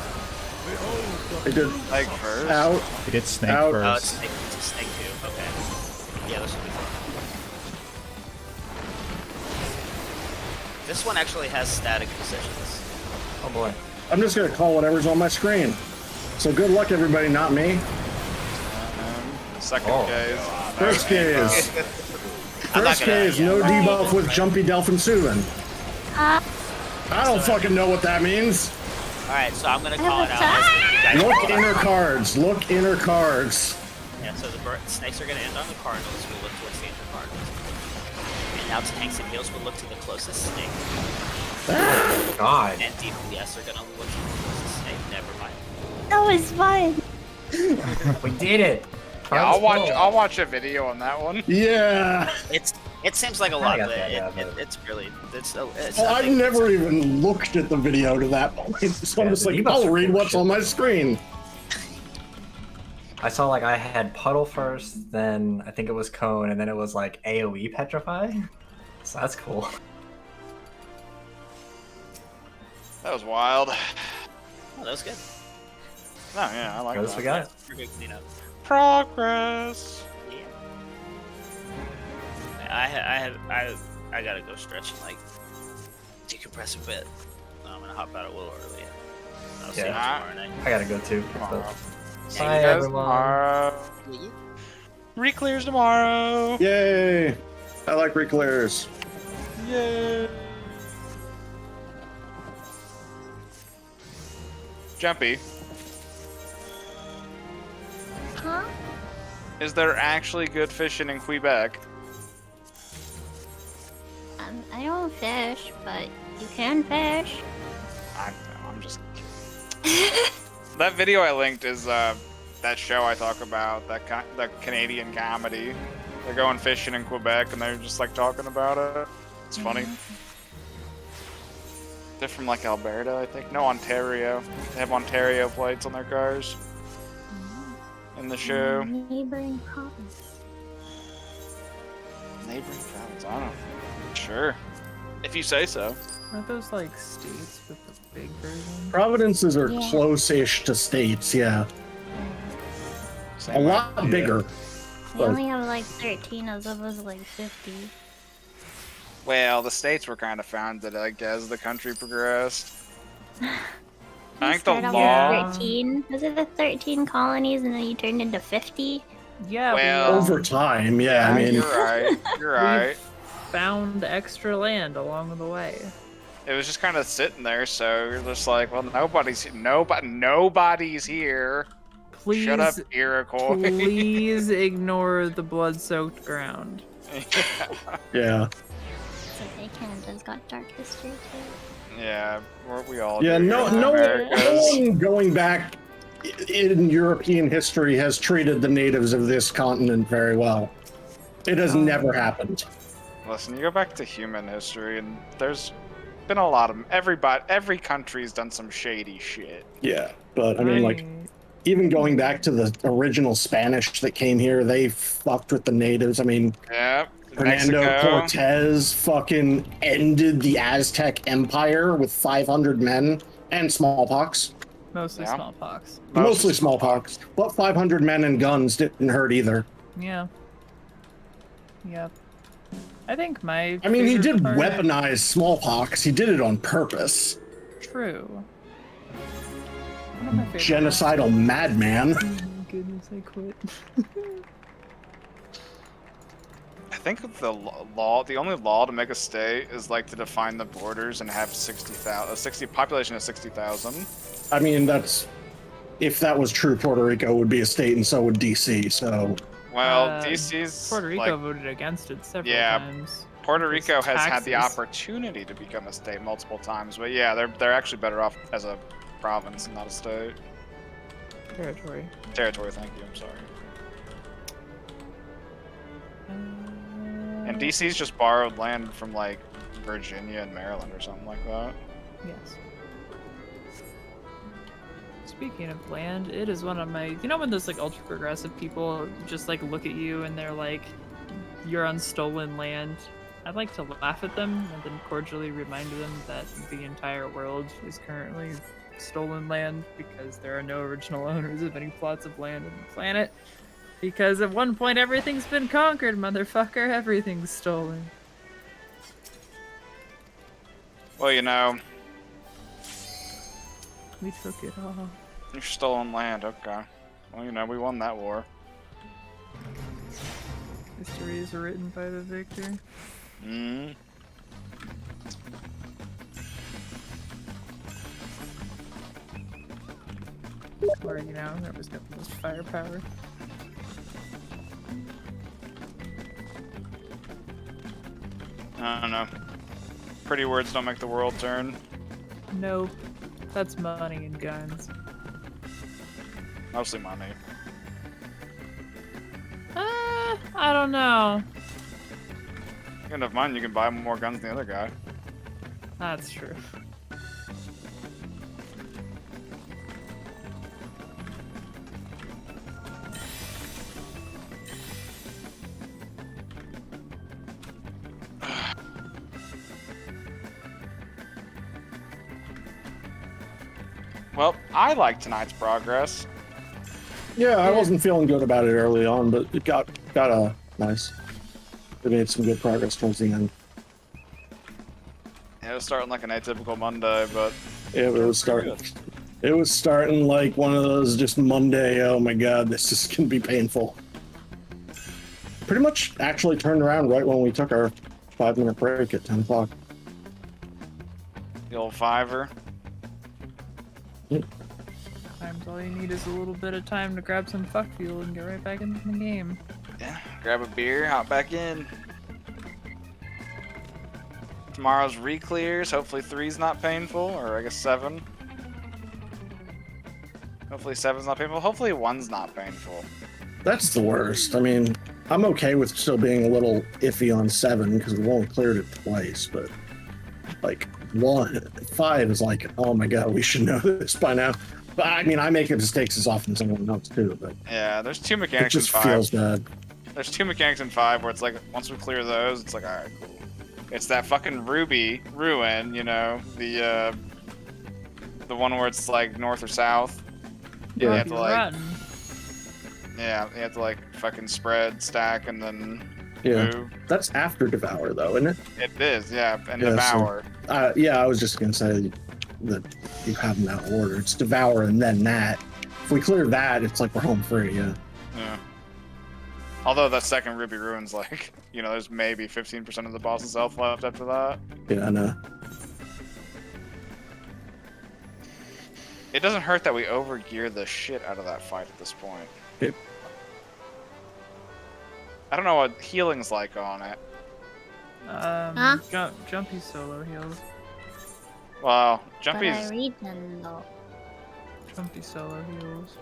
They did Like first. out. We did Snake Out. Oh, it's first. snake too. Okay. Yeah, this will be fun. This one actually has static positions. Oh boy. I'm just gonna call whatever's on my screen. So good luck, everybody, not me. Second Oh. phase. First phase. I'm not First gonna- phase, no debuff with Jumpy Delphin Suvin. I don't fucking know what that means. Alright, so I'm gonna call it out. As you guys Look inner cards. Look inner cards. Yeah, so the snakes are gonna end on the Cardinals. We look towards the inner Cardinals. And now tanks and heals will look to the closest snake. God. And DPS are gonna look to the closest snake. Never mind. That was fun. We did it. Yeah, I'll watch a video on that one. Yeah. It seems like a I lot, got but that, yeah, it's really it's Well, I I've think never even looked at the video to that point, so I'm Yeah, just the like, debuffs I'll are read cool what's shit. on my screen. I saw like I had Puddle first, then I think it was Cone, and then it was like AoE Petrify. So that's cool. That was wild. Oh, that was good. No, yeah, I like What else that. we got? Pretty good cleanup. Progress. Yeah. I gotta go stretch and like decompress a bit. I'm gonna hop out a little early. I'll see you Yeah. tomorrow night. I gotta go too. Tomorrow. Bye, See you guys everyone. tomorrow. Reclears tomorrow. Yay. I like Reclears. Yay. Jumpy, Huh? is there actually good fishing in Quebec? I don't fish, but you can fish. I'm just. That video I linked is that show I talk about, the Canadian comedy. They're going fishing in Quebec and they're just like talking about it. It's funny. They're from like Alberta, I think. No, Ontario. They have Ontario plates on their cars. In the show. Neighboring province. Neighboring province, I don't know. Sure. If you say so. Aren't those like states with the big version? Providences are Yeah. close-ish to states, yeah. A Same lot idea. bigger. We only have like 13 as of us like 50. Well, the states were kind of founded, like, as the country progressed. I You think the start off law. with 13. Was it the 13 colonies and then you turned into 50? Yeah, Well- Over time, yeah, I mean, You're right. You're right. we found extra land along the way. It was just kind of sitting there, so you're just like, well, nobody's here. Please, Shut up, Iroquois. please ignore the blood-soaked ground. yeah. So they Canada's got dark history too. Yeah, we all. Yeah, do no here in Americas. one going back in European history has treated the natives of this continent very well. It has never happened. Listen, you go back to human history, and there's been a lot of every country's done some shady shit. Yeah, but I mean, like, even going back to the original Spanish that came here, they fucked with the natives. I mean, Yeah. Hernando Mexico. Cortez fucking ended the Aztec Empire with 500 men and smallpox. Mostly Yeah. smallpox. Mostly smallpox, but 500 men and guns didn't hurt either. Yeah. Yep. I think my. I mean, he favorite did part- weaponize smallpox. He did it on purpose. True. One of my favorite Genocidal madman. Oh my goodness, I quit. I think the the only law to make a state is like to define the borders and have 60 population of 60,000. I mean, that's if that was true, Puerto Rico would be a state, and so would DC. So Well, DC's Puerto Rico like, voted against it several Yeah, times. Puerto because Rico has had the taxes. opportunity to become a state multiple times, but yeah, they're actually better off as a province and not a state. Territory. Territory, thank you. I'm sorry. And DC's just borrowed land from like Virginia and Maryland or something like that. Yes. Speaking of land, it is one of my. You know when those like ultra progressive people just like look at you and they're like, "You're on stolen land." I'd like to laugh at them and then cordially remind them that the entire world is currently stolen land because there are no original owners of any plots of land on the planet. Because at one point everything's been conquered, motherfucker. Everything's stolen. Well, you know, We took it all. you're stolen land. Okay. Well, you know, we won that war. History is written by the victor. Mm. Or, you know, whoever's got the most firepower. I don't know. Pretty words don't make the world turn. Nope. That's money and guns. Mostly money. I don't know. You got enough money, you can buy more guns than the other guy. That's true. Well, I like tonight's progress. Yeah, I wasn't feeling good about it early on, but it got nice. They made some good progress towards the end. Yeah, it was starting like an atypical Monday, but Yeah, but it was starting. It was starting like one of those just Monday. Oh my god, this is gonna be painful. Pretty much actually turned around right when we took our 5-minute break at 10 o'clock. the old fiver. Sometimes all you need is a little bit of time to grab some fuck fuel and get right back into the game. Yeah, grab a beer, hop back in. Tomorrow's Reclears. Hopefully 3's not painful, or I guess 7. Hopefully 7's not painful. Hopefully 1's not painful. That's the worst. I mean, I'm okay with still being a little iffy on 7 because we've only cleared it twice, but like 5 is like, oh my god, we should know this by now. But I mean, I make mistakes as often as anyone else too, but Yeah, there's 2 it mechanics in just 5. feels bad. There's 2 mechanics in 5 where it's like, once we clear those, it's like, alright, cool. It's that fucking Ruby ruin, you know, the one where it's like north or south. You Yeah, have to like, Rotten. yeah, you have to like fucking spread, stack, and then yeah. move. That's after Devour though, isn't it? It is, yeah, and Yeah, so- Devour. Yeah, I was just gonna say that you have them out of order. It's Devour and then that. If we clear that, it's like we're home free. Yeah. Yeah. Although that second Ruby ruin's like, you know, there's maybe 15% of the boss's health left after that. Yeah, I know. It doesn't hurt that we overgear the shit out of that fight at this point. Yep. I don't know what healing's like on it. Huh? Jumpy solo heals. Well, But I Jumpy's read them though. Jumpy solo heals.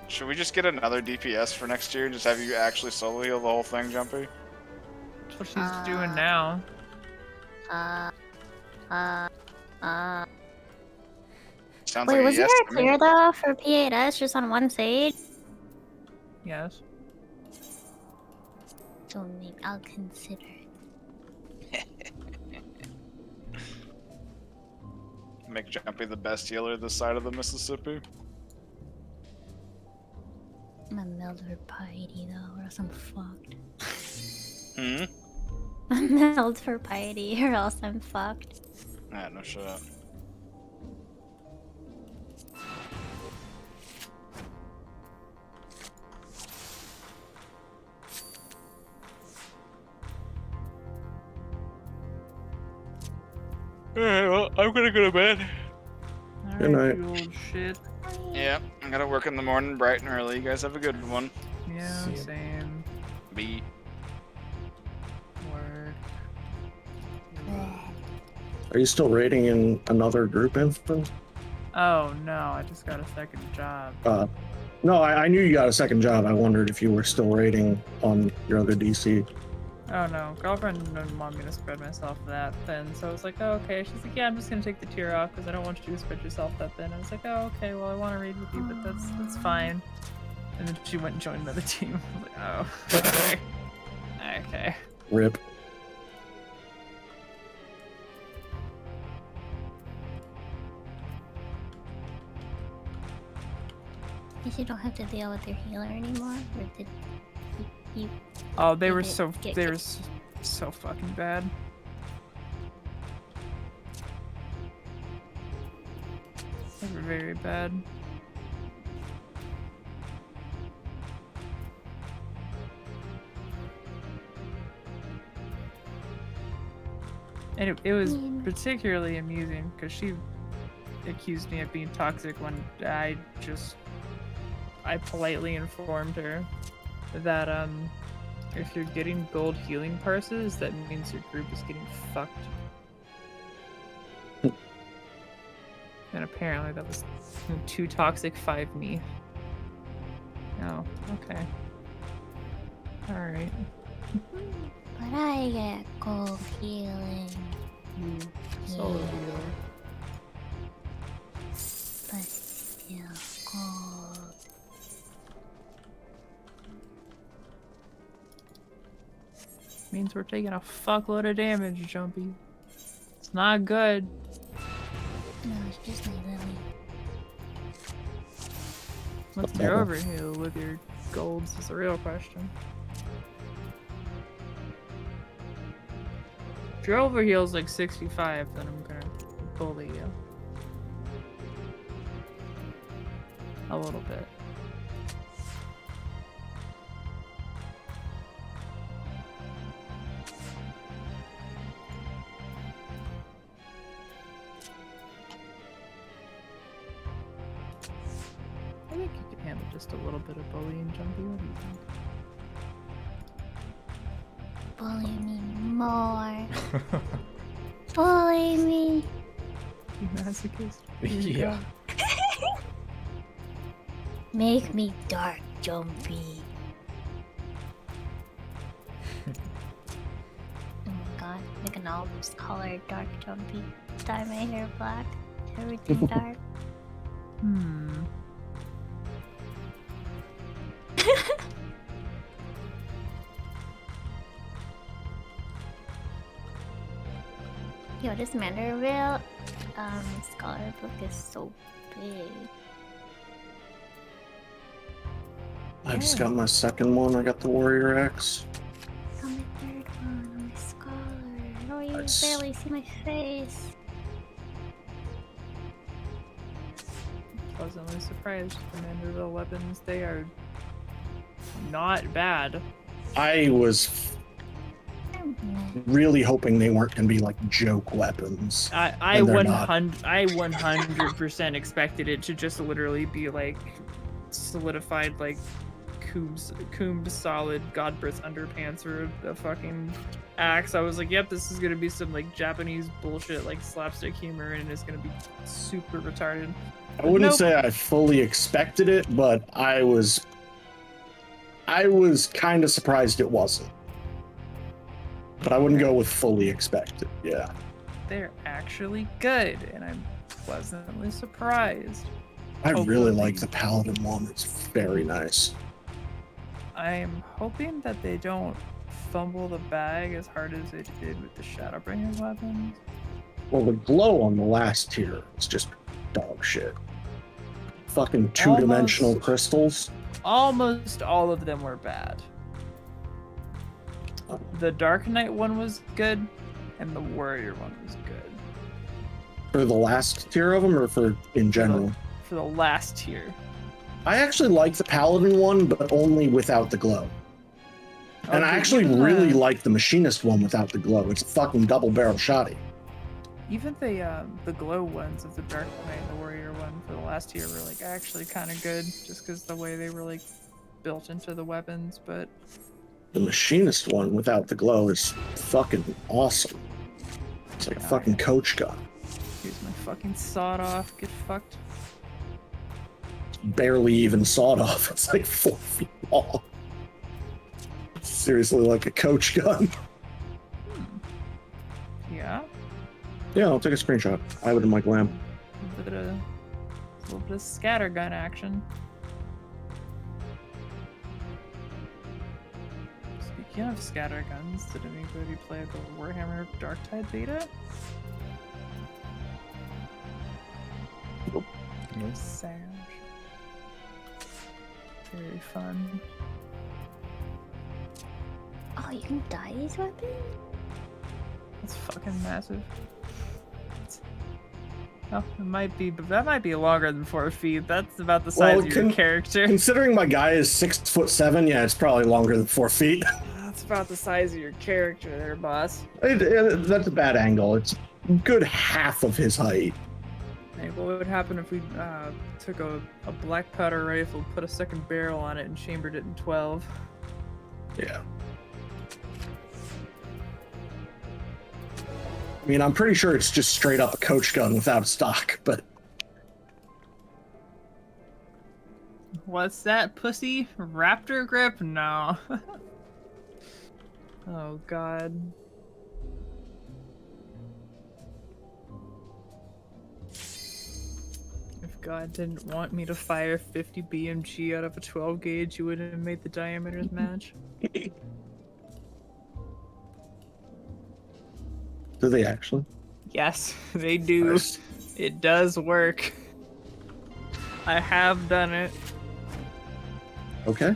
Should we just get another DPS for next year and just have you actually solo heal the whole thing, Jumpy? That's what she's doing now. Sounds Wait, like wasn't a yes there a to me. clear though for p8s just on one stage? Yes. So maybe I'll consider it. Make Jumpy the best healer this side of the Mississippi. I'm a Mildred piety though, or else I'm fucked. Hmm? I'm Meld for piety, or else I'm fucked. Yeah, no shit. Alright, well, I'm gonna go to bed. Good Alright, night. you old shit. Yeah, I gotta work in the morning bright and early. You guys have a good one. Yeah, See ya. same. Be. Word. Are you still raiding in another group instance? Oh no, I just got a second job. No, I knew you got a second job. I wondered if you were still raiding on your other DC. Oh no, girlfriend didn't want me to spread myself that thin, so I was like, oh, okay. She's like, yeah, I'm just gonna take the tier off because I don't want you to spread yourself that thin. I was like, oh, okay, well, I want to raid with you, but that's fine. And then she went and joined another team. I was like, oh, okay. Okay. Rip. Guess you don't have to deal with your healer anymore, or did you? Oh, they you were get- so get- they were so fucking bad. They were very bad. And it was Mm. particularly amusing because she accused me of being toxic when I politely informed her that if you're getting gold healing parses, that means your group is getting fucked. And apparently that was 2 toxic, 5 me. Oh, okay. Alright. But I get gold healing. Solo Yeah. healer. But still gold. Means we're taking a fuckload of damage, Jumpy. It's not good. No, it's just my lily. What's your overheal with your golds is the real question. If your overheal's like 65, then I'm gonna bully you. A little bit. I think you can handle just a little bit of bullying, Jumpy. What do you think? Bully me more. Bully me. You masochist? Here you Yeah. go. Make me dark, Jumpy. Oh my god, make an album's color dark, Jumpy. Dye my hair black. Everything dark. Yo, this Manderville scholar book is so big. I just got my second one. I got the Warrior Axe. Got my third one on my scholar. I don't even Nice. barely see my face. Pleasantly surprised. The Manderville weapons, they are not bad. I was really hoping they weren't going to be like joke weapons. I And they're not. 100% expected it to just literally be like solidified like combed solid Godbreath underpants or a fucking axe. I was like, yep, this is gonna be some like Japanese bullshit like slapstick humor and it's gonna be super retarded. I wouldn't Nope. say I fully expected it, but I was kind of surprised it wasn't. But I wouldn't go with fully expected. Yeah. They're actually good and I'm pleasantly surprised. I Oh, really good. like the Paladin one. It's very nice. I'm hoping that they don't fumble the bag as hard as they did with the Shadowbringer weapons. Well, the glow on the last tier is just dog shit. Fucking two-dimensional Almost. crystals. Almost all of them were bad. The Dark Knight one was good, and the Warrior one was good. For the last tier of them, or for in general? For the last tier. I actually like the Paladin one, but only without the glow. And I Okay, actually even really the- like the Machinist one without the glow. It's a fucking double barrel shotty. Even the glow ones of the Dark Knight and the Warrior one for the last tier were like actually kind of good, just because the way they were like built into the weapons. But The Machinist one without the glow is fucking awesome. It's like a fucking coach gun. here's my fucking sawed off. Get fucked. barely even sawed off. It's like 4 feet long. It's seriously like a coach gun. Yeah. Yeah, I'll take a screenshot. I have it in my glam. A little bit of scattergun action. Speaking of scatterguns, did anybody play the Warhammer Darktide beta? Nope. Sound. Very fun. Oh, you can dye these weapons? It's fucking massive. Oh, it might be, but that might be longer than 4 feet. That's about the size of your character. Considering my guy is 6'7", yeah, it's probably longer than 4 feet. That's about the size of your character there, boss. That's a bad angle. It's a good half of his height. Hey, what would happen if we took a black powder rifle, put a second barrel on it, and chambered it in 12? Yeah. I mean, I'm pretty sure it's just straight up a coach gun without stock, but... What's that, pussy? Raptor grip? No. Oh, God. If God didn't want me to fire 50 BMG out of a 12 gauge, you wouldn't have made the diameters match. Do they actually? Yes, they do. Nice. It does work. I have done it. Okay.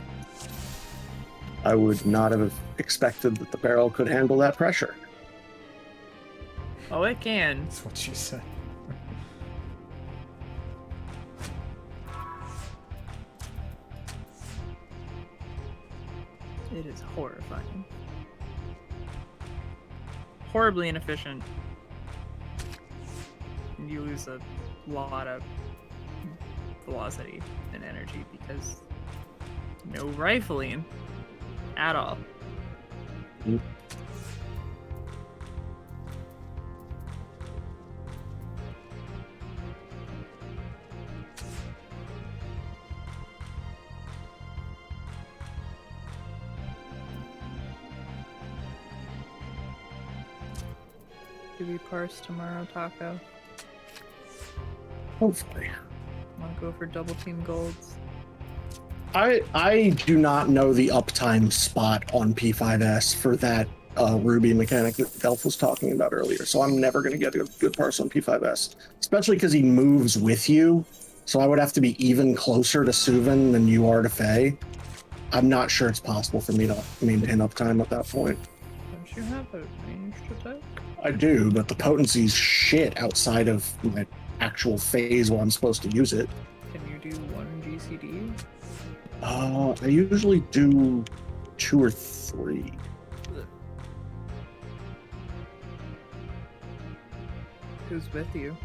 I would not have expected that the barrel could handle that pressure. Oh, it can. That's what you said. It is horrifying. Horribly inefficient. You lose a lot of velocity and energy because no rifling at all. Mm. Do we parse tomorrow, Taco? Hopefully. Want to go for double team golds? I do not know the uptime spot on P5s for that Ruby mechanic that Delph was talking about earlier, so I'm never going to get a good parse on P5s, especially because he moves with you, so I would have to be even closer to Suvin than you are to Faye. I'm not sure it's possible for me to maintain uptime at that point. Don't you have a ranged attack? I do, but the potency's shit outside of my actual phase where I'm supposed to use it. Can you do 1 GCD? I usually do 2 or 3. Who's with you,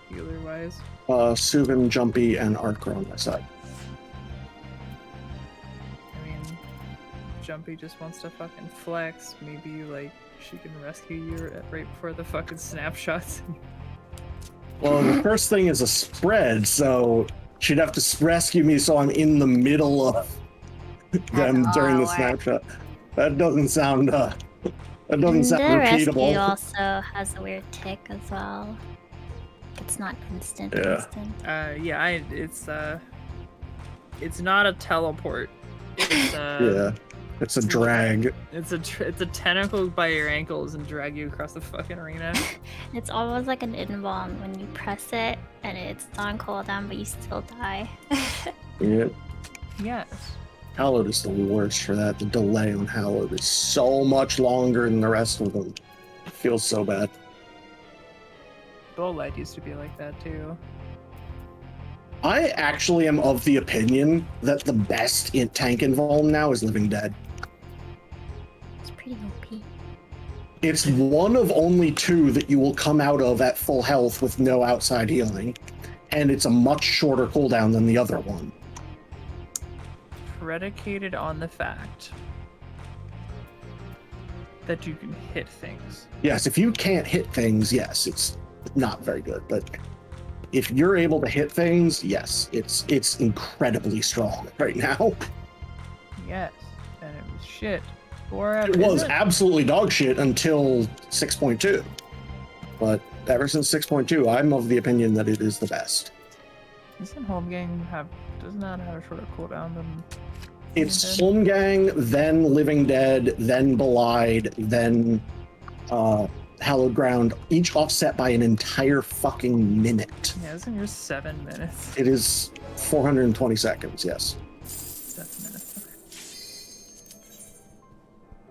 healer wise? Suvin, Jumpy, and Ark are on my side. I mean, Jumpy just wants to fucking flex. Maybe like she can rescue you right before the fucking snapshots. Well, the first thing is a spread, so she'd have to rescue me so I'm in the middle of them during the snapshot. That doesn't sound Rescue repeatable. also has a weird tick as well. It's not instant. Yeah. Yeah, it's not a teleport. It's Yeah, it's a drag. It's a tentacle by your ankles and drag you across the fucking arena. It's almost like an invuln when you press it and it's on cooldown, but you still die. Yeah. Yes. Hallowed is the worst for that. The delay on Hallowed is so much longer than the rest of them. It feels so bad. Bull Light used to be like that too. I actually am of the opinion that the best in tank invuln now is Living Dead. It's pretty OP. It's one of only 2 that you will come out of at full health with no outside healing, and it's a much shorter cooldown than the other one. Predicated on the fact that you can hit things. Yes, if you can't hit things, yes, it's not very good, but if you're able to hit things, yes, it's incredibly strong right now. Yes, and it was shit. Forever. It was Is it? absolutely dog shit until 6.2. But ever since 6.2, I'm of the opinion that it is the best. Doesn't Home Gang doesn't that have a shorter cooldown than It's Dead? Home Gang, then Living Dead, then Belied, then Hallowed Ground, each offset by an entire fucking minute. Yeah, isn't yours 7 minutes? It is 420 seconds, yes. 7 minutes.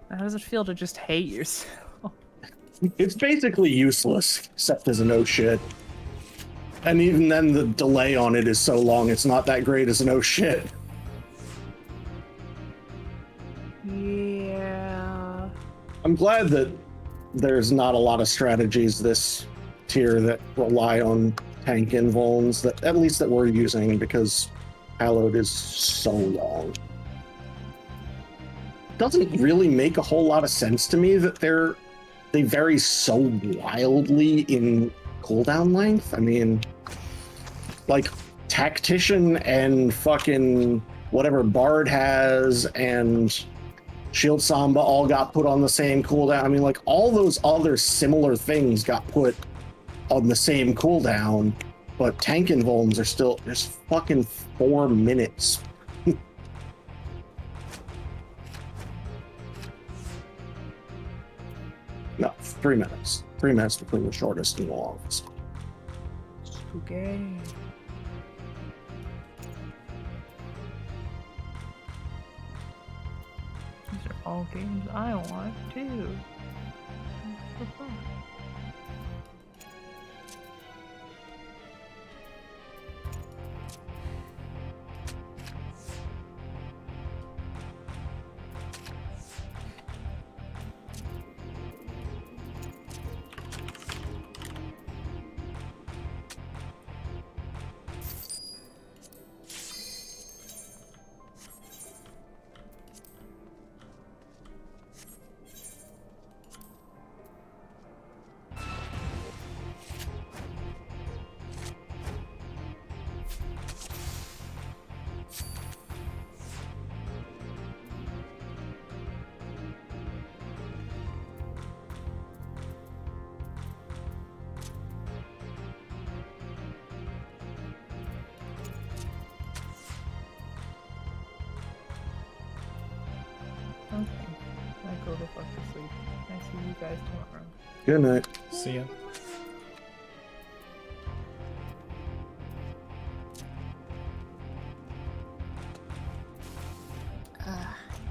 Okay. How does it feel to just hate yourself? It's basically useless, except as a no shit. And even then, the delay on it is so long, it's not that great as a no shit. Yeah. I'm glad that there's not a lot of strategies this tier that rely on tank invulns, that at least that we're using, because Hallowed is so long. Doesn't really make a whole lot of sense to me that they vary so wildly in cooldown length. I mean, like Tactician and fucking whatever Bard has and Shield Samba all got put on the same cooldown. I mean, like all those other similar things got put on the same cooldown, but tank invulns are still just fucking 4 minutes. No, 3 minutes. 3 minutes between the shortest and the longest. Okay. These are all games I want too. For fun. Okay. I go the fuck to sleep. I see you guys tomorrow. Good night. See ya.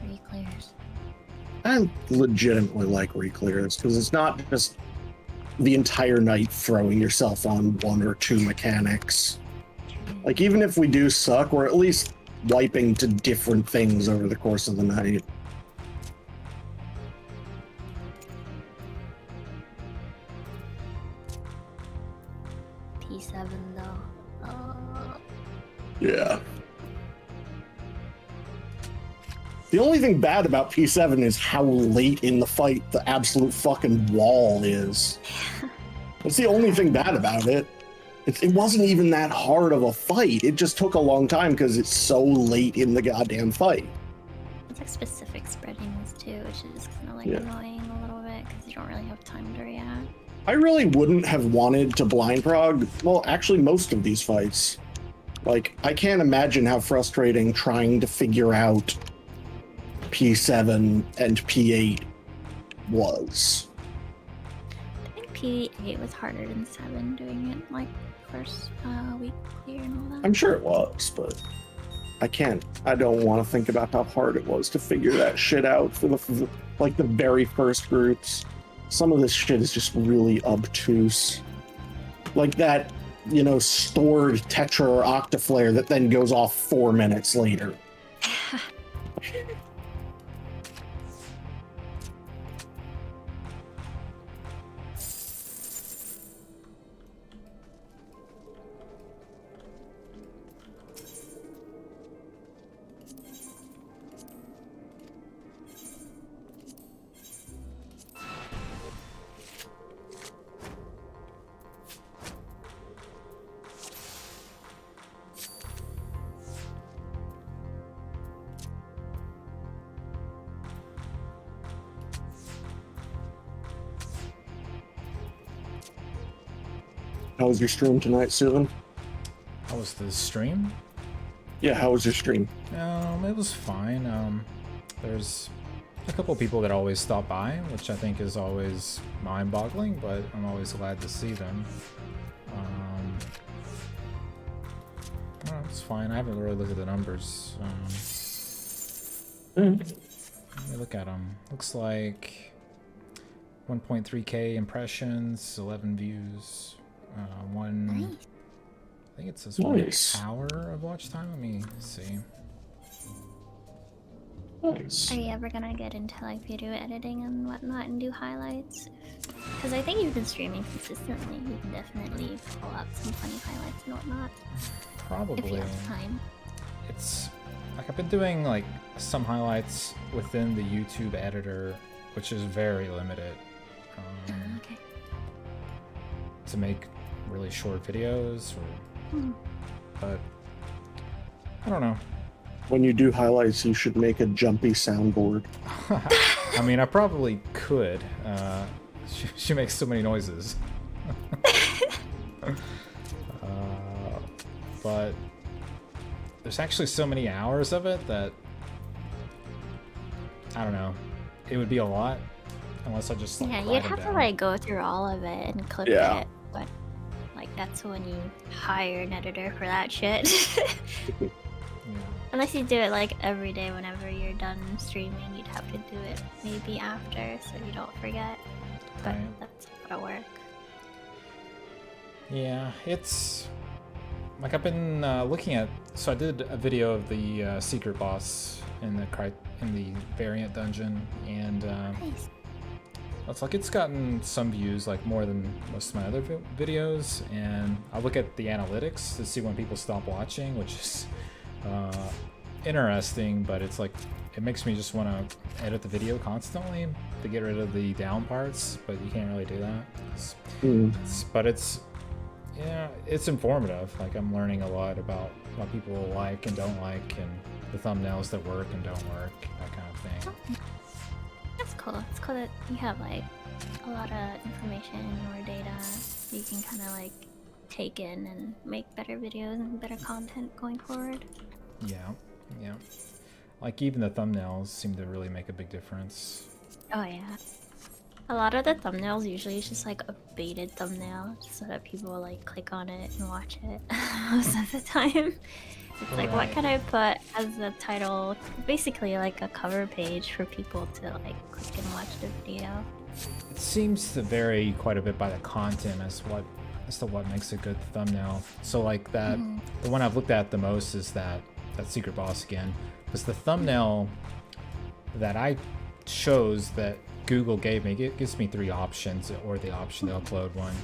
Reclears. I legitimately like Reclears because it's not just the entire night throwing yourself on 1 or 2 mechanics. Like, even if we do suck, we're at least wiping to different things over the course of the night. P7 though. Yeah. The only thing bad about P7 is how late in the fight the absolute fucking wall is. That's the only thing bad about it. It wasn't even that hard of a fight. It just took a long time because it's so late in the goddamn fight. It's like specific spreadings too, which is kind of like Yeah. annoying a little bit because you don't really have time to react. I really wouldn't have wanted to blind prog, well, actually most of these fights. Like, I can't imagine how frustrating trying to figure out P7 and P8 was. I think P8 was harder than 7 doing it like first week clear and all that. I'm sure it was, but I don't want to think about how hard it was to figure that shit out for the very first groups. Some of this shit is just really obtuse. Like that, stored Tetra or Octaflare that then goes off 4 minutes later. How was your stream tonight, Sylvan? How was the stream? Yeah, how was your stream? It was fine. There's a couple people that always stop by, which I think is always mind-boggling, but I'm always glad to see them. It's fine. I haven't really looked at the numbers. Let me look at them. Looks like 1.3k impressions, 11 views, Nice. I think it says Nice. 1 hour of watch time. Let me see. Nice. Are you ever gonna get into like video editing and whatnot and do highlights? Because I think you've been streaming consistently. You can definitely pull up some funny highlights and whatnot if Probably. you have time. It's like I've been doing like some highlights within the YouTube editor, which is very limited. Okay. To make really short videos, but I don't know. When you do highlights, you should make a jumpy soundboard. I mean, I probably could. She makes so many noises. But there's actually so many hours of it that I don't know. It would be a lot unless I just like, Yeah, write you'd them have to down. like go through all of it and clip Yeah. it, but like that's when you hire an editor for that shit. Yeah. Unless you do it like every day whenever you're done streaming, you'd have to do it maybe after so you don't forget. But Right. that's gotta work. Yeah, it's like I've been looking at. So I did a video of the secret boss in the variant dungeon, and Nice. it's like it's gotten some views, like more than most of my other videos. And I look at the analytics to see when people stop watching, which is interesting. But it's like it makes me just want to edit the video constantly to get rid of the down parts, but you can't really do that. But it's yeah, it's informative. Like I'm learning a lot about what people like and don't like, and the thumbnails that work and don't work, that kind of thing. That's cool. It's cool that you have like a lot of information or data you can kind of like take in and make better videos and better content going forward. Yeah, yeah. Like even the thumbnails seem to really make a big difference. Oh yeah. A lot of the thumbnails usually is just like a baited thumbnail just so that people like click on it and watch it most of the time. It's like, what Right. can I put as the title? Basically like a cover page for people to like click and watch the video. It seems to vary quite a bit by the content as to what makes a good thumbnail. So like that, the one I've looked at the most is that secret boss again, because the thumbnail that I chose that Google gave me, it gives me 3 options, or the option to upload one,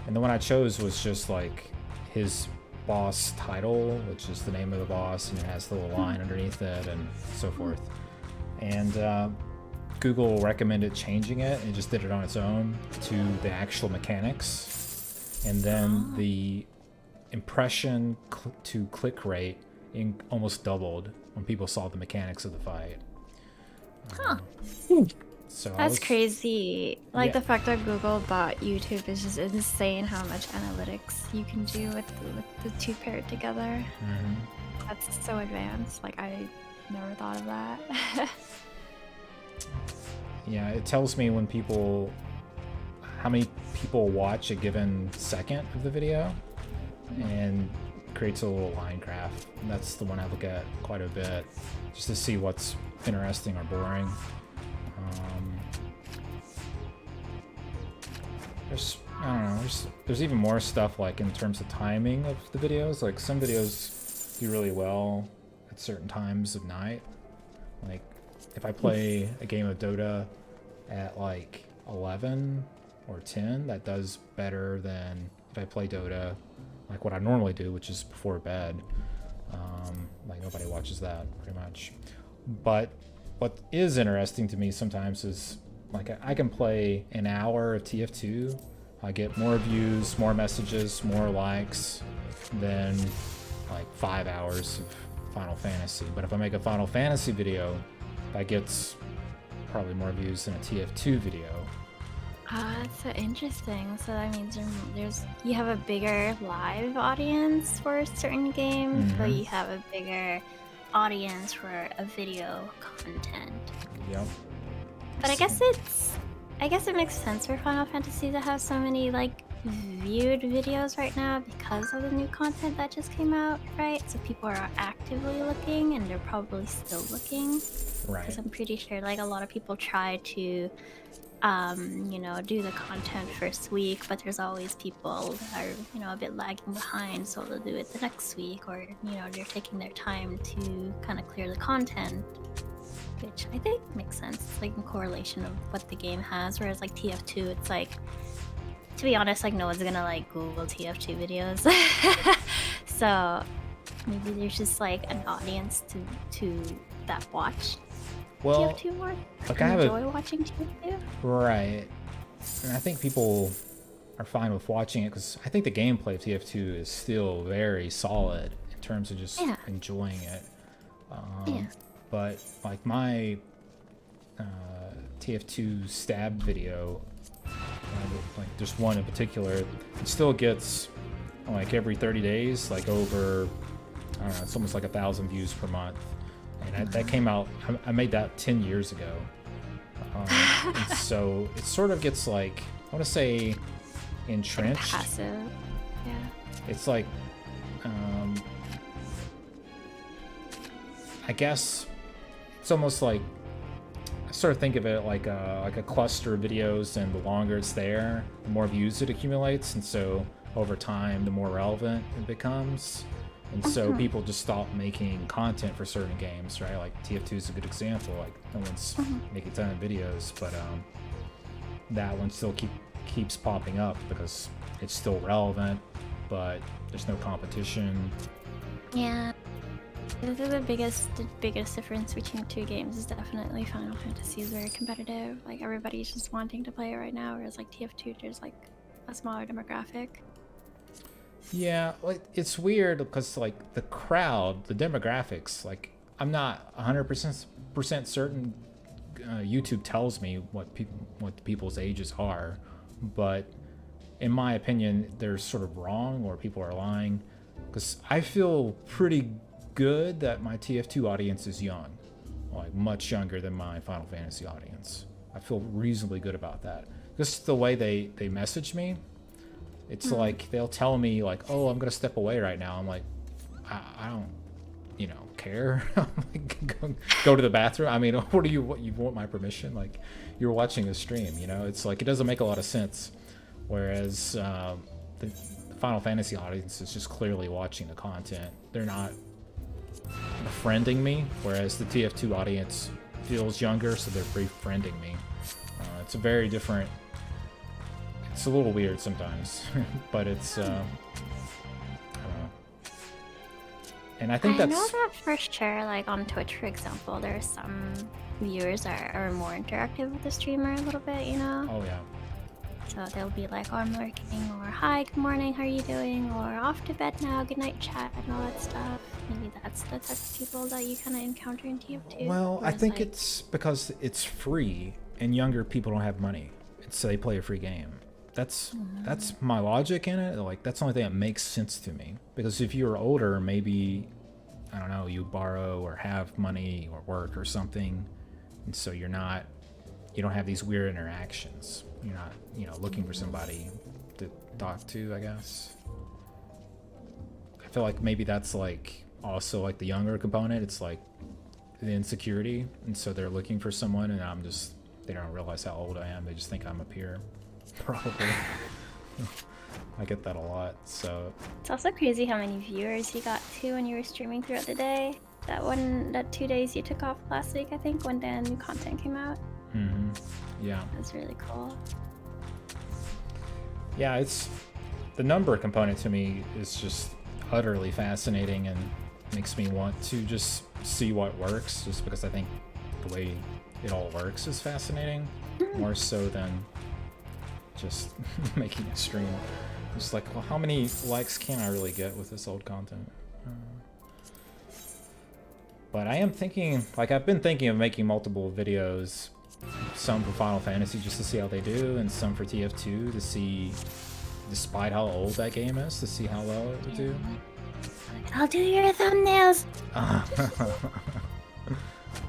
and the one I chose was just like his boss title, which is the name of the boss, and it has the little line underneath it and so forth. And Google recommended changing it, and it just did it on its own to the actual mechanics, and then the impression to click rate almost doubled when people saw the mechanics of the fight. Huh. So That's crazy. Like Yeah. the fact that Google bought YouTube is just insane how much analytics you can do with the two paired together. That's so advanced. Like I never thought of that. Yeah, it tells me when how many people watch a given second of the video, and creates a little line graph. And that's the one I look at quite a bit, just to see what's interesting or boring. I don't know, there's even more stuff like in terms of timing of the videos. Like some videos do really well at certain times of night. Like if I play a game of Dota at like 11 or 10, that does better than if I play Dota like what I normally do, which is before bed. Like nobody watches that pretty much. But what is interesting to me sometimes is like I can play an hour of TF2, I get more views, more messages, more likes than like 5 hours of Final Fantasy. But if I make a Final Fantasy video, that gets probably more views than a TF2 video. That's so interesting. So that means there's you have a bigger live audience for certain games, but you have a bigger audience for a video content. Yep. But I guess it makes sense for Final Fantasy to have so many like viewed videos right now because of the new content that just came out, right? So people are actively looking, and they're probably still looking. Right. Because I'm pretty sure like a lot of people try to you know, do the content first week, but there's always people that are, you know, a bit lagging behind, so they'll do it the next week, or, you know, they're taking their time to kind of clear the content, which I think makes sense. It's like in correlation of what the game has, whereas like TF2, it's like, to be honest, like no one's gonna like Google TF2 videos. So maybe there's just like an audience to that watch TF2 more. Like enjoy watching TF2. Right. And I think people are fine with watching it because I think the gameplay of TF2 is still very solid in terms of just enjoying it. But like my TF2 stab video, like there's one in particular, it still gets like every 30 days, like over, I don't know, it's almost like 1,000 views per month. And that came out, I made that 10 years ago. And so it sort of gets like, I want to say entrenched. Passive. Yeah. It's like, I guess it's almost like, I sort of think of it like a cluster of videos, and the longer it's there, the more views it accumulates. And so over time, the more relevant it becomes. And so people just stop making content for certain games, right? Like TF2 is a good example. Like no one's making a ton of videos, but that one still keeps popping up because it's still relevant, but there's no competition. Yeah. This is the biggest difference between two games is definitely Final Fantasy is very competitive. Like everybody's just wanting to play it right now, whereas like TF2 there's like a smaller demographic. Yeah, like it's weird because like the crowd, the demographics, like I'm not 100% certain. YouTube tells me what people's ages are, but in my opinion, they're sort of wrong, or people are lying. Because I feel pretty good that my TF2 audience is young, like much younger than my Final Fantasy audience. I feel reasonably good about that. Just the way they message me. It's like they'll tell me like, "Oh, I'm gonna step away right now." I'm like, I don't, you know, care. Like, go to the bathroom. I mean, what you want my permission? Like, you're watching a stream, you know. It's like it doesn't make a lot of sense. Whereas the Final Fantasy audience is just clearly watching the content. They're not befriending me. Whereas the TF2 audience feels younger, so they're befriending me. It's a very different. It's a little weird sometimes, but it's, I don't know. And I think I know that for sure, like on Twitch, for example, there are some viewers that are more interactive with the streamer a little bit, you know? Oh, yeah. So they'll be like, "Oh, I'm lurking," or "Hi, good morning, how are you doing?" or "Off to bed now, good night chat," and all that stuff. Maybe that's the type of people that you kind of encounter in TF2. Well, I think like... it's because it's free, and younger people don't have money, so they play a free game. That's my logic in it. Like that's the only thing that makes sense to me. Because if you're older, maybe I don't know, you borrow or have money or work or something, and so you don't have these weird interactions. You're not, you know, looking for somebody to talk to, I guess. I feel like maybe that's like also like the younger component. It's like the insecurity, and so they're looking for someone, and they don't realize how old I am. They just think I'm a peer. Probably. I get that a lot, so. It's also crazy how many viewers you got too when you were streaming throughout the day. That 2 days you took off last week, I think, when the new content came out. Yeah. That's really cool. Yeah, it's the number component to me is just utterly fascinating and makes me want to just see what works, just because I think the way it all works is fascinating, more so than just making a stream. Just like, well, how many likes can I really get with this old content? But I am thinking, like I've been thinking of making multiple videos some for Final Fantasy just to see how they do, and some for TF2 to see, despite how old that game is, to see how well it would do. I'll do your thumbnails.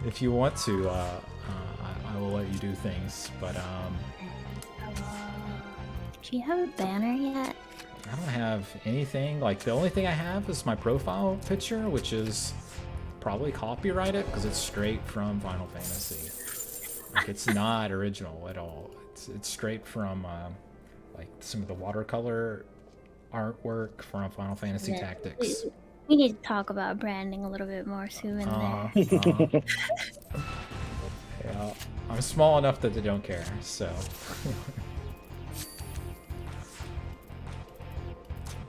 If you want to, I will let you do things, but Do you have a banner yet? I don't have anything. Like, the only thing I have is my profile picture, which is probably copyrighted because it's straight from Final Fantasy. Like, it's not original at all. It's straight from like some of the watercolor artwork from Final Fantasy Tactics. We need to talk about branding a little bit more soon in there. Yeah, I'm small enough that they don't care, so.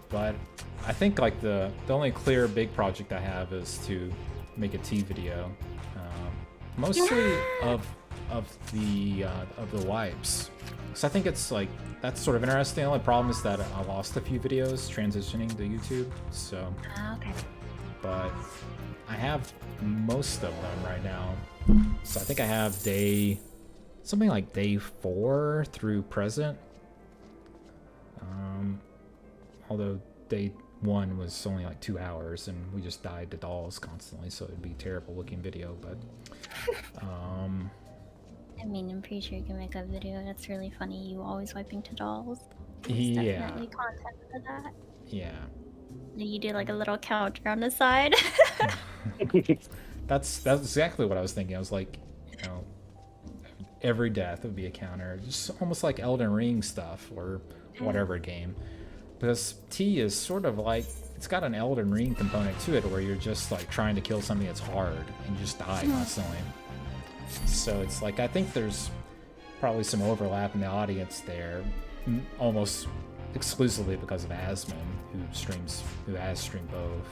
But I think like the only clear big project I have is to make a tea video, mostly of the wipes. So I think it's like that's sort of interesting. The only problem is that I lost a few videos transitioning to YouTube. So, Okay. but I have most of them right now. So I think I have something like day 4 through present. Although day 1 was only like 2 hours and we just died to dolls constantly, so it'd be a terrible looking video, but I mean, I'm pretty sure you can make a video that's really funny. You always wiping to dolls. There's yeah, definitely content for that. yeah. Then you do like a little counter on the side. That's exactly what I was thinking. I was like, you know, every death would be a counter, just almost like Elden Ring stuff or whatever game. Because T is sort of like, it's got an Elden Ring component to it where you're just like trying to kill something that's hard and you just die constantly. So it's like, I think there's probably some overlap in the audience there, almost exclusively because of Asmon, who has streamed both.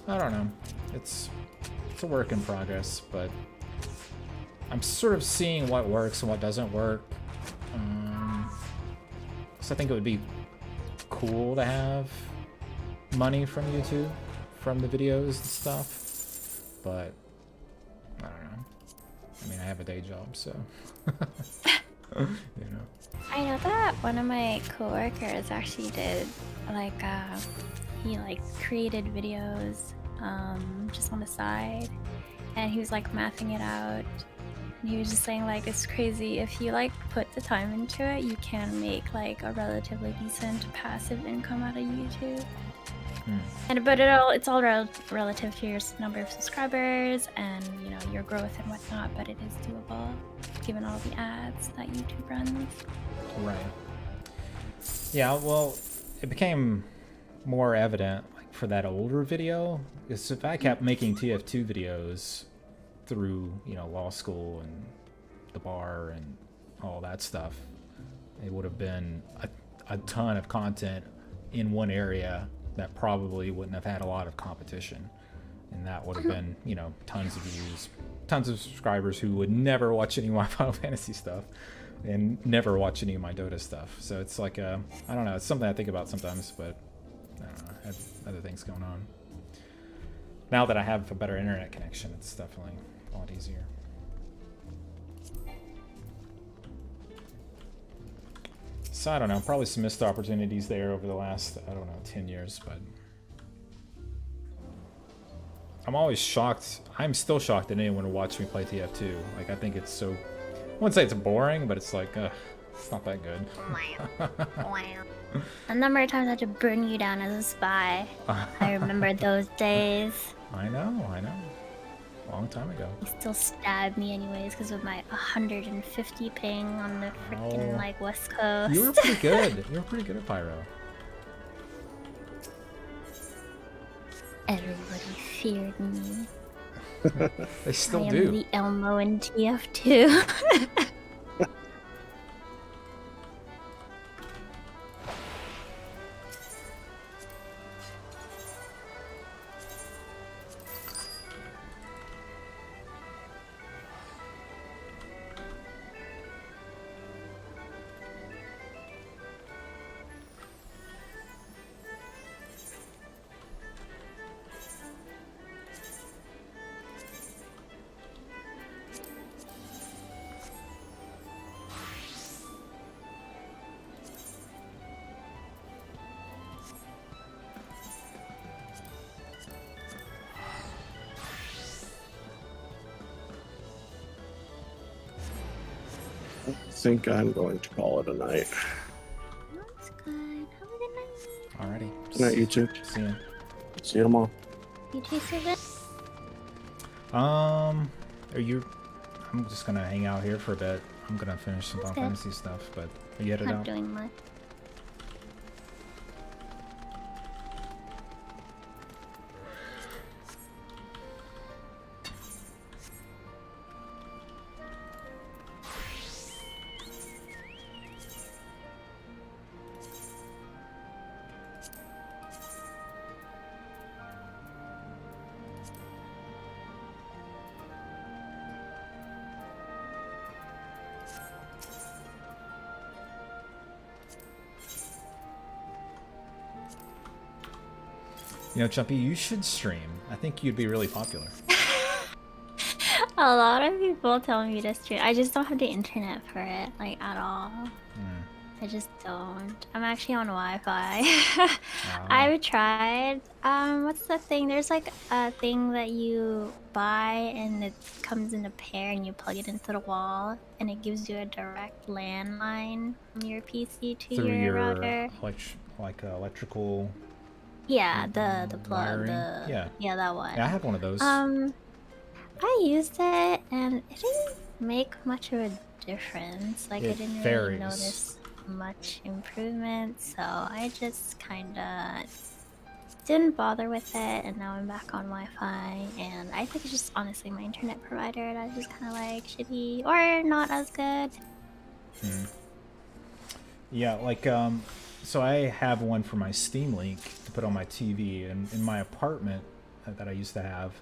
I don't know. It's a work in progress, but I'm sort of seeing what works and what doesn't work. So I think it would be cool to have money from YouTube, from the videos and stuff, but I don't know. I mean, I have a day job, so you know. I know that one of my coworkers actually did like he like created videos just on the side, and he was like mathing it out. And he was just saying like it's crazy if you like put the time into it, you can make like a relatively decent passive income out of YouTube. But it's all relative to your number of subscribers and you know your growth and whatnot. But it is doable given all the ads that YouTube runs. Right. Yeah. Well, it became more evident like for that older video. Is if I kept making TF2 videos through law school and the bar and all that stuff, it would have been a ton of content in one area that probably wouldn't have had a lot of competition, and that would have been tons of views, tons of subscribers who would never watch any of my Final Fantasy stuff and never watch any of my Dota stuff. So it's like I don't know, it's something I think about sometimes, but I don't know, I have other things going on. Now that I have a better internet connection, it's definitely a lot easier. So I don't know, probably some missed opportunities there over the last, 10 years, but I'm always shocked. I'm still shocked that anyone would watch me play TF2. Like, I think it's so, I wouldn't say it's boring, but it's like, it's not that good. A number of times I had to burn you down as a spy. I remember those days. I know. Long time ago. You still stab me anyways because of my 150 ping on the freaking West Coast. You were pretty good. You were pretty good at Pyro. Everybody feared me. They still I am do. the Elmo in TF2. I think I'm going to call it a night. That's good. Have a good night. Alrighty. Good night, you two. See ya. See you tomorrow. You too, Sylvan. Are you? I'm just gonna hang out here for a bit. I'm gonna finish some Final Okay. Fantasy stuff, but are you headed Not out? doing much. You know, Jumpy, you should stream. I think you'd be really popular. A lot of people tell me to stream. I just don't have the internet for it, like, at all. I just don't. I'm actually on Wi-Fi. I've tried. What's the thing? There's like a thing that you buy and it comes in a pair and you plug it into the wall and it gives you a direct landline from your PC to Through your router. electrical. Yeah, the plug. wiring? Yeah, that one. Yeah, I have one of those. I used it and it didn't make much of a difference. Like, I It didn't really varies. notice much improvement, so I just kinda didn't bother with it, and now I'm back on Wi-Fi, and I think it's just honestly my internet provider that's just kind of like shitty or not as good. Yeah, like so I have one for my Steam Link to put on my TV, and in my apartment that I used to have,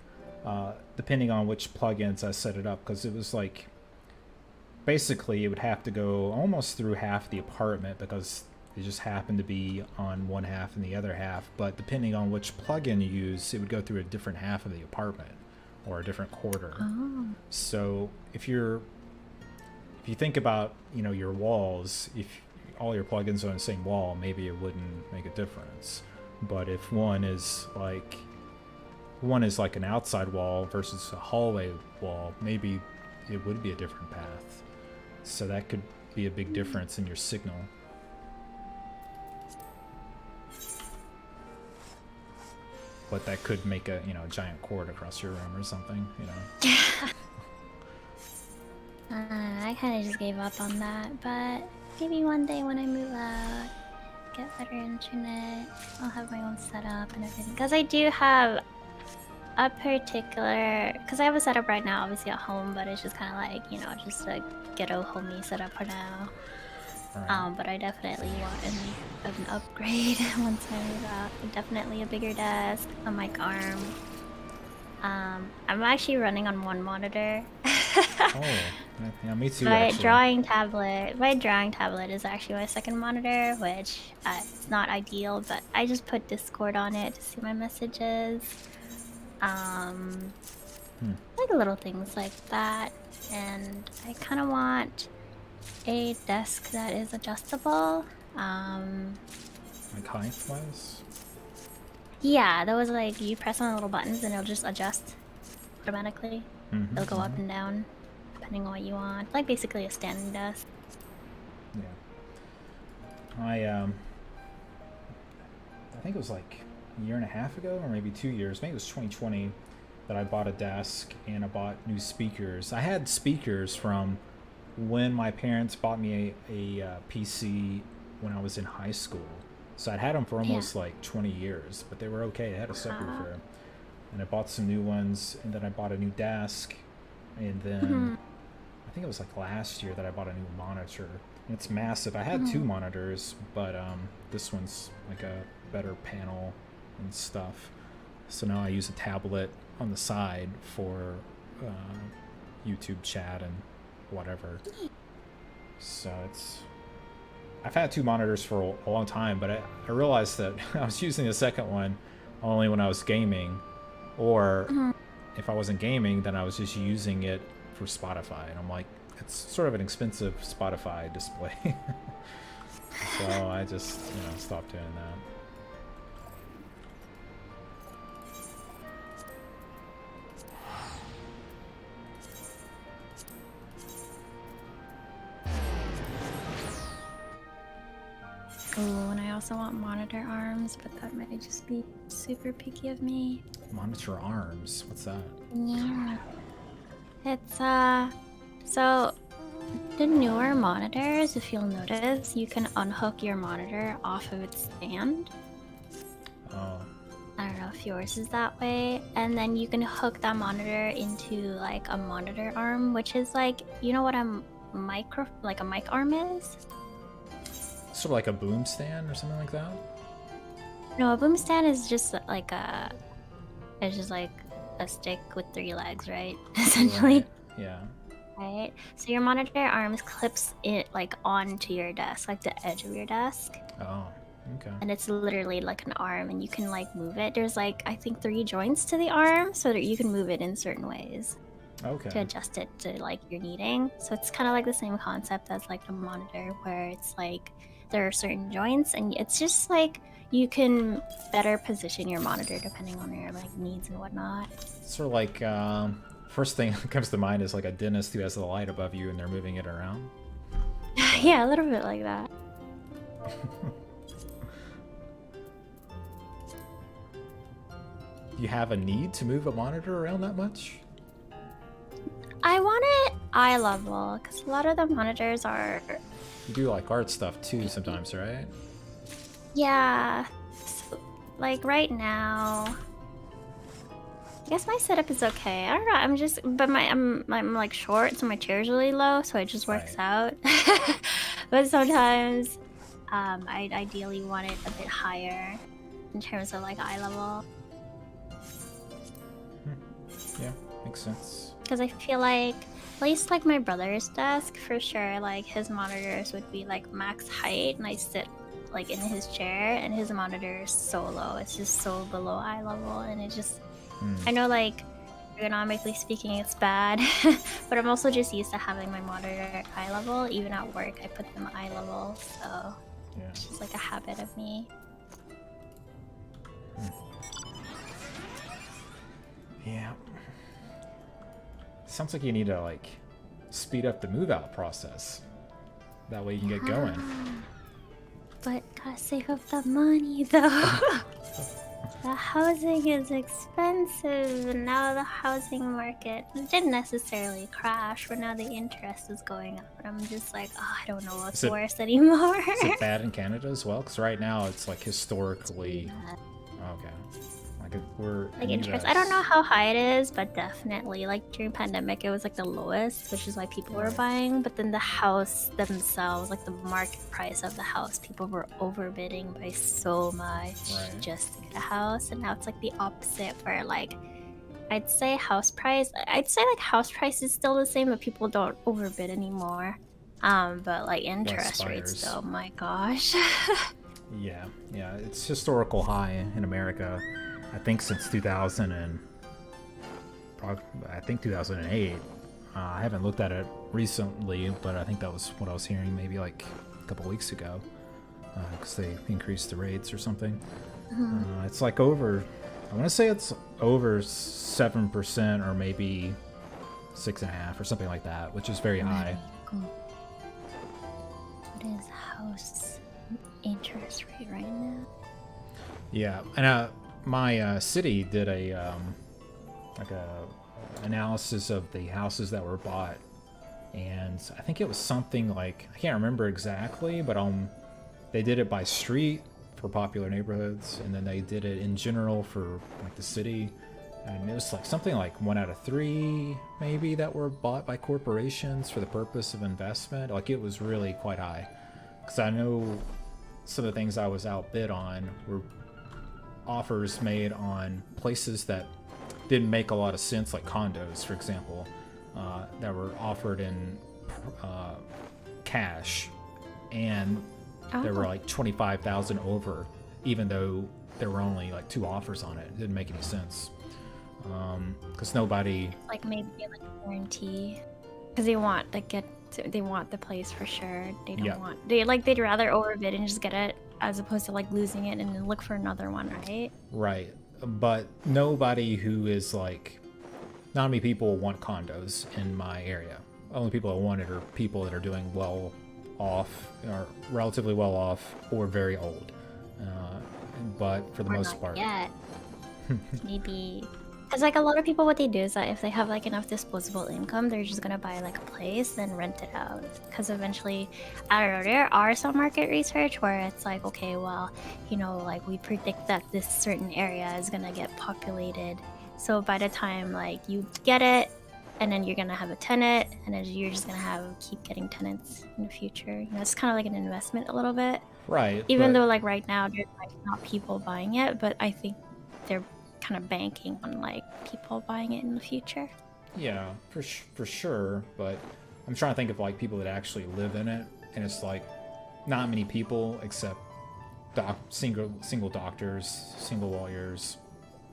depending on which plugins I set it up, because it was like basically it would have to go almost through half the apartment because it just happened to be on one half and the other half, but depending on which plugin you use, it would go through a different half of the apartment or a different quarter. So if you think about, you know, your walls, if all your plugins are on the same wall, maybe it wouldn't make a difference. But if one is like an outside wall versus a hallway wall, maybe it would be a different path. So that could be a big difference in your signal. But that could make a, you know, giant cord across your room or something, you know. I kind of just gave up on that, but maybe one day when I move out, get better internet, I'll have my own setup and everything. Because I do have a particular, because I have a setup right now, obviously at home, but it's just kind of like, you know, just a ghetto homey setup for now. Right. But I definitely want an upgrade once I move out. Definitely a bigger desk, a mic arm. I'm actually running on one monitor. Oh, yeah, me too. My Actually. drawing tablet is actually my second monitor, which it's not ideal, but I just put Discord on it to see my messages. Like little things like that, and I kind of want a desk that is adjustable. Like height-wise? Yeah, those like you press on the little buttons and it'll just adjust automatically. It'll go up and down depending on what you want. Like basically a standing desk. Yeah. I think it was like a year and a half ago, or maybe 2 years. Maybe it was 2020 that I bought a desk and I bought new speakers. I had speakers from when my parents bought me a PC when I was in high school. So I'd had them for almost like 20 years, but they were okay. I had a subwoofer. And I bought some new ones, and then I bought a new desk, and then I think it was like last year that I bought a new monitor. And it's massive. I had two monitors, but this one's like a better panel and stuff. So now I use a tablet on the side for YouTube chat and whatever. So I've had two monitors for a long time, but I realized that I was using the second one only when I was gaming, or if I wasn't gaming, then I was just using it for Spotify. And I'm like, it's sort of an expensive Spotify display. So I just, stopped doing that. Ooh, and I also want monitor arms, but that might just be super picky of me. Monitor arms. What's that? Yeah. It's so the newer monitors, if you'll notice, you can unhook your monitor off of its stand. Oh. I don't know if yours is that way. And then you can hook that monitor into like a monitor arm, which is like, you know what a mic arm is? Sort of like a boom stand or something like that? No, a boom stand is just like it's just like a stick with 3 legs, right? Essentially. Right. Yeah. Right? So your monitor arms clips it like onto your desk, like the edge of your desk. Oh, okay. And it's literally like an arm and you can like move it. There's like I think 3 joints to the arm so that you can move it in certain ways to Okay. adjust it to like your needing. So it's kind of like the same concept as like a monitor where it's like there are certain joints and it's just like you can better position your monitor depending on your like needs and whatnot. Sort of like, first thing that comes to mind is like a dentist who has the light above you and they're moving it around. Yeah, a little bit like that. You have a need to move a monitor around that much? I want it eye level because a lot of the monitors are, You do like art stuff too sometimes, right? yeah, so, like right now. I guess my setup is okay. I don't know. I'm just, but I'm like short, so my chair's really low, so it just works out. But sometimes, I'd ideally want it a bit higher in terms of like eye level. Yeah, makes sense. Because I feel like, at least like my brother's desk, for sure, like his monitors would be like max height, and I sit like in his chair, and his monitor is so low. It's just so below eye level, and it just, I know like ergonomically speaking it's bad, but I'm also just used to having my monitor at eye level. Even at work, I put them eye level, so Yeah. it's just like a habit of me. Yeah. Sounds like you need to like speed up the move out process. That way you can get going. But gotta save up the money though. The housing is expensive, and now the housing market didn't necessarily crash, but now the interest is going up. And I'm just like, oh, I don't know what's Is it- worse anymore. Is it bad in Canada as well? Because right now it's like historically. Okay. Like if we're Like in interest, US. I don't know how high it is, but definitely like during pandemic, it was like the lowest, which is why people were buying. But then the house themselves, like the market price of the house, people were overbidding by so much Right. just to get a house, and now it's like the opposite, where like I'd say house price is still the same, but people don't overbid anymore. But like interest rates, buyers. though, my gosh. Yeah, it's historical high in America. I think since 2000 and I think 2008. I haven't looked at it recently, but I think that was what I was hearing maybe like a couple weeks ago, because they increased the rates or something. It's like over, I want to say it's over 7% or maybe 6.5% or something like that, which is very high. What is house interest rate right now? Yeah, and my city did a analysis of the houses that were bought, and I think it was something like, I can't remember exactly, but they did it by street for popular neighborhoods, and then they did it in general for like the city, and it was like something like 1 out of 3 maybe that were bought by corporations for the purpose of investment. Like it was really quite high, because I know some of the things I was outbid on were offers made on places that didn't make a lot of sense, like condos, for example, that were offered in cash, and there were like 25,000 over, even though there were only like 2 offers on it. It didn't make any sense, because nobody. Like maybe like a guarantee, because they want the place for sure. They don't want they'd rather overbid and just get it as opposed to like losing it and then look for another one, right? Right, but nobody who is like, not many people want condos in my area. Only people that want it are people that are doing well off, or relatively well off, or very old. But for the Or most not part, yet. Maybe. Because, like, a lot of people, what they do is that if they have, like, enough disposable income, they're just gonna buy, like, a place, then rent it out. Because eventually, I don't know, there are some market research where it's like, okay, well, you know, like, we predict that this certain area is gonna get populated. So by the time, like, you get it, and then you're gonna have a tenant, and then you're just gonna keep getting tenants in the future. You know, it's kind of like an investment a little bit. right? Even but- though, like, right now, there's, like, not people buying it, but I think they're kind of banking on, like, people buying it in the future. Yeah, for sure, but I'm trying to think of like people that actually live in it, and it's like not many people except single doctors, single lawyers,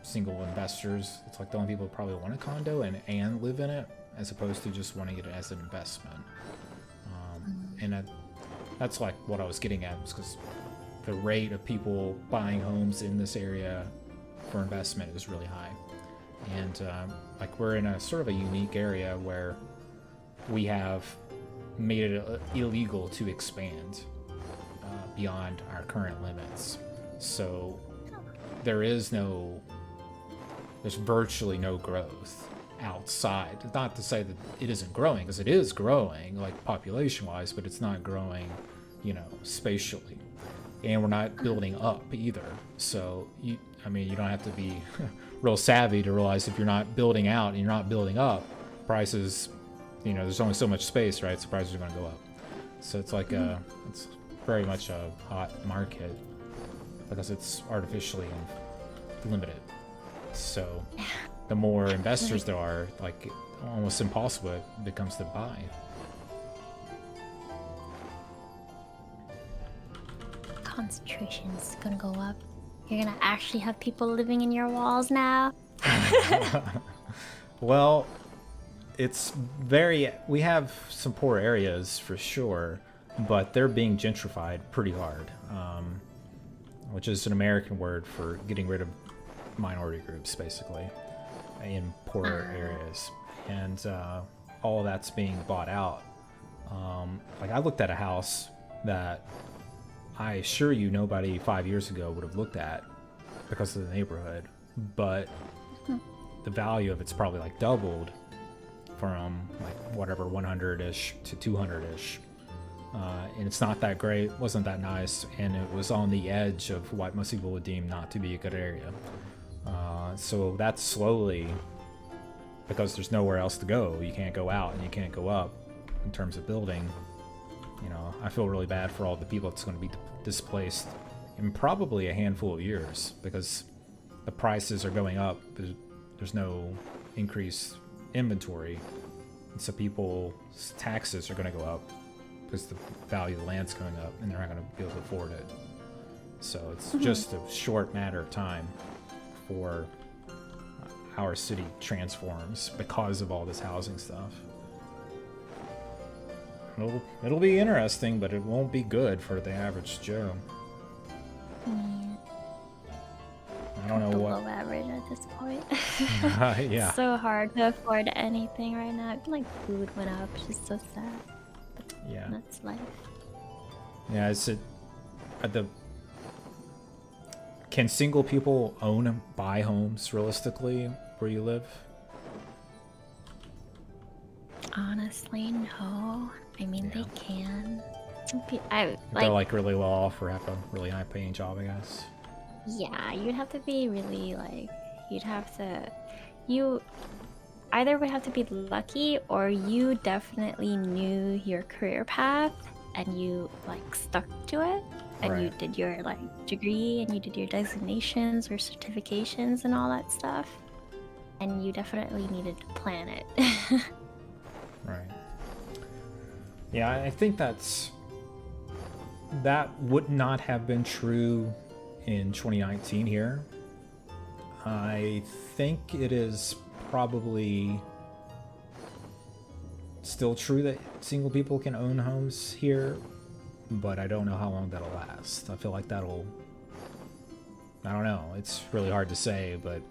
single investors. It's like the only people that probably want a condo and live in it, as opposed to just wanting it as an investment. And that's like what I was getting at, because the rate of people buying homes in this area for investment is really high. And like we're in a sort of a unique area where we have made it illegal to expand beyond our current limits. So there's virtually no growth outside. Not to say that it isn't growing, because it is growing, like population-wise, but it's not growing, you know, spatially. And we're not building up either. So you don't have to be real savvy to realize if you're not building out and you're not building up, prices, you know, there's only so much space, right? So prices are going to go up. So it's like it's very much a hot market because it's artificially limited. So the more investors there are, like almost impossible it becomes to buy. Concentration's gonna go up. You're gonna actually have people living in your walls now. Well, we have some poor areas for sure, but they're being gentrified pretty hard, which is an American word for getting rid of minority groups, basically, in poorer areas. And all of that's being bought out. Like I looked at a house that I assure you nobody 5 years ago would have looked at because of the neighborhood, but the value of it's probably like doubled from like whatever 100-ish to 200-ish. And it's not that great, wasn't that nice, and it was on the edge of what most people would deem not to be a good area. So that's slowly, because there's nowhere else to go, you can't go out and you can't go up in terms of building. You know, I feel really bad for all the people that's going to be displaced in probably a handful of years because the prices are going up. There's no increased inventory, and so people's taxes are going to go up because the value of the land's going up, and they're not going to be able to afford it. So it's just a short matter of time before our city transforms because of all this housing stuff. It'll be interesting, but it won't be good for the average Joe. I don't know Below what. average at this point. Yeah. It's so hard to afford anything right now. Like food went up, it's just so sad. But Yeah. that's life. Yeah. Can single people buy homes realistically where you live? Honestly, no. I mean, Yeah. they can. If they're like really well off or have a really high paying job, I guess. Yeah, you'd have to be really like, you either would have to be lucky or you definitely knew your career path and you like stuck to it and you Right. did your like degree and you did your designations or certifications and all that stuff. And you definitely needed to plan it. Right. Yeah, I think that would not have been true in 2019 here. I think it is probably still true that single people can own homes here, but I don't know how long that'll last. I feel like I don't know. It's really hard to say, but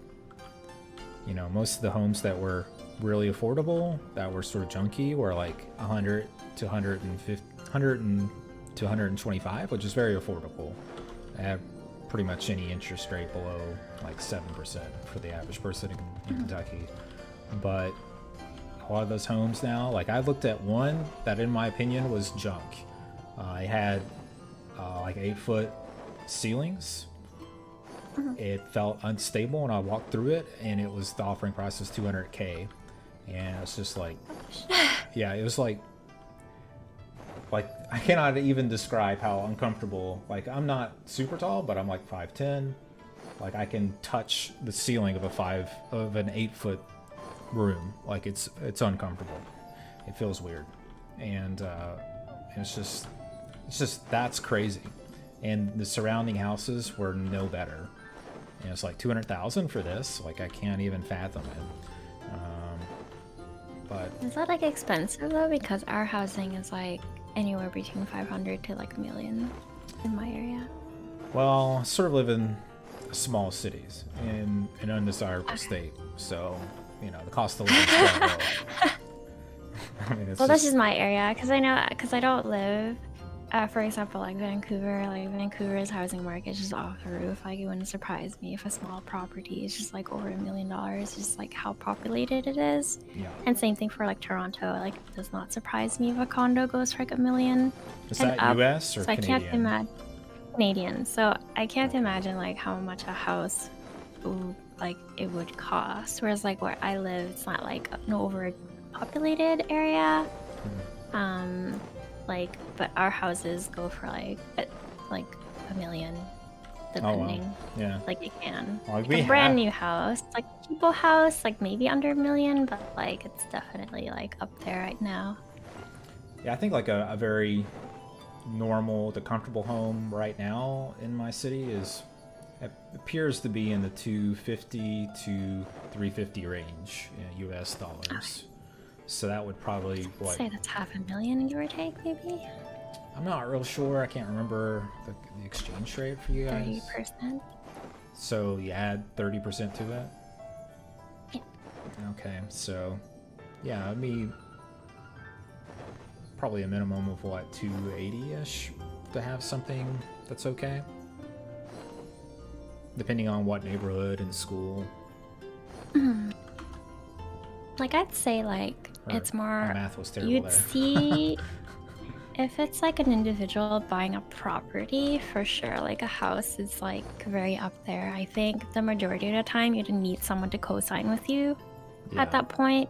you know, most of the homes that were really affordable, that were sort of junky, were like 100 to 150, to 125, which is very affordable. At pretty much any interest rate below like 7% for the average person in Kentucky. But a lot of those homes now, like I looked at one that in my opinion was junk. It had like 8-foot ceilings. It felt unstable when I walked through it, and it was, the offering price was $200K, and it's just like, yeah, it was like I cannot even describe how uncomfortable. Like, I'm not super tall, but I'm like 5'10". Like, I can touch the ceiling of an 8-foot room. Like, it's uncomfortable. It feels weird, and it's just that's crazy. And the surrounding houses were no better. And it's like 200,000 for this. Like, I can't even fathom it. But Is that like expensive though? Because our housing is like anywhere between 500 to like $1 million in my area. well, I sort of live in small cities in an undesirable state, so you know the cost of living is quite low. I mean, it's Well, that's just my area, because I don't live, for example, like Vancouver. Like Vancouver's housing market is just off the roof. Like, it wouldn't surprise me if a small property is just like over $1 million, just like how populated it is. yeah. And same thing for like Toronto. Like, it does not surprise me if a condo goes for like $1 million. Is and that up. U.S. or So I Canadian? can't imagine Canadian. So I can't imagine like how much a house like it would cost. Whereas like where I live, it's not like an overpopulated area. Like, but our houses go for like $1 million, depending. Oh, wow. Yeah. Like, it can. Like, Like we a brand have- new house, like a cheapo house, like maybe under $1 million, but like it's definitely like up there right now. Yeah, I think like a very normal to comfortable home right now in my city it appears to be in the 250 to 350 range in U.S. dollars. So that would probably I'd say that's $500,000, give or take, maybe I'm not real sure. I can't remember the exchange rate for you guys. 30%. So you add 30% to it? Yeah. Okay, so yeah, it'd be probably a minimum of what, 280-ish to have something that's okay? Depending on what neighborhood and school. Like, I'd say like Or it's my more math was terrible you'd there. see if it's like an individual buying a property, for sure like a house is like very up there. I think the majority of the time you'd need someone to co-sign with you Yeah. at that point.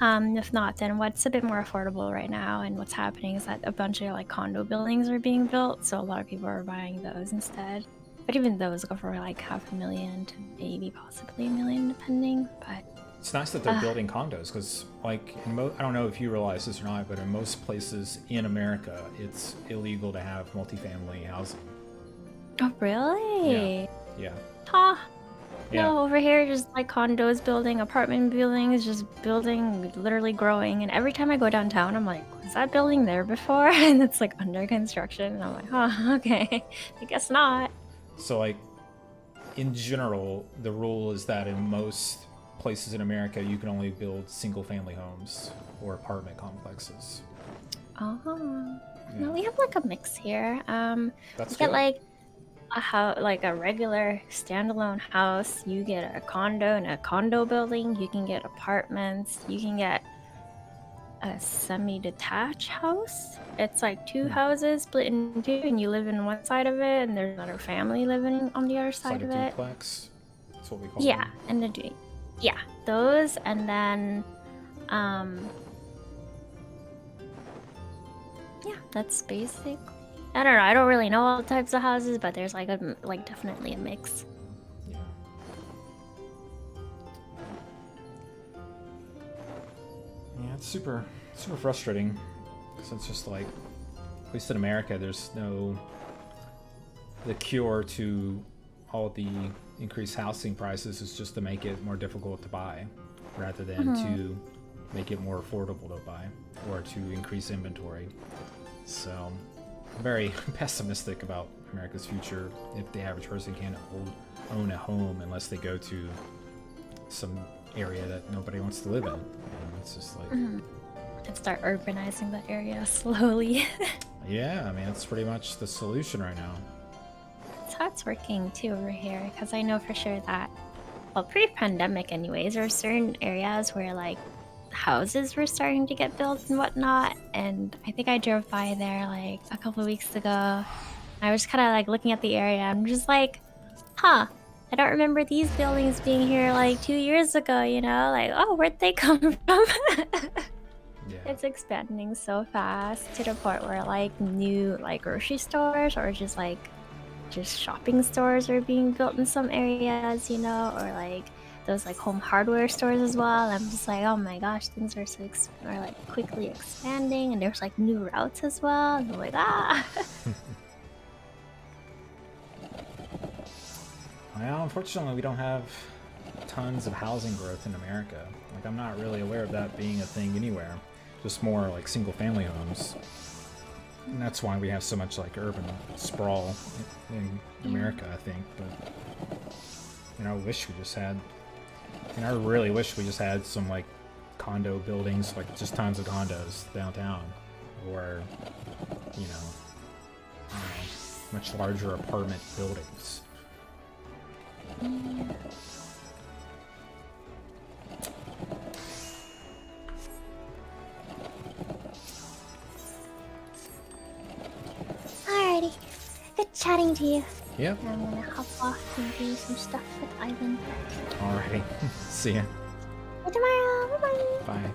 If not, then what's a bit more affordable right now and what's happening is that a bunch of like condo buildings are being built, so a lot of people are buying those instead. But even those go for like $500,000 to maybe possibly $1 million, depending. But It's nice that they're building condos because, like, I don't know if you realize this or not, but in most places in America, it's illegal to have multifamily housing. oh, really? Yeah. Huh. Yeah. No, over here, just like condos building, apartment buildings, just building, literally growing. And every time I go downtown, I'm like, was that building there before? And it's like under construction. And I'm like, oh, okay. I guess not. So, like, in general, the rule is that in most places in America, you can only build single-family homes or apartment complexes. Oh. Yeah. No, we have like a mix here. That's You get good. like a house, like a regular standalone house. You get a condo in a condo building. You can get apartments. You can get a semi-detached house. It's like two houses split in two, and you live in one side of it, and there's another family living on the other It's like side a of it. duplex. That's what we call Yeah, them. and yeah, those, and then yeah, that's basic. I don't know. I don't really know all the types of houses, but there's like definitely a mix. Yeah. Yeah, it's super frustrating because it's just like, at least in America, there's no the cure to all the increased housing prices is just to make it more difficult to buy, rather than to make it more affordable to buy or to increase inventory. So I'm very pessimistic about America's future if the average person can't own a home unless they go to some area that nobody wants to live in. And it's just like, and start urbanizing the area slowly. Yeah, I mean, that's pretty much the solution right now. That's how it's working too over here, because I know for sure that, well, pre-pandemic anyways, there were certain areas where like houses were starting to get built and whatnot, and I think I drove by there like a couple weeks ago. I was kind of like looking at the area. I'm just like, huh, I don't remember these buildings being here like 2 years ago, you know? Like, oh, where'd they come from? Yeah. It's expanding so fast to the point where like new like grocery stores or just shopping stores are being built in some areas, you know, or like those like home hardware stores as well. I'm just like, oh my gosh, things are are like quickly expanding, and there's like new routes as well. And I'm like, ah. Well, unfortunately, we don't have tons of housing growth in America. Like, I'm not really aware of that being a thing anywhere. Just more like single-family homes. And that's why we have so much like urban sprawl in America, I think. But you know, I wish we just had. I really wish we just had some like condo buildings, like just tons of condos downtown, or you know, much larger apartment buildings. Alrighty. Good chatting to you. Yep. I'm gonna hop off and do some stuff with Ivan. Alrighty. See ya. See you tomorrow. Bye bye. Bye.